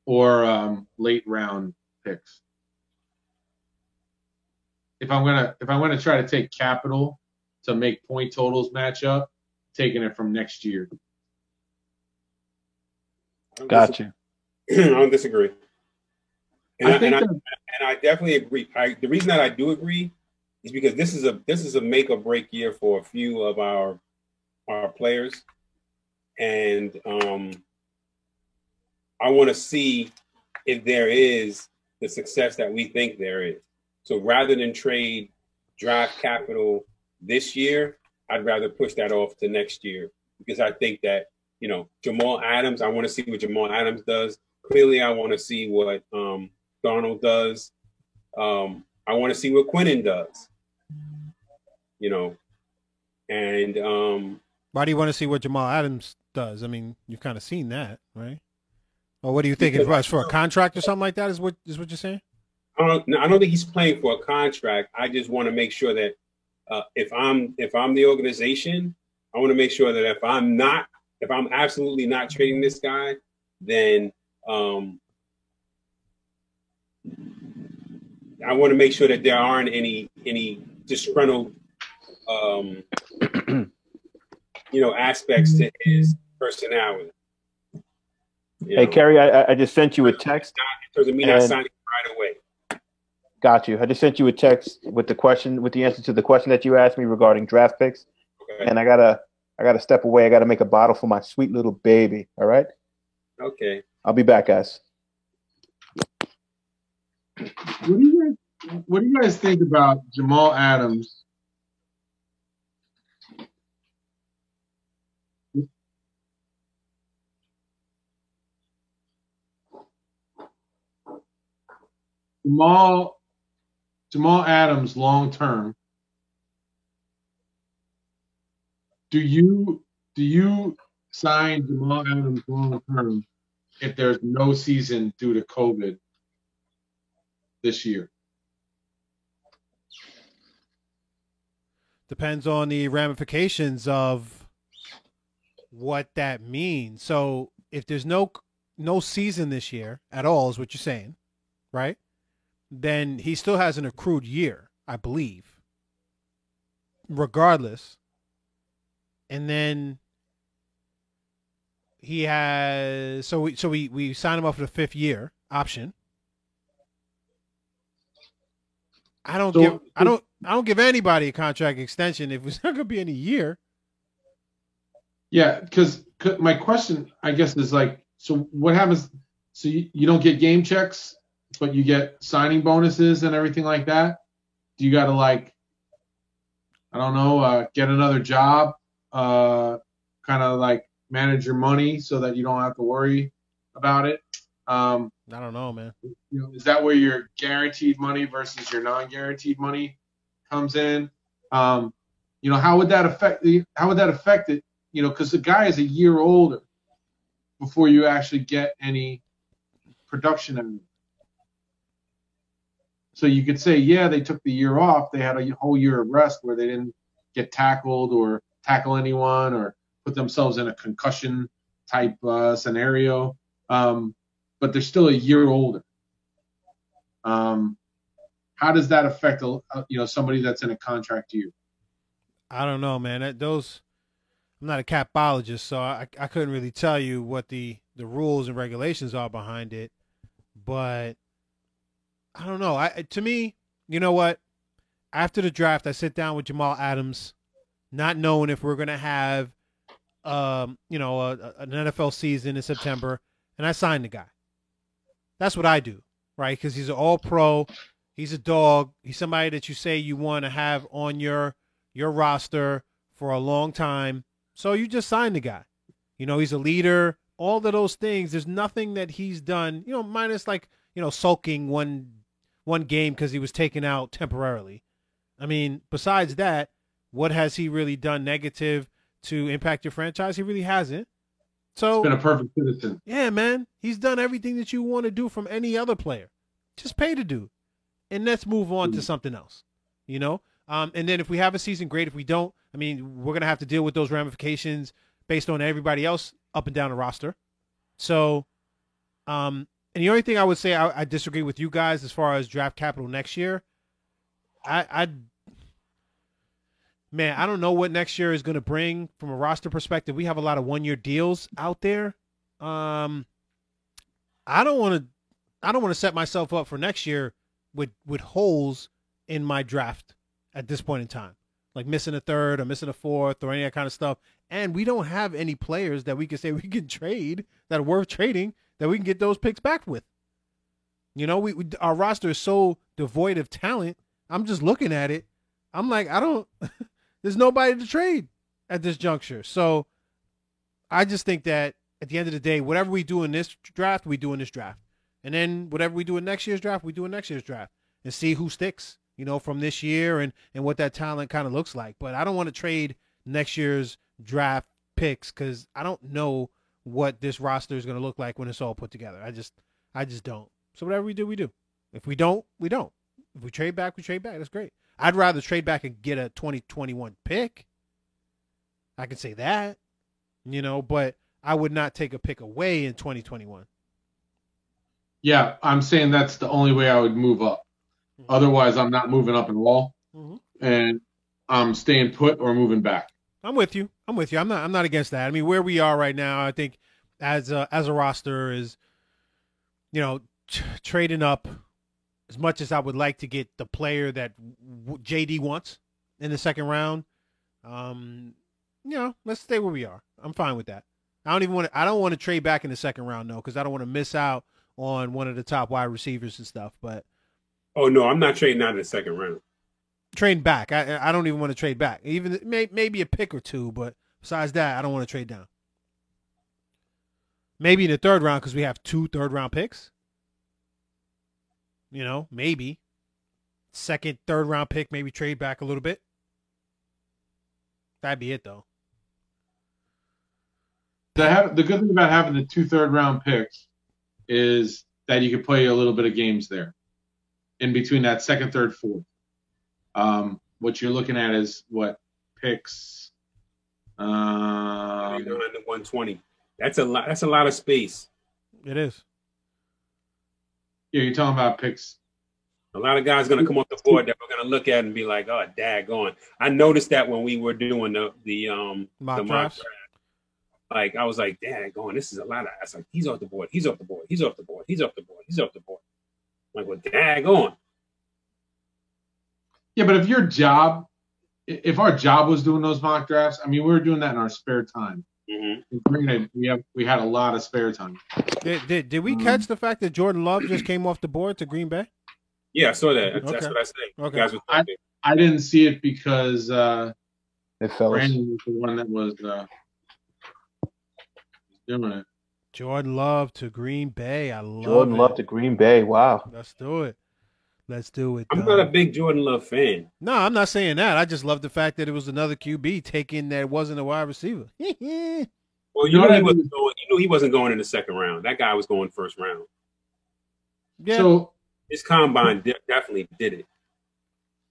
or late round picks. If I'm gonna try to take capital to make point totals match up, taking it from next year. Gotcha. I don't disagree. And I definitely agree. The reason that I do agree is because this is a make or break year for a few of our players, and I want to see if there is the success that we think there is. So rather than trade draft capital this year, I'd rather push that off to next year because I think that Jamal Adams. I want to see what Jamal Adams does. Clearly, I want to see what Darnold does. I want to see what Quinnen does. And why do you want to see what Jamal Adams does? I mean, you've kind of seen that, right? Or what do you think? It's for a contract or something like that? Is what you're saying? I don't think he's playing for a contract. I just want to make sure that if I'm the organization, I want to make sure that if I'm absolutely not trading this guy, then I want to make sure that there aren't any disgruntled aspects to his personality. Hey, Kerry, I just sent you a text. In terms of me not signing right away. Got you. I just sent you a text with the answer to the question that you asked me regarding draft picks. Okay. And I gotta step away. I gotta make a bottle for my sweet little baby. All right. Okay. I'll be back, guys. What do you guys think about Jamal Adams? Jamal Adams long term. Do you sign Jamal Adams long term if there's no season due to COVID this year? Depends on the ramifications of what that means. So if there's no season this year at all, is what you're saying, right? Then he still has an accrued year, I believe, regardless. And then he has we sign him up for the 5th year option. I don't give anybody a contract extension if it's not going to be in a year. Yeah, because my question, I guess, is like, so what happens? So you don't get game checks, but you get signing bonuses and everything like that? Do you got to, get another job, kind of like manage your money so that you don't have to worry about it? I don't know, man. Is that where your guaranteed money versus your non-guaranteed money comes in? How would that affect it? Because the guy is a year older. before you actually get any production in it. So you could say, yeah, they took the year off. They had a whole year of rest where they didn't get tackled or tackle anyone or put themselves in a concussion type scenario. But they're still a year older. How does that affect somebody that's in a contract year? I don't know, man. I'm not a capologist, so I couldn't really tell you what the rules and regulations are behind it. But I don't know. To me, you know what? After the draft, I sit down with Jamal Adams, not knowing if we're going to have, an NFL season in September, and I sign the guy. That's what I do, right? Because he's an all-pro. He's a dog. He's somebody that you say you want to have on your roster for a long time. So you just sign the guy. He's a leader. All of those things. There's nothing that he's done, minus sulking one game because he was taken out temporarily. I mean, besides that, what has he really done negative to impact your franchise? He really hasn't. So he's been a perfect citizen. Yeah, man. He's done everything that you want to do from any other player. Just pay the dude. And let's move on to something else. And then if we have a season, great. If we don't, I mean, we're going to have to deal with those ramifications based on everybody else up and down the roster. So, and the only thing I would say I disagree with you guys as far as draft capital next year. Man, I don't know what next year is going to bring from a roster perspective. We have a lot of one-year deals out there. I don't want to set myself up for next year with holes in my draft at this point in time, like missing a third or missing a fourth or any of that kind of stuff. And we don't have any players that we can say we can trade that are worth trading that we can get those picks back with. Our roster is so devoid of talent. I'm just looking at it. I'm like, there's nobody to trade at this juncture. So I just think that at the end of the day, whatever we do in this draft, we do in this draft. And then whatever we do in next year's draft, we do in next year's draft and see who sticks, from this year and what that talent kind of looks like. But I don't want to trade next year's draft picks because I don't know what this roster is going to look like when it's all put together. I just don't. So whatever we do, we do. If we don't, we don't. If we trade back, we trade back. That's great. I'd rather trade back and get a 2021 pick. I can say that, but I would not take a pick away in 2021. Yeah, I'm saying that's the only way I would move up. Mm-hmm. Otherwise, I'm not moving up at all, and I'm staying put or moving back. I'm with you. I'm not against that. I mean, where we are right now, I think as a roster is, trading up as much as I would like to get the player that JD wants in the second round. Let's stay where we are. I'm fine with that. I don't want to trade back in the second round though, because I don't want to miss out on one of the top wide receivers and stuff. But oh no, I'm not trading out in the second round. Trading back, I don't even want to trade back. Even maybe a pick or two, but besides that, I don't want to trade down. Maybe in the third round because we have 2 third-round picks. Maybe second, third-round pick, maybe trade back a little bit. That'd be it though. The good thing about having the 2 third-round picks is that you can play a little bit of games there in between that second, third, fourth. What you're looking at is what picks? 120. That's a lot. That's a lot of space. It is. Yeah, you're talking about picks. A lot of guys going to come off the board that we're going to look at and be like, "Oh, daggone." I noticed that when we were doing the mock draft. Like I was like, "Daggone, this is a lot of." I was like, "He's off the board. He's off the board. He's off the board. He's off the board. He's off the board." I'm like, well, daggone. Yeah, but if our job was doing those mock drafts, I mean, we were doing that in our spare time. Mm-hmm. We had a lot of spare time. Did we catch the fact that Jordan Love just came off the board to Green Bay? Yeah, I saw that. That's what I said. Okay. You guys were I didn't see it because Brandon was the one that was doing it. Jordan Love to Green Bay. I love Jordan Love to Green Bay. Wow. Let's do it. I'm not a big Jordan Love fan. No, I'm not saying that. I just love the fact that it was another QB taking that wasn't a wide receiver. Well, you knew he wasn't going in the second round. That guy was going first round. Yeah. So his combine definitely did it.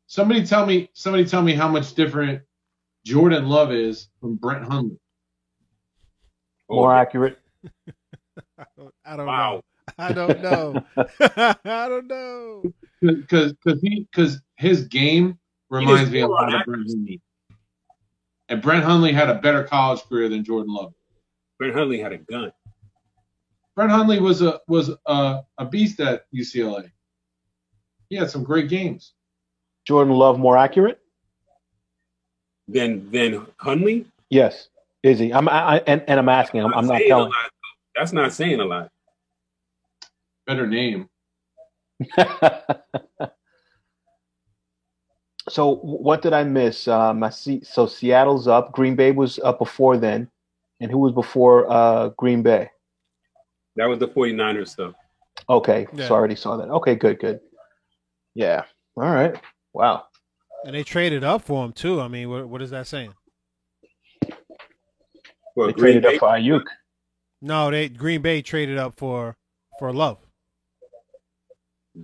Somebody tell me how much different Jordan Love is from Brett Hundley. More accurate. I don't know. I don't know. I don't know. Because his game reminds me a lot of Brett Hundley. And Brett Hundley had a better college career than Jordan Love. Brett Hundley had a gun. Brett Hundley was a beast at UCLA. He had some great games. Jordan Love more accurate than Hundley? Yes. Is he? I'm asking. I'm not telling. That's not saying a lot. Better name. So what did I miss? So Seattle's up. Green Bay was up before then. And who was before Green Bay? That was the 49ers stuff. Okay. Yeah. So I already saw that. Okay, good. Yeah. All right. Wow. And they traded up for him too. I mean, what is that saying? Well, they traded up for Ayuk. No, Green Bay traded up for Love.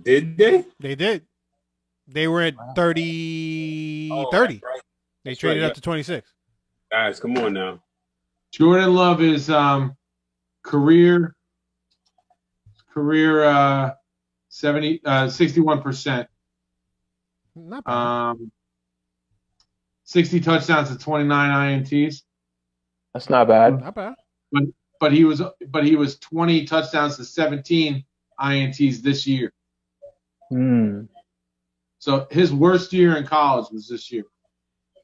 Did they? They did. They were at 30. Right. They traded up to 26. Guys, come on now. Jordan Love is career 61%. Not bad. 60 touchdowns to 29 INTs. That's not bad. Not bad. But he was 20 touchdowns to 17 INTs this year. So his worst year in college was this year.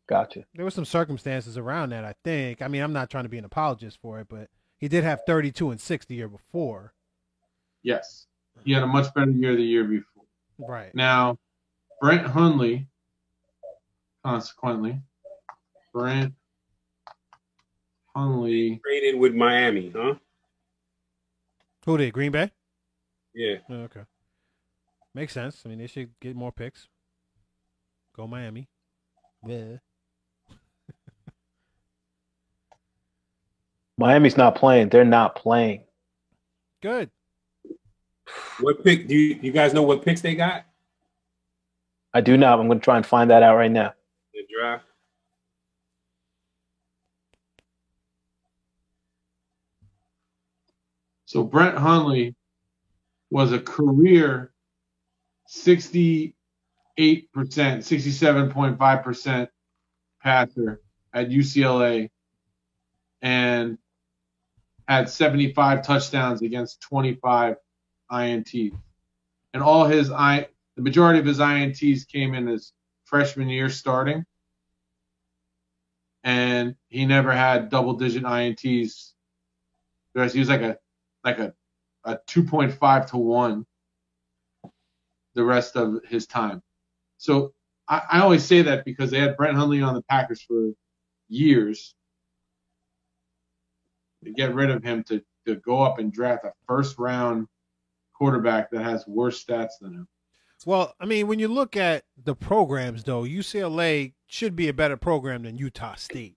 Gotcha. There were some circumstances around that, I think. I mean, I'm not trying to be an apologist for it, but he did have 32 and 6 the year before. Yes. He had a much better year the year before. Right. Now, Brett Hundley, consequently, Brett Hundley traded with Miami, huh? Who did? Green Bay? Yeah. Oh, okay. Makes sense. I mean, they should get more picks. Go Miami. Yeah. Miami's not playing. They're not playing. Good. What pick? Do you guys know what picks they got? I do not. I'm going to try and find that out right now. The draft. So Brett Hundley was a career 68%, 67.5% passer at UCLA and had 75 touchdowns against 25 INTs. And the majority of his INTs came in his freshman year starting. And he never had double-digit INTs. He was like a 2.5 to 1 the rest of his time. So I always say that because they had Brett Hundley on the Packers for years. To get rid of him to go up and draft a first-round quarterback that has worse stats than him. Well, I mean, when you look at the programs, though, UCLA should be a better program than Utah State,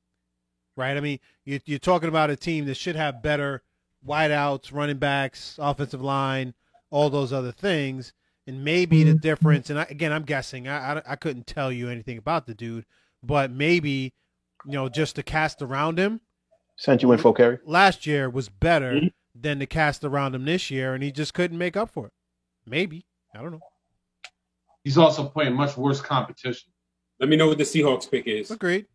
right? I mean, you're talking about a team that should have better wideouts, running backs, offensive line, all those other things. And maybe the difference, and again, I'm guessing. I couldn't tell you anything about the dude, but maybe, just the cast around him. Sent you info, Kerry. Last year was better than the cast around him this year, and he just couldn't make up for it. Maybe. I don't know. He's also playing much worse competition. Let me know what the Seahawks pick is. Agreed.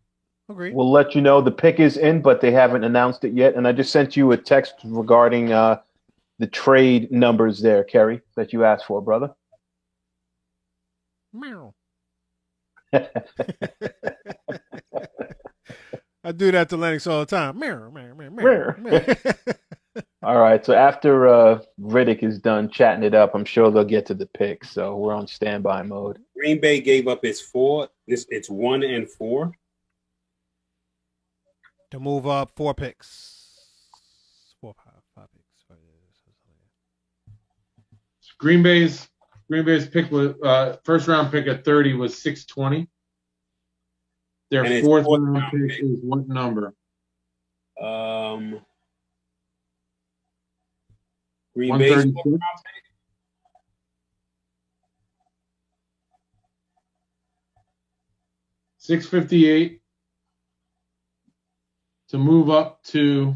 We'll let you know the pick is in, but they haven't announced it yet. And I just sent you a text regarding the trade numbers there, Kerry, that you asked for, brother. Meow. I do that to Lennox all the time. Meow, meow, meow, meow, meow. All right. So after Riddick is done chatting it up, I'm sure they'll get to the picks. So we're on standby mode. Green Bay gave up its 1 and 4. To move up 4 picks. 5 picks. Green Bay's pick was first round pick at 30 was 620. Their fourth round pick is what number? Green Bay. 658 to move up to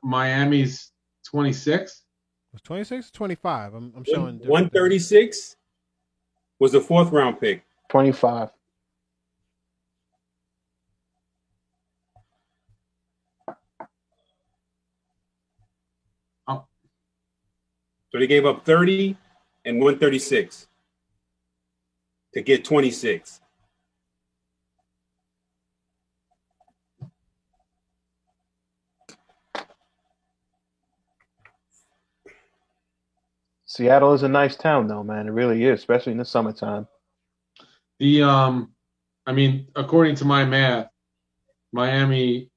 Miami's 26. Was 26 or 25? I'm showing 136 was the 4th round pick. 25. Oh. So they gave up 30 and 136 to get 26. Seattle is a nice town, though, man. It really is, especially in the summertime. I mean, according to my math, Miami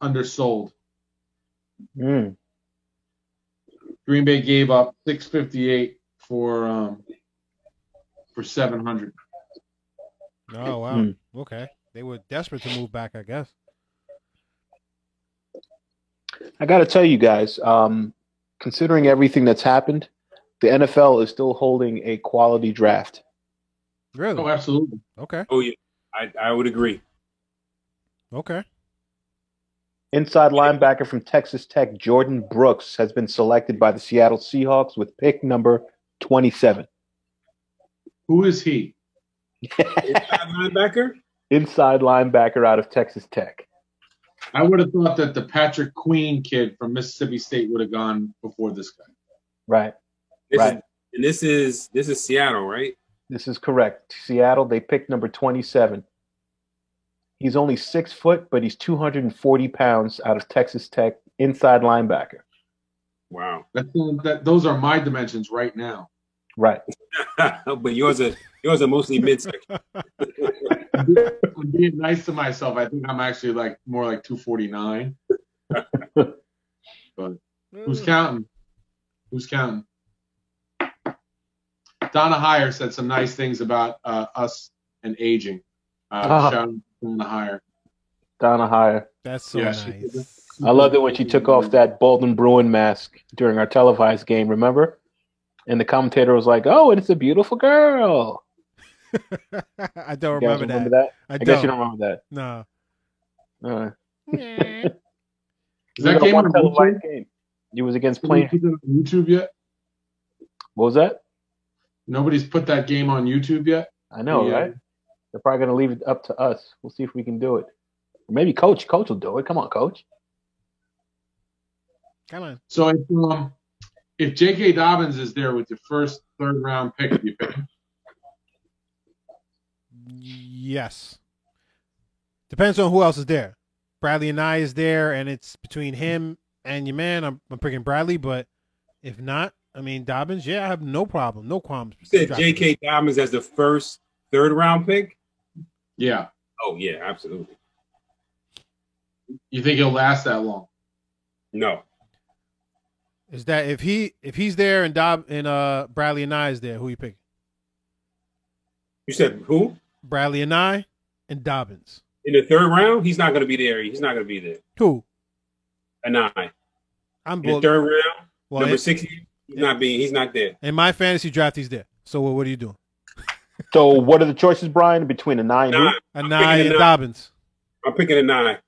undersold. Mm. Green Bay gave up 658 for 700. Oh wow. Okay. They were desperate to move back, I guess. I got to tell you guys, considering everything that's happened, the NFL is still holding a quality draft. Really? Oh, absolutely. Okay. Oh yeah, I would agree. Okay. Inside linebacker from Texas Tech, Jordan Brooks, has been selected by the Seattle Seahawks with pick number 27. Who is he? Inside linebacker? Inside linebacker out of Texas Tech. I would have thought that the Patrick Queen kid from Mississippi State would have gone before this guy. Right. This is Seattle, right? This is correct. Seattle, they picked number 27. He's only 6 foot, but he's 240 pounds out of Texas Tech, inside linebacker. Wow. Those are my dimensions right now. Right. But yours are mostly midsection. I'm being nice to myself. I think I'm actually more like 249. But who's counting? Donna Heyer said some nice things about us and aging. Shout out to Donna Heyer. That's so nice. I loved it when she took off that Bolton Bruin mask during our televised game, remember? And the commentator was like, "Oh, it's a beautiful girl." I don't remember that. I guess you don't remember that. No. Is that game on televised game? It was against Plain. YouTube yet? What was that? Nobody's put that game on YouTube yet. I know, right? They're probably going to leave it up to us. We'll see if we can do it. Or maybe Coach will do it. Come on, Coach. Come on. So if J.K. Dobbins is there with your first 3rd round pick, do you pick him? Yes. Depends on who else is there. Bradley and I is there, and it's between him and your man. I'm picking Bradley, but if not, I mean Dobbins. Yeah, I have no problem, no qualms. You said J.K. Dobbins as the first 3rd round pick? Yeah. Oh yeah, absolutely. You think he'll last that long? No. Is that if he's there and Bradley and I is there, who you picking? You said who? Bradley and I and Dobbins. In the 3rd round, he's not going to be there. He's not going to be there. Who? Anai. I'm in the 3rd round, number 60. He's not there. In my fantasy draft, he's there. So what are you doing? So what are the choices, Brian, between Anai and Anai and Dobbins? I'm picking Anai.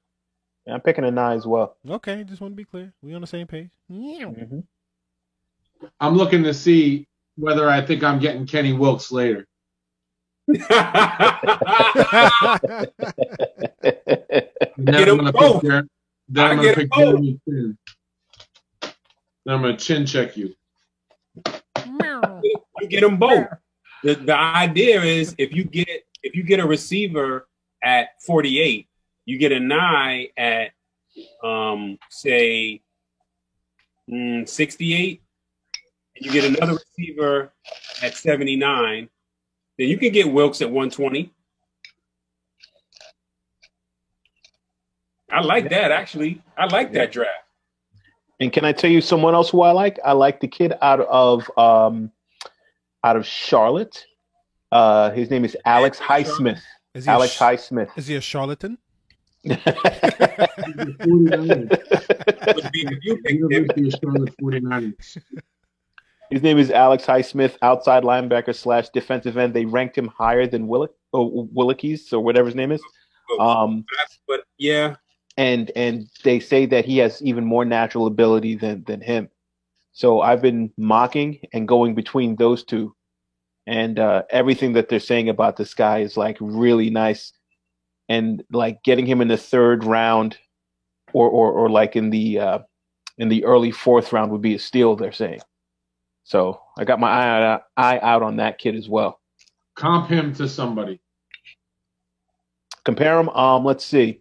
Yeah, I'm picking Anai as well. Okay, just want to be clear. We on the same page. Mm-hmm. I'm looking to see whether I think I'm getting Kenny Wilkes later. Get them both. Then I'm going to pick Jeremy Chin. Then I'm going to chin check you. You get them both. The idea is if you get a receiver at 48, you get an eye at say 68, and you get another receiver at 79. Then you can get Wilkes at 120. I like that, actually. I like that draft. And can I tell you someone else who I like? I like the kid out of Charlotte. His name is Alex Highsmith. Alex Highsmith. Is he a charlatan? His name is Alex Highsmith, outside linebacker / defensive end. They ranked him higher than Willikes or whatever his name is. But yeah. And they say that he has even more natural ability than him. So I've been mocking and going between those two. And everything that they're saying about this guy is like really nice. And like getting him in the 3rd round or like in the early 4th round would be a steal, they're saying. So I got my eye out on that kid as well. Comp him to somebody. Compare him. Let's see.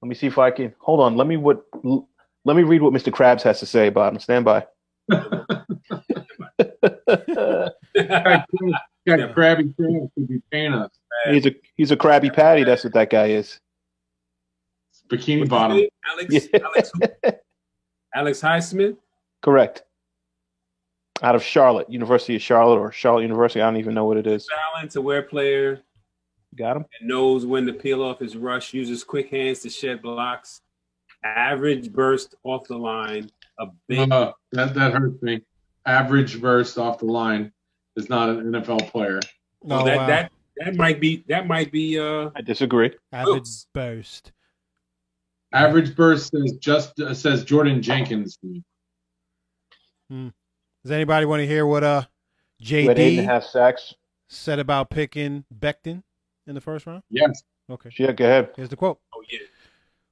Let me see if I can. Hold on. Let me read what Mr. Krabs has to say about him. Stand by. Got Krabby Krabs to be paying us. He's a Krabby Patty. That's what that guy is. Bikini Bottom. Alex Highsmith. Correct. Out of Charlotte, University of Charlotte, or Charlotte University. I don't even know what it is. Balance, aware player. Got him. And knows when to peel off his rush. Uses quick hands to shed blocks. Average burst off the line. That hurts me. Average burst off the line is not an NFL player. No, that might be. I disagree. Average burst. Average burst says Jordan Jenkins. Does anybody want to hear what JD 8.5 sacks said about picking Becton in the 1st round? Yes. Okay. Yeah, go ahead. Here's the quote. Oh yeah.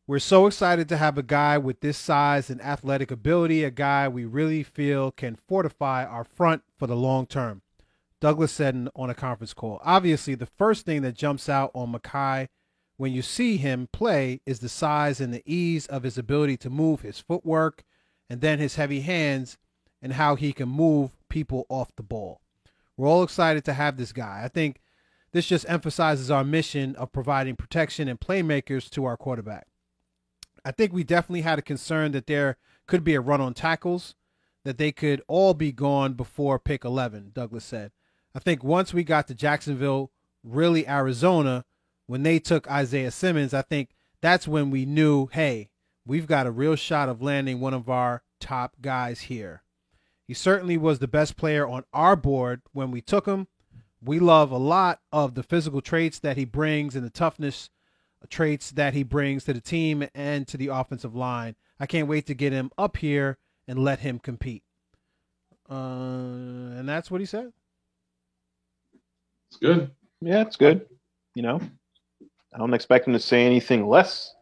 We're so excited to have a guy with this size and athletic ability, a guy we really feel can fortify our front for the long term. Douglas said on a conference call. Obviously, the first thing that jumps out on Mekhi when you see him play is the size and the ease of his ability to move, his footwork, and then his heavy hands and how he can move people off the ball. We're all excited to have this guy. I think this just emphasizes our mission of providing protection and playmakers to our quarterback. I think we definitely had a concern that there could be a run on tackles, that they could all be gone before pick 11, Douglas said. I think once we got to Jacksonville, really Arizona, when they took Isaiah Simmons, I think that's when we knew, hey, we've got a real shot of landing one of our top guys here. He certainly was the best player on our board when we took him. We love a lot of the physical traits that he brings and the toughness traits that he brings to the team and to the offensive line. I can't wait to get him up here and let him compete. And that's what he said. It's good. Yeah, it's good. You know, I don't expect him to say anything less.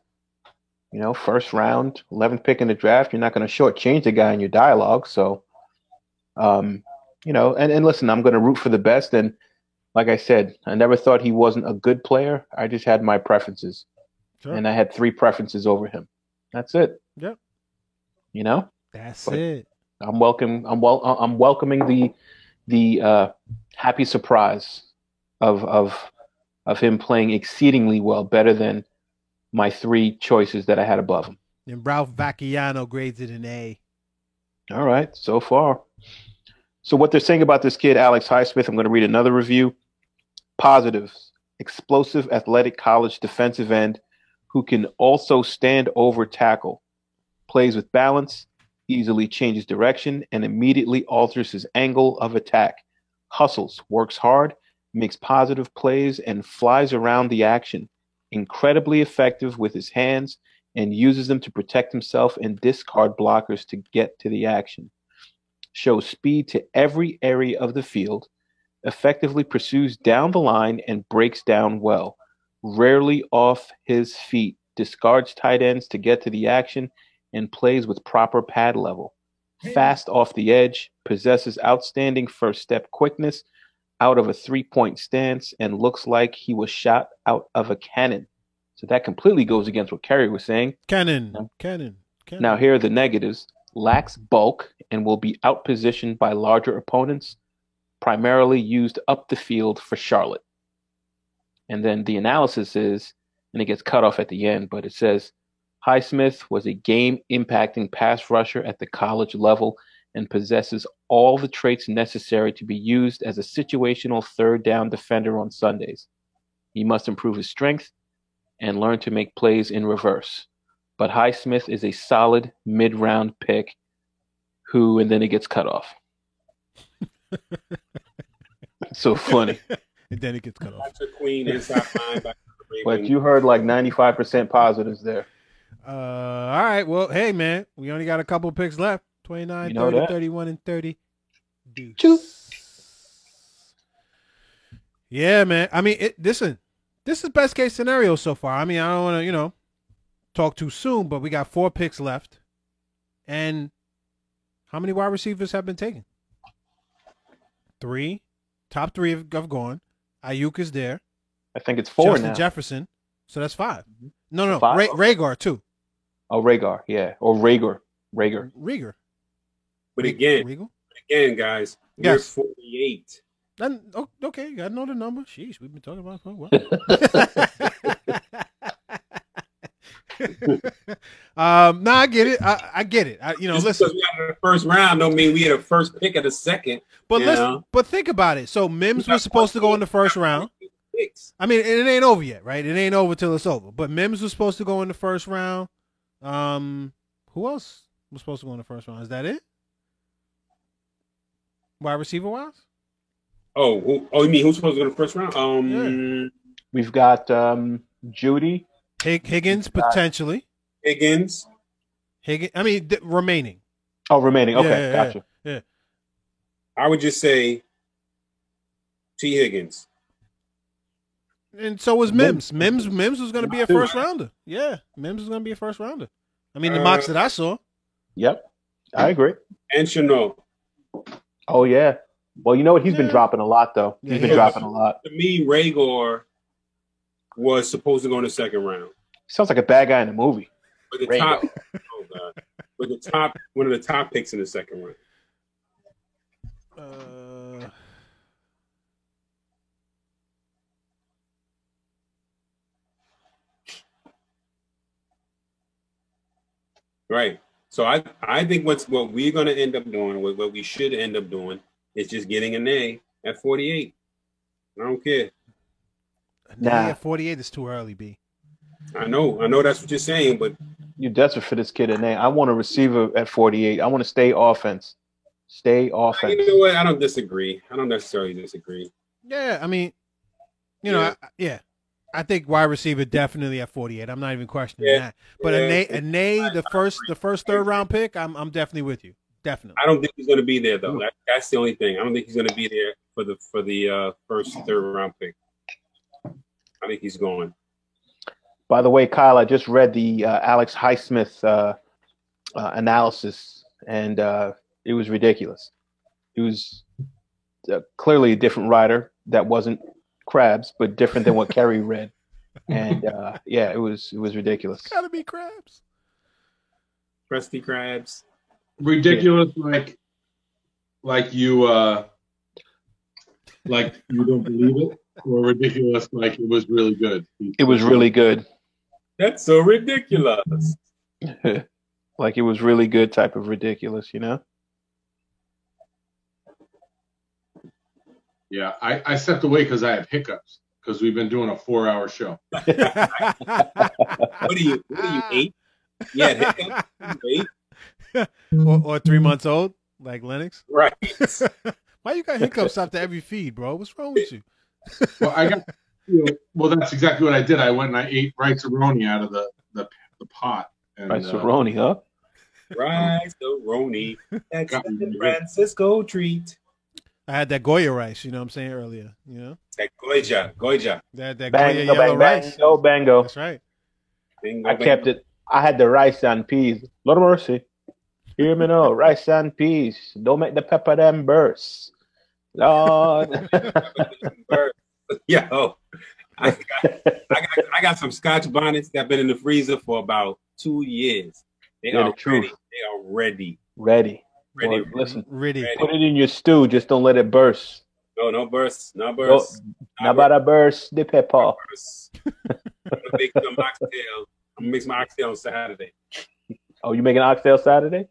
You know, 1st round, 11th pick in the draft, you're not going to shortchange the guy in your dialogue. So, you know, and listen, I'm going to root for the best. And like I said, I never thought he wasn't a good player. I just had my preferences. Sure. And I had 3 preferences over him. That's it. Yep. You know? That's it. I'm welcoming the happy surprise of him playing exceedingly well, better than my 3 choices that I had above him. And Ralph Vacchiano grades it an A. All right, so far. So what they're saying about this kid, Alex Highsmith, I'm going to read another review. Positives: explosive, athletic college defensive end who can also stand over tackle, plays with balance, easily changes direction, and immediately alters his angle of attack, hustles, works hard, makes positive plays, and flies around the action, incredibly effective with his hands, and uses them to protect himself and discard blockers to get to the action. Shows speed to every area of the field, effectively pursues down the line and breaks down well, rarely off his feet, discards tight ends to get to the action, and plays with proper pad level. Fast off the edge, possesses outstanding first step quickness out of a 3-point stance, and looks like he was shot out of a cannon. So that completely goes against what Kerry was saying. Cannon. Now here are the negatives. Lacks bulk and will be outpositioned by larger opponents, primarily used up the field for Charlotte. And then the analysis is, and it gets cut off at the end, but it says, Highsmith was a game-impacting pass rusher at the college level and possesses all the traits necessary to be used as a situational third down defender on Sundays. He must improve his strength and learn to make plays in reverse. But Highsmith is a solid mid-round pick and then it gets cut off. So funny. And then it gets cut off. That's a queen inside linebacker. But you heard like 95% positives there. All right. Well, hey, man, we only got a couple picks left. 29, 30, 31, and 30. Deuce. Yeah, man. I mean, listen, this is best case scenario so far. I mean, I don't want to, talk too soon, but we got 4 picks left. And how many wide receivers have been taken? 3. Top 3 have gone. Ayuk is there. I think it's 4 Justin now. Jefferson. So that's 5. No. 5? Rhaegar, too. Oh, Rhaegar, yeah. Or Rhaegar. But again, guys, yes. We're 48. Okay, you got to know the number. Sheesh, we've been talking about it for a while. No, I get it. I get it. Just listen. Because we got the first round don't mean we had a first pick of the second. But think about it. So Mims was supposed to go in the first round. I mean, it ain't over yet, right? It ain't over till it's over. But Mims was supposed to go in the first round. Who else was supposed to go in the first round? Is that it? Wide receiver wise? You mean who's supposed to go in the first round? Yeah. We've got Judy. Higgins potentially. Higgins. I mean, remaining. Oh, remaining. Okay, gotcha. Yeah. I would just say T. Higgins. And so was Mims. Mims was going to be a first rounder. Yeah, Mims was going to be a first rounder. I mean, the mocks that I saw. Yep, I agree. And Chanel. Oh, yeah. Well, you know what? He's been dropping a lot, though. He's been dropping a lot. To me, Rhaegar was supposed to go in the second round. Sounds like a bad guy in a movie. But the top, one of the top picks in the second round. Right. So I think what we're going to end up doing, what we should end up doing, is just getting an A at 48. I don't care. An A at 48 is too early, B. I know that's what you're saying, but you're desperate for this kid at name. I want a receiver at 48. I want to stay offense. You know what? I don't disagree. I don't necessarily disagree. Yeah, I mean, I think wide receiver definitely at 48. I'm not even questioning that. But a Nay, the first third round pick, I'm definitely with you. Definitely. I don't think he's going to be there though. That's the only thing. I don't think he's going to be there for the first third round pick. I think he's going. By the way, Kyle, I just read the Alex Highsmith analysis, and it was ridiculous. He was clearly a different writer that wasn't Krabs, but different than what Kerry read. And it was ridiculous. Gotta be Krabs. Krusty Krabs. Ridiculous, like you don't believe it, or ridiculous like it was really good. It was really good. That's so ridiculous. Like it was really good type of ridiculous, you know? Yeah, I stepped away because I have hiccups because we've been doing a 4-hour show. What are you, 8? Yeah, hiccups? 8? or 3 months old, like Lennox? Right. Why you got hiccups after every feed, bro? What's wrong with you? Well, that's exactly what I did. I went and I ate rice-a-roni out of the pot. Rice-a-roni, huh? Rice-a-roni. That's a San Francisco treat. I had that Goya rice, you know what I'm saying, earlier, you know? That Goya. That Goya yellow bang, rice. Bango. That's right. I kept it. I had the rice and peas. Lord of mercy. Hear me now. Rice and peas. Don't make the pepper them burst. Lord. Yo, I got some Scotch bonnets that have been in the freezer for about 2 years. They are ready. They are ready. Ready. Boy, listen, ready. Put it in your stew. Just don't let it burst. No burst. No burst. Not about to burst the pepper. I'm gonna make some oxtail. I'm gonna make some oxtail on Saturday. Oh, you making oxtail Saturday?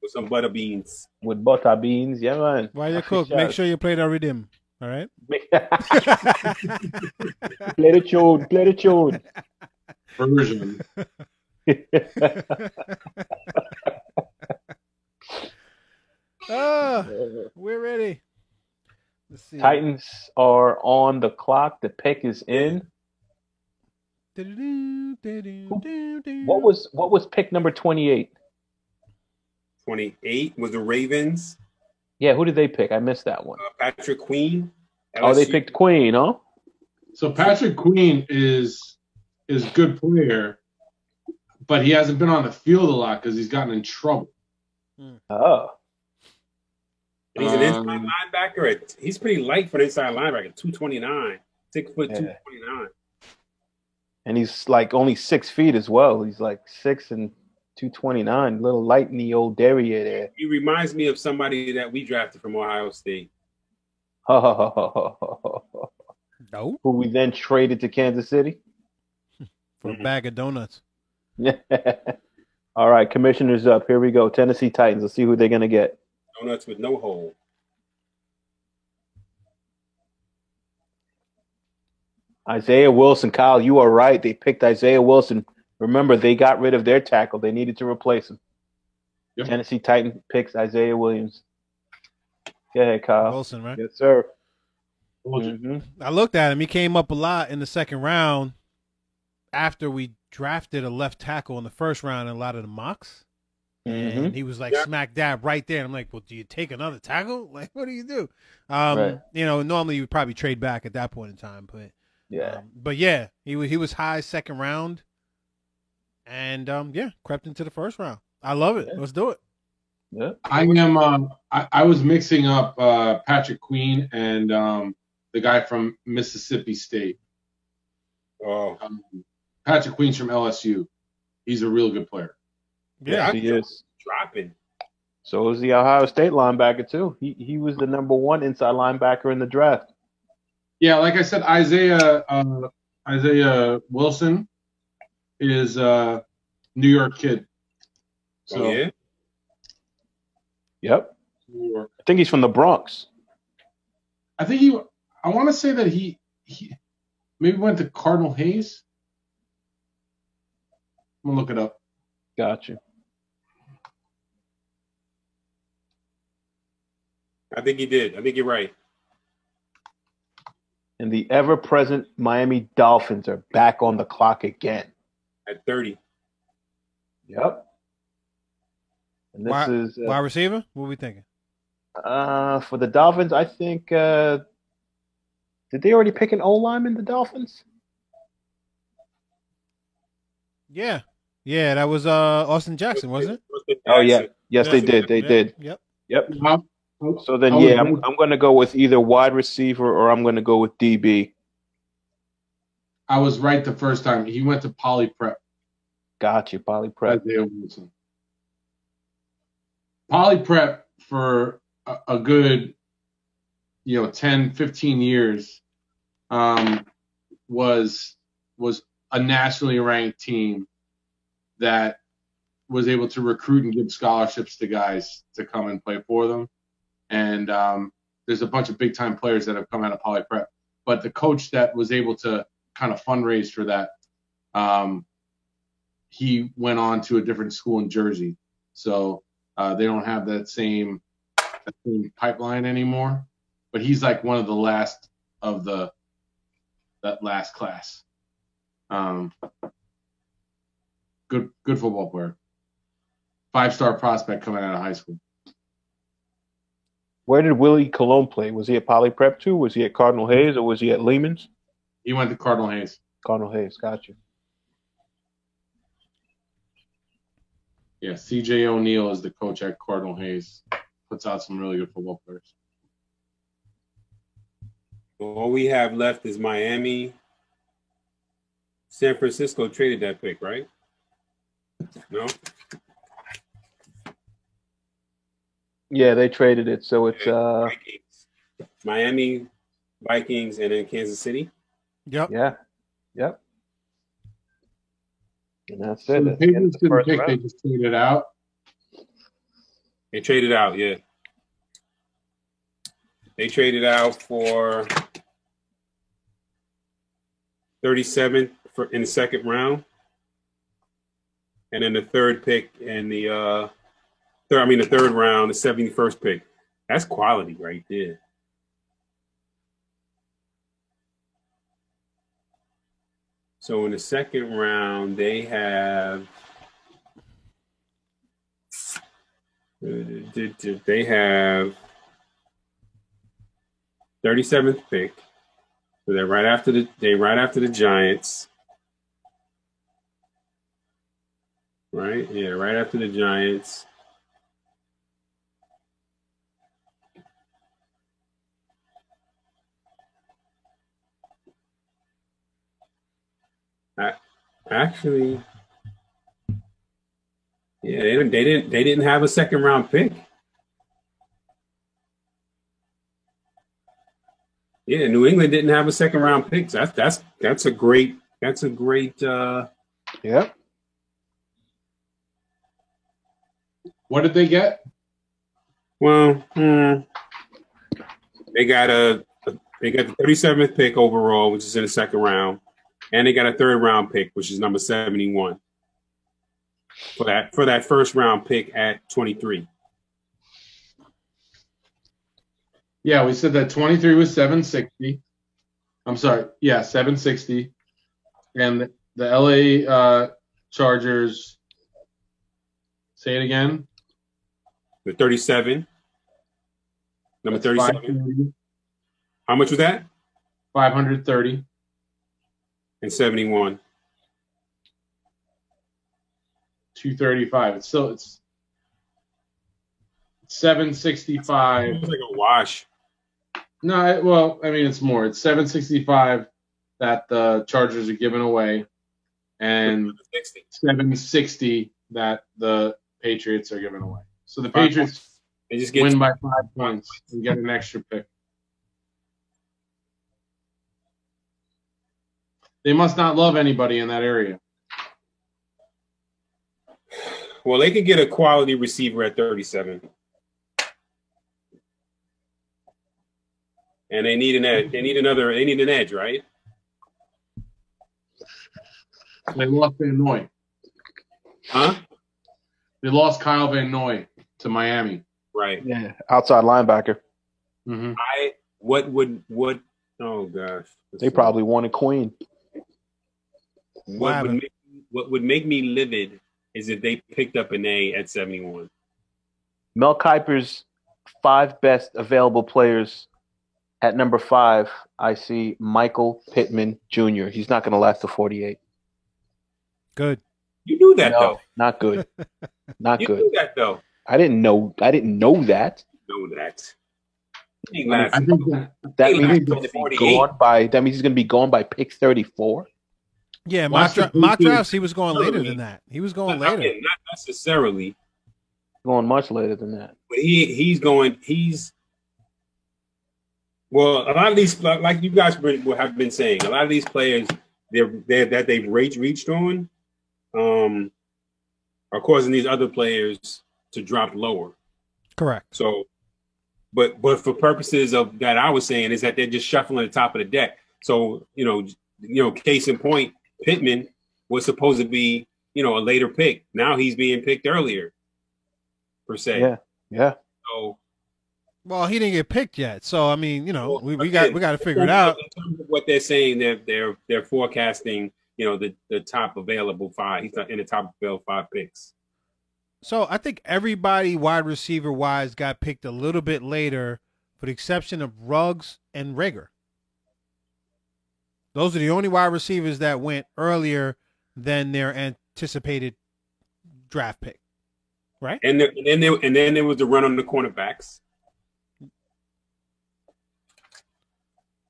With some butter beans. With butter beans, yeah, man. While you cook, make sure you play the rhythm. All right. Play the tune. Play the tune. Version. We're ready. Let's see. Titans are on the clock. The pick is in. What was pick number 28? 28 was the Ravens. Yeah, who did they pick? I missed that one. Patrick Queen. LSU. Oh, they picked Queen, huh? So Patrick Queen is good player, but he hasn't been on the field a lot because he's gotten in trouble. Oh. And he's an inside linebacker. He's pretty light for an inside linebacker. 229, 6 foot 229. And he's like only 6 feet as well. He's like 6 and 229. Little light in the old derriere there. He reminds me of somebody that we drafted from Ohio State. No. Who we then traded to Kansas City for a bag of donuts. All right, commissioners up. Here we go. Tennessee Titans. Let's see who they're gonna get. Donuts with no hole. Isaiah Wilson. Kyle, you are right. They picked Isaiah Wilson. Remember, they got rid of their tackle. They needed to replace him. Yep. Tennessee Titans picks Isaiah Williams. Go ahead, Kyle. Wilson, right? Yes, sir. Mm-hmm. I looked at him. He came up a lot in the second round after we drafted a left tackle in the first round in a lot of the mocks. Mm-hmm. And he was like smack dab right there. And I'm like, well, do you take another tackle? Like, what do you do? Right. You know, normally you would probably trade back at that point in time. But yeah, he was high second round. And crept into the first round. I love it. Let's do it. Yeah. I was mixing up Patrick Queen and the guy from Mississippi State. Patrick Queen's from LSU. He's a real good player. Yeah, he is. Dropping. So is the Ohio State linebacker too. He was the number 1 inside linebacker in the draft. Yeah, like I said, Isaiah Wilson is a New York kid. So yeah. Yep. I think he's from the Bronx. I want to say that he maybe went to Cardinal Hayes. I'm gonna look it up. Gotcha. I think he did. I think you're right. And the ever-present Miami Dolphins are back on the clock again. At 30. Yep. And this is wide receiver? What are we thinking? For the Dolphins, I think did they already pick an O-lineman, the Dolphins? Yeah. Yeah, that was Austin Jackson, wasn't it? Oh yeah. Yes, they did. They did. Yep. So then I'm gonna go with either wide receiver or I'm gonna go with DB. I was right the first time. He went to Poly Prep. Got you, Poly Prep. Poly Prep for a good 10, 15 years was a nationally ranked team that was able to recruit and give scholarships to guys to come and play for them. And there's a bunch of big time players that have come out of Poly Prep. But the coach that was able to kind of fundraise for that, he went on to a different school in Jersey. So they don't have that same pipeline anymore. But he's like one of the last of that last class. Good football player. 5-star prospect coming out of high school. Where did Willie Colon play? Was he at Poly Prep too? Was he at Cardinal Hayes or was he at Lehman's? He went to Cardinal Hayes. Cardinal Hayes, got you. Yeah, C.J. O'Neal is the coach at Cardinal Hayes. Puts out some really good football players. All we have left is Miami. San Francisco traded that pick, right? No? Yeah, they traded it. So it's Vikings. Miami, Vikings, and then Kansas City. Yep. Yeah. Yep. And that's it. So the Patriots didn't pick, they just traded out. They traded out, yeah. They traded out for 37th in the second round, and then the third pick in the third round, the 71st pick. That's quality right there. So in the second round, they have 37th pick. So they're right after the Giants. Right? Yeah, right after the Giants. Actually, yeah, they didn't have a second round pick. Yeah, New England didn't have a second round pick. That's a great yeah. What did they get? Well, they got the 37th pick overall, which is in the second round, and they got a third round pick, which is number 71 for that first round pick at 23. Yeah, we said that 23 was 760. I'm sorry. Yeah, 760. And the LA Chargers, say it again. The 37. Number 37. How much was that? 530. And 71. 235. It's 765. It's like a wash. No, well, I mean, it's more. It's 765 that the Chargers are giving away, and 760 that the Patriots are giving away. So the Patriots win by 5 points and get an extra pick. They must not love anybody in that area. Well, they could get a quality receiver at 37. And they need an edge. They need an edge, right? They lost Van Noy. Huh? They lost Kyle Van Noy to Miami. Right. Yeah, outside linebacker. Mm-hmm. Oh gosh. They probably wanted Queen. What would make me livid is if they picked up an A at 71. Mel Kiper's 5 best available players. At number 5, I see Michael Pittman Jr. He's not going to last to 48. Good. You knew that though. Not good. Not you good. Knew that though. I didn't know that. I think that means he's going to be gone by. That means he's going to be gone by pick 34. Yeah, mock drafts. He was going later than that. He was going later. Not necessarily. Going much later than that. But he's going. Well, a lot of these, like you guys have been saying, a lot of these players that they've reached on, are causing these other players to drop lower. Correct. So, but for purposes of that, I was saying is that they're just shuffling the top of the deck. So case in point, Pittman was supposed to be a later pick. Now he's being picked earlier, per se. Yeah. So. Well, he didn't get picked yet, so I mean, we got to figure it out. In terms of what they're saying, they're forecasting, the top available 5. He's not in the top available 5 picks. So I think everybody wide receiver wise got picked a little bit later, for the exception of Ruggs and Rager. Those are the only wide receivers that went earlier than their anticipated draft pick, right? And then there was the run on the cornerbacks.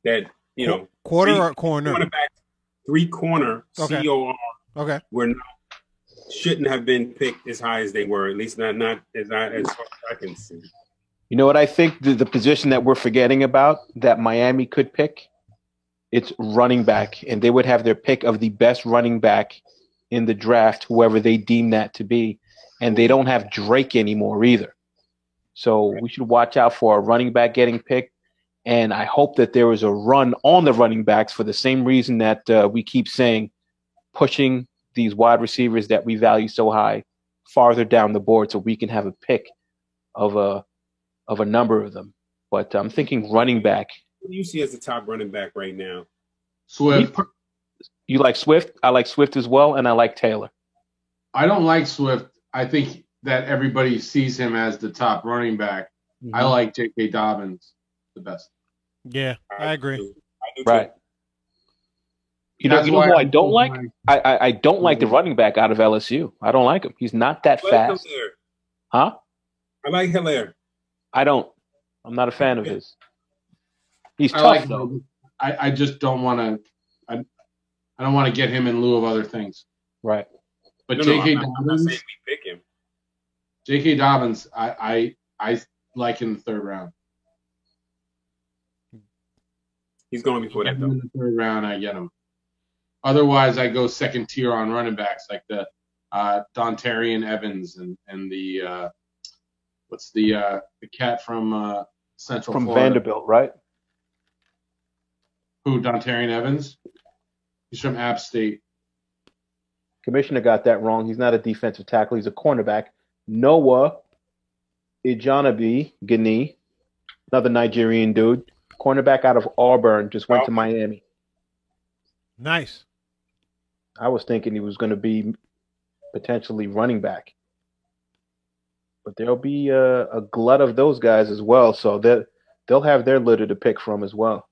That quarter or corner, cornerbacks, 3 corner okay. COR, okay, shouldn't have been picked as high as they were. At least not as far as I can see. You know what I think the position that we're forgetting about that Miami could pick? It's running back, and they would have their pick of the best running back in the draft, whoever they deem that to be, and they don't have Drake anymore either. So we should watch out for a running back getting picked. And I hope that there is a run on the running backs for the same reason that we keep saying, pushing these wide receivers that we value so high farther down the board so we can have a pick of a number of them. But I'm thinking running back. Who do you see as the top running back right now? Swift. You like Swift? I like Swift as well, and I like Taylor. I don't like Swift. I think that everybody sees him as the top running back. Mm-hmm. I like J.K. Dobbins the best. Yeah, I agree. I do right. You know who I don't like? I don't like the running back out of LSU. I don't like him. He's not that fast. Hilaire. Huh? I like Hilaire. I don't. I'm not a fan of his. He's tough, though. I just don't want to. I don't want to get him in lieu of other things. Right. But J.K. Dobbins. I'm not saying we pick him. J.K. Dobbins, I like in the third round. He's going before that, though. In the third round, I get him. Otherwise, I go second tier on running backs like the Dontarian Evans and the what's the cat from Central from Florida. Vanderbilt, right? Who, Dontarian Evans? He's from App State. Commissioner got that wrong. He's not a defensive tackle. He's a cornerback. Noah Ijanabi Gani, another Nigerian dude, cornerback out of Auburn, just went to Miami. Nice. I was thinking he was going to be potentially running back. But there'll be a glut of those guys as well, so they'll have their litter to pick from as well.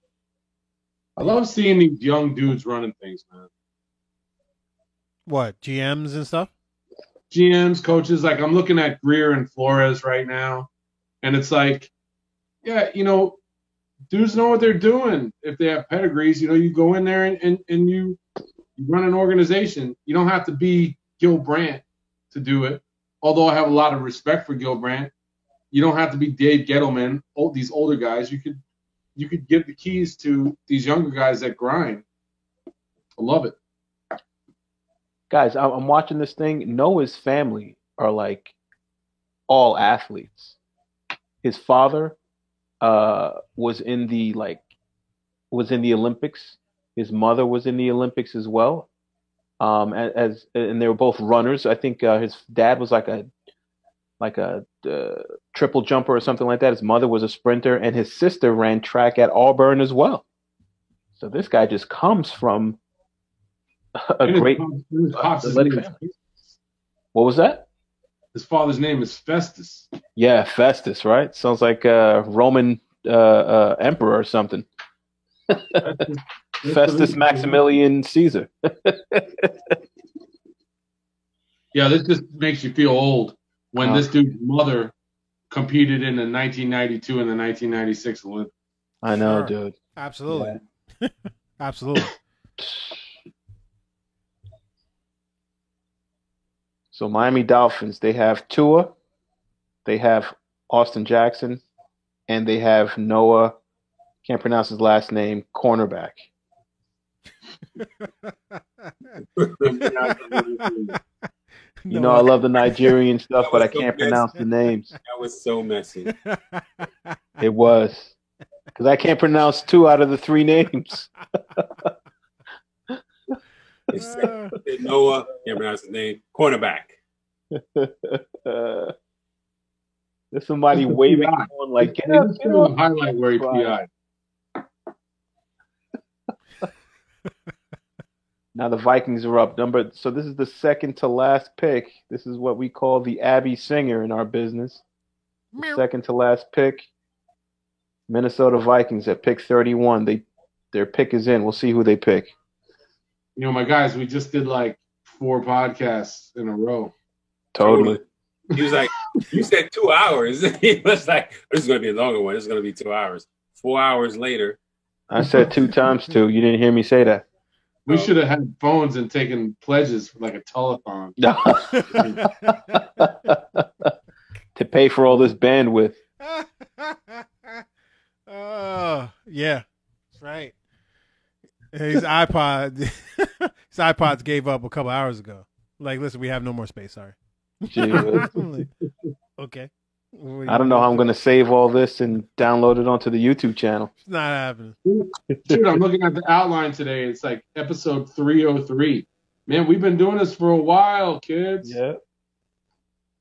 I love seeing these young dudes running things, man. What, GMs and stuff? GMs, coaches. Like, I'm looking at Greer and Flores right now, and it's like, yeah, dudes know what they're doing if they have pedigrees. You go in there and you run an organization. You don't have to be Gil Brandt to do it, although I have a lot of respect for Gil Brandt. You don't have to be Dave Gettleman, these older guys. You could give the keys to these younger guys that grind. I love it. Guys, I'm watching this thing. Noah's family are like all athletes. His father was in the Olympics. His mother was in the Olympics as well. And they were both runners. I think his dad was like a triple jumper or something like that. His mother was a sprinter, and his sister ran track at Auburn as well. So this guy just comes from a great athletic family. What was that? His father's name is Festus. Yeah, Festus, right? Sounds like a Roman emperor or something. Festus Maximilian Caesar. Yeah, this just makes you feel old when this dude's mother competed in the 1992 and the 1996 Olympics. I know, dude. Absolutely. Yeah. Absolutely. So Miami Dolphins, they have Tua, they have Austin Jackson, and they have Noah, can't pronounce his last name, cornerback. I love the Nigerian stuff, but I can't pronounce the names. That was so messy. It was. Because I can't pronounce 2 out of the 3 names. Noah, can't pronounce his name, cornerback. There's somebody waving on like, get up. Highlight where he PI'd. Now the Vikings are up. So this is the second to last pick. This is what we call the Abby Singer in our business. The second to last pick. Minnesota Vikings at pick 31. Their pick is in. We'll see who they pick. My guys, we just did like 4 podcasts in a row. Totally. He was like, you said 2 hours. He was like, this is going to be a longer one. This is going to be 2 hours. 4 hours later. I said 2 times 2. You didn't hear me say that. We should have had phones and taken pledges for like a telethon. To pay for all this bandwidth. Yeah. That's right. His iPods gave up a couple hours ago. Like, listen, we have no more space. Sorry. Okay. I don't know how I'm going to save all this and download it onto the YouTube channel. It's not happening. Dude, I'm looking at the outline today. It's like episode 303. Man, we've been doing this for a while, kids. Yeah.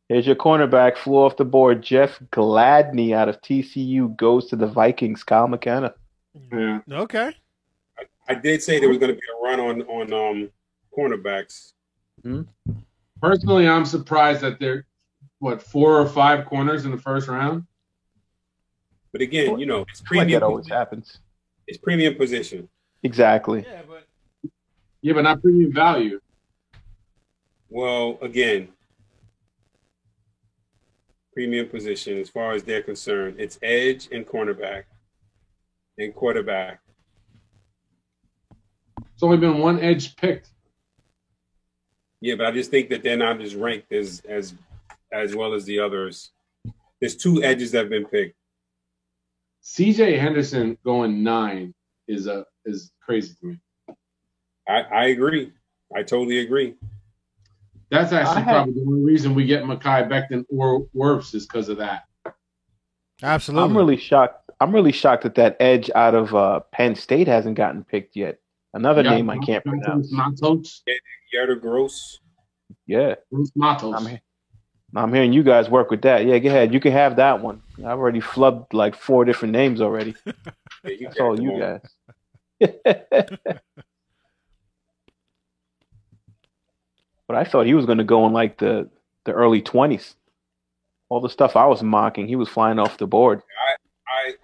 Here's your cornerback, flew off the board. Jeff Gladney out of TCU goes to the Vikings. Kyle McKenna. Yeah. Okay. I did say there was going to be a run on cornerbacks. Mm-hmm. Personally, I'm surprised that there, 4 or 5 corners in the first round. But again, it's premium. Like that always happens. It's premium position. Exactly. Yeah, but not premium value. Well, again, premium position as far as they're concerned. It's edge and cornerback and quarterback. It's only been one edge picked. Yeah, but I just think that they're not as ranked as well as the others. There's 2 edges that have been picked. CJ Henderson going 9 is crazy to me. I agree. I totally agree. That's actually probably the only reason we get Mekhi Becton or Wirfs is because of that. Absolutely. I'm really shocked that edge out of Penn State hasn't gotten picked yet. Another name I can't pronounce. Matos. Yerder Gross. Yeah. Matos. I'm hearing you guys work with that. Yeah, go ahead. You can have that one. I've already flubbed like 4 different names already. That's all you guys. But I thought he was going to go in like the early 20s. All the stuff I was mocking, he was flying off the board.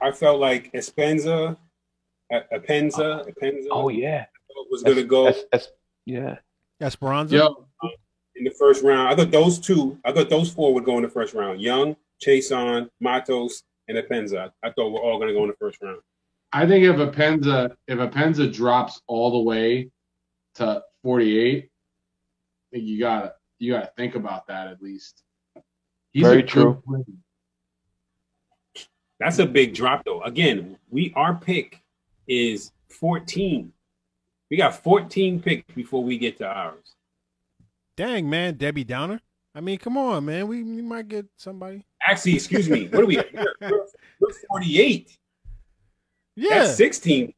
I felt like Epenza. Oh yeah, was going to go. Yeah, Esperanza. Yo. In the first round, I thought those 4 would go in the first round. Young, Chason, Matos, and Epenza. I thought we're all going to go in the first round. I think if Epenza drops all the way to 48, I think you gotta think about that at least. He's very true. That's a big drop, though. Again, our pick is 14. We got 14 picks before we get to ours. Dang, man, Debbie Downer. I mean, come on, man. We might get somebody. Actually, excuse me. What are we? We're 48. Yeah, that's 16.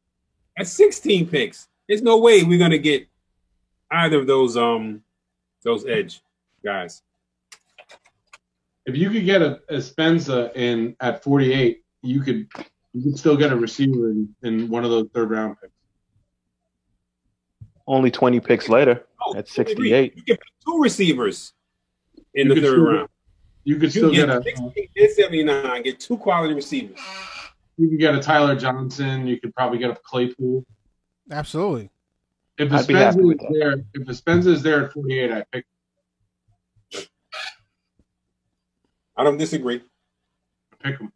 That's 16 picks. There's no way we're gonna get either of those edge guys. If you could get a Spencer in at 48, you could still get a receiver in one of those 3rd round picks. Only 20 picks later at 68. You get 2 receivers in the 3rd round. You could still get a 16 and 79. Get 2 quality receivers. You could get a Tyler Johnson. You could probably get a Claypool. Absolutely. If the Spencer is there at 48, I pick. I don't disagree. Pick him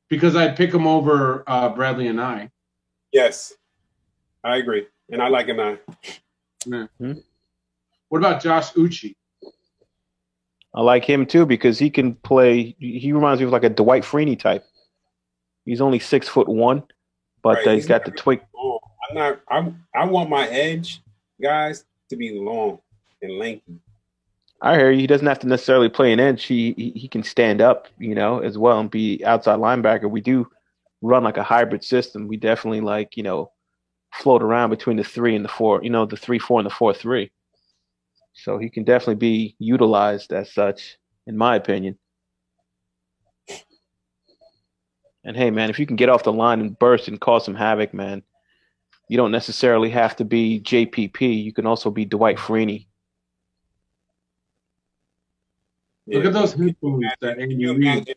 because I'd pick him over Bradley and I. Yes, I agree, and I like him. Yeah. Mm-hmm. What about Josh Uche? I like him too because he can play. He reminds me of like a Dwight Freeney type. He's only 6'1", but he's got the twig. I want my edge guys to be long and lanky. I hear you. He doesn't have to necessarily play an edge. He can stand up, as well and be outside linebacker. We do run like a hybrid system. We definitely float around between the 3 and the 4. The 3-4 and the 4-3. So he can definitely be utilized as such, in my opinion. And hey, man, if you can get off the line and burst and cause some havoc, man, you don't necessarily have to be JPP. You can also be Dwight Freeney. Look at those headphones that Andy Reid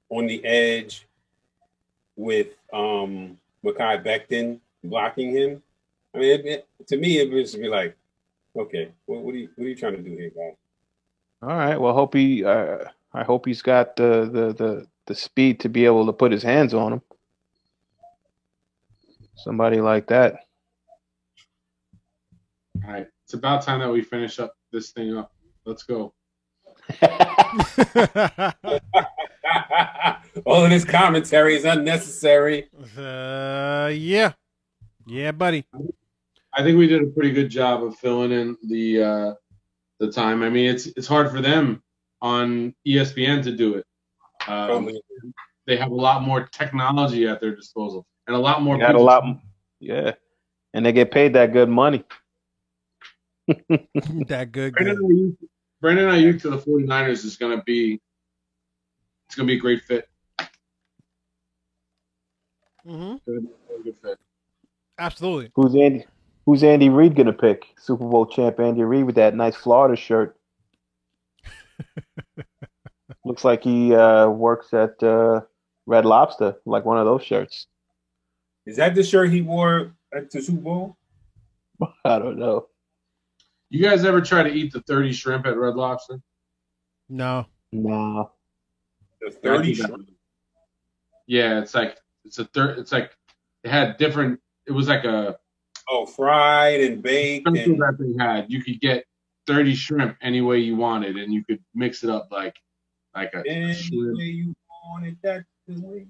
on the edge with Mekhi Becton blocking him. I mean, to me, it would just be like, okay, what are you trying to do here, guys? All right. Well, I hope he's got the speed to be able to put his hands on him. Somebody like that. All right. It's about time that we finish up this thing up. Let's go. All of this commentary is unnecessary. Yeah, buddy. I think we did a pretty good job of filling in the time. I mean, it's hard for them on ESPN to do it. They have a lot more technology at their disposal and a lot more. Yeah, and they get paid that good money. That good. Brandon Ayuk to the 49ers is going to be a great fit. Mm-hmm. Good fit. Absolutely. Who's Andy Reid going to pick? Super Bowl champ Andy Reid with that nice Florida shirt. Looks like he works at Red Lobster, like one of those shirts. Is that the shirt he wore at the Super Bowl? I don't know. You guys ever try to eat the 30 shrimp at Red Lobster? No. No. The 30 shrimp? Yeah, it's like it had different. It was like a fried and baked. Something that they had. You could get 30 shrimp any way you wanted, and you could mix it up like a shrimp. Way you wanted, that's the way.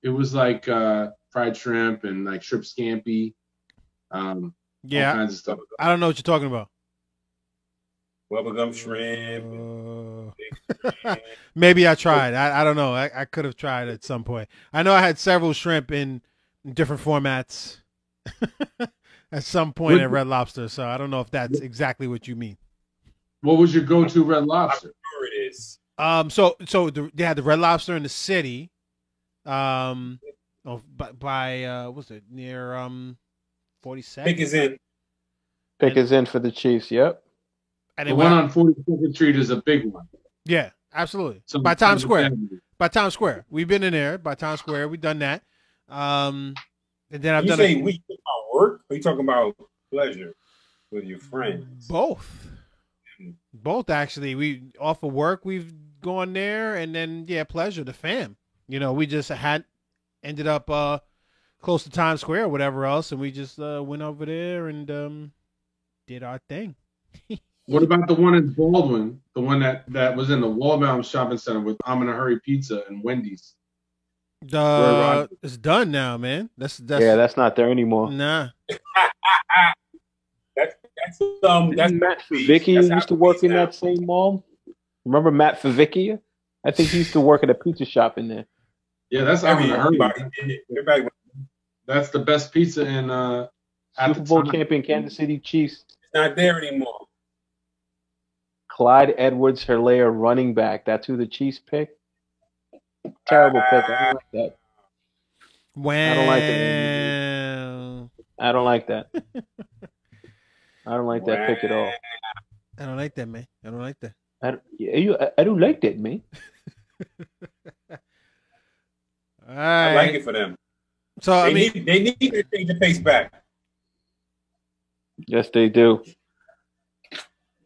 It was like fried shrimp and like shrimp scampi. Yeah, all kinds of stuff. I don't know what you're talking about. Bubblegum shrimp. Maybe I tried. I don't know. I could have tried at some point. I know I had several shrimp in different formats at some point at Red Lobster, so I don't know if that's exactly what you mean. What was your go-to Red Lobster? I'm sure it is. They had the Red Lobster in the city. By what's it near 42nd? Pick is in for the Chiefs. Yep. And the one on 42nd Street is a big one. Yeah, absolutely. So by Times Square. By Times Square. We've been in there by Times Square. We've done that. And then I've done. You say we talking about work? Or you talking about pleasure with your friends? Both actually. We off of work. We've gone there, and then pleasure, the fam. We just ended up close to Times Square or whatever else, and we just went over there and did our thing. What about the one in Baldwin? The one that was in the Walbaum Shopping Center with I'm in a Hurry Pizza and Wendy's. It's done now, man. That's not there anymore. Nah. that's Matt Favicki used to work in that same mall. Remember Matt Favicki? I think he used to work at a pizza shop in there. Yeah, that's everybody. That's the best pizza in Super Bowl champion Kansas City Chiefs. It's not there anymore. Clyde Edwards-Helaire running back. That's who the Chiefs picked. Terrible pick. I don't like that. Wow. I don't like that. I don't like that pick at all. I don't like that, man. I don't like that. I don't like that, man. All right. I like it for them. So they need to take the pace back. Yes, they do.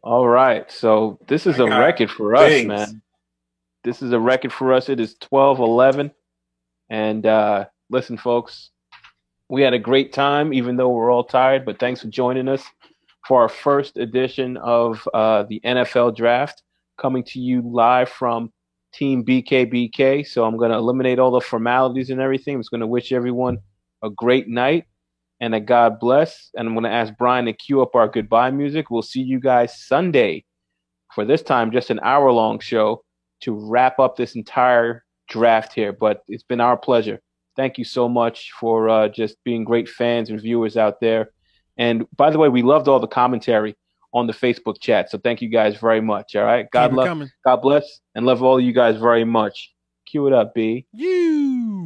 All right. So this is a record for us, man. This is a record for us. It is 12:11. And listen, folks, we had a great time, even though we're all tired. But thanks for joining us for our first edition of the NFL Draft, coming to you live from Team BKBK. So I'm going to eliminate all the formalities and everything. I'm just going to wish everyone a great night and a God bless. And I'm going to ask Brian to cue up our goodbye music. We'll see you guys Sunday for this time, just an hour-long show to wrap up this entire draft here. But it's been our pleasure. Thank you so much for just being great fans and viewers out there. And by the way, we loved all the commentary on the Facebook chat. So thank you guys very much. All right. God bless, and love all you guys very much. Cue it up, B. You.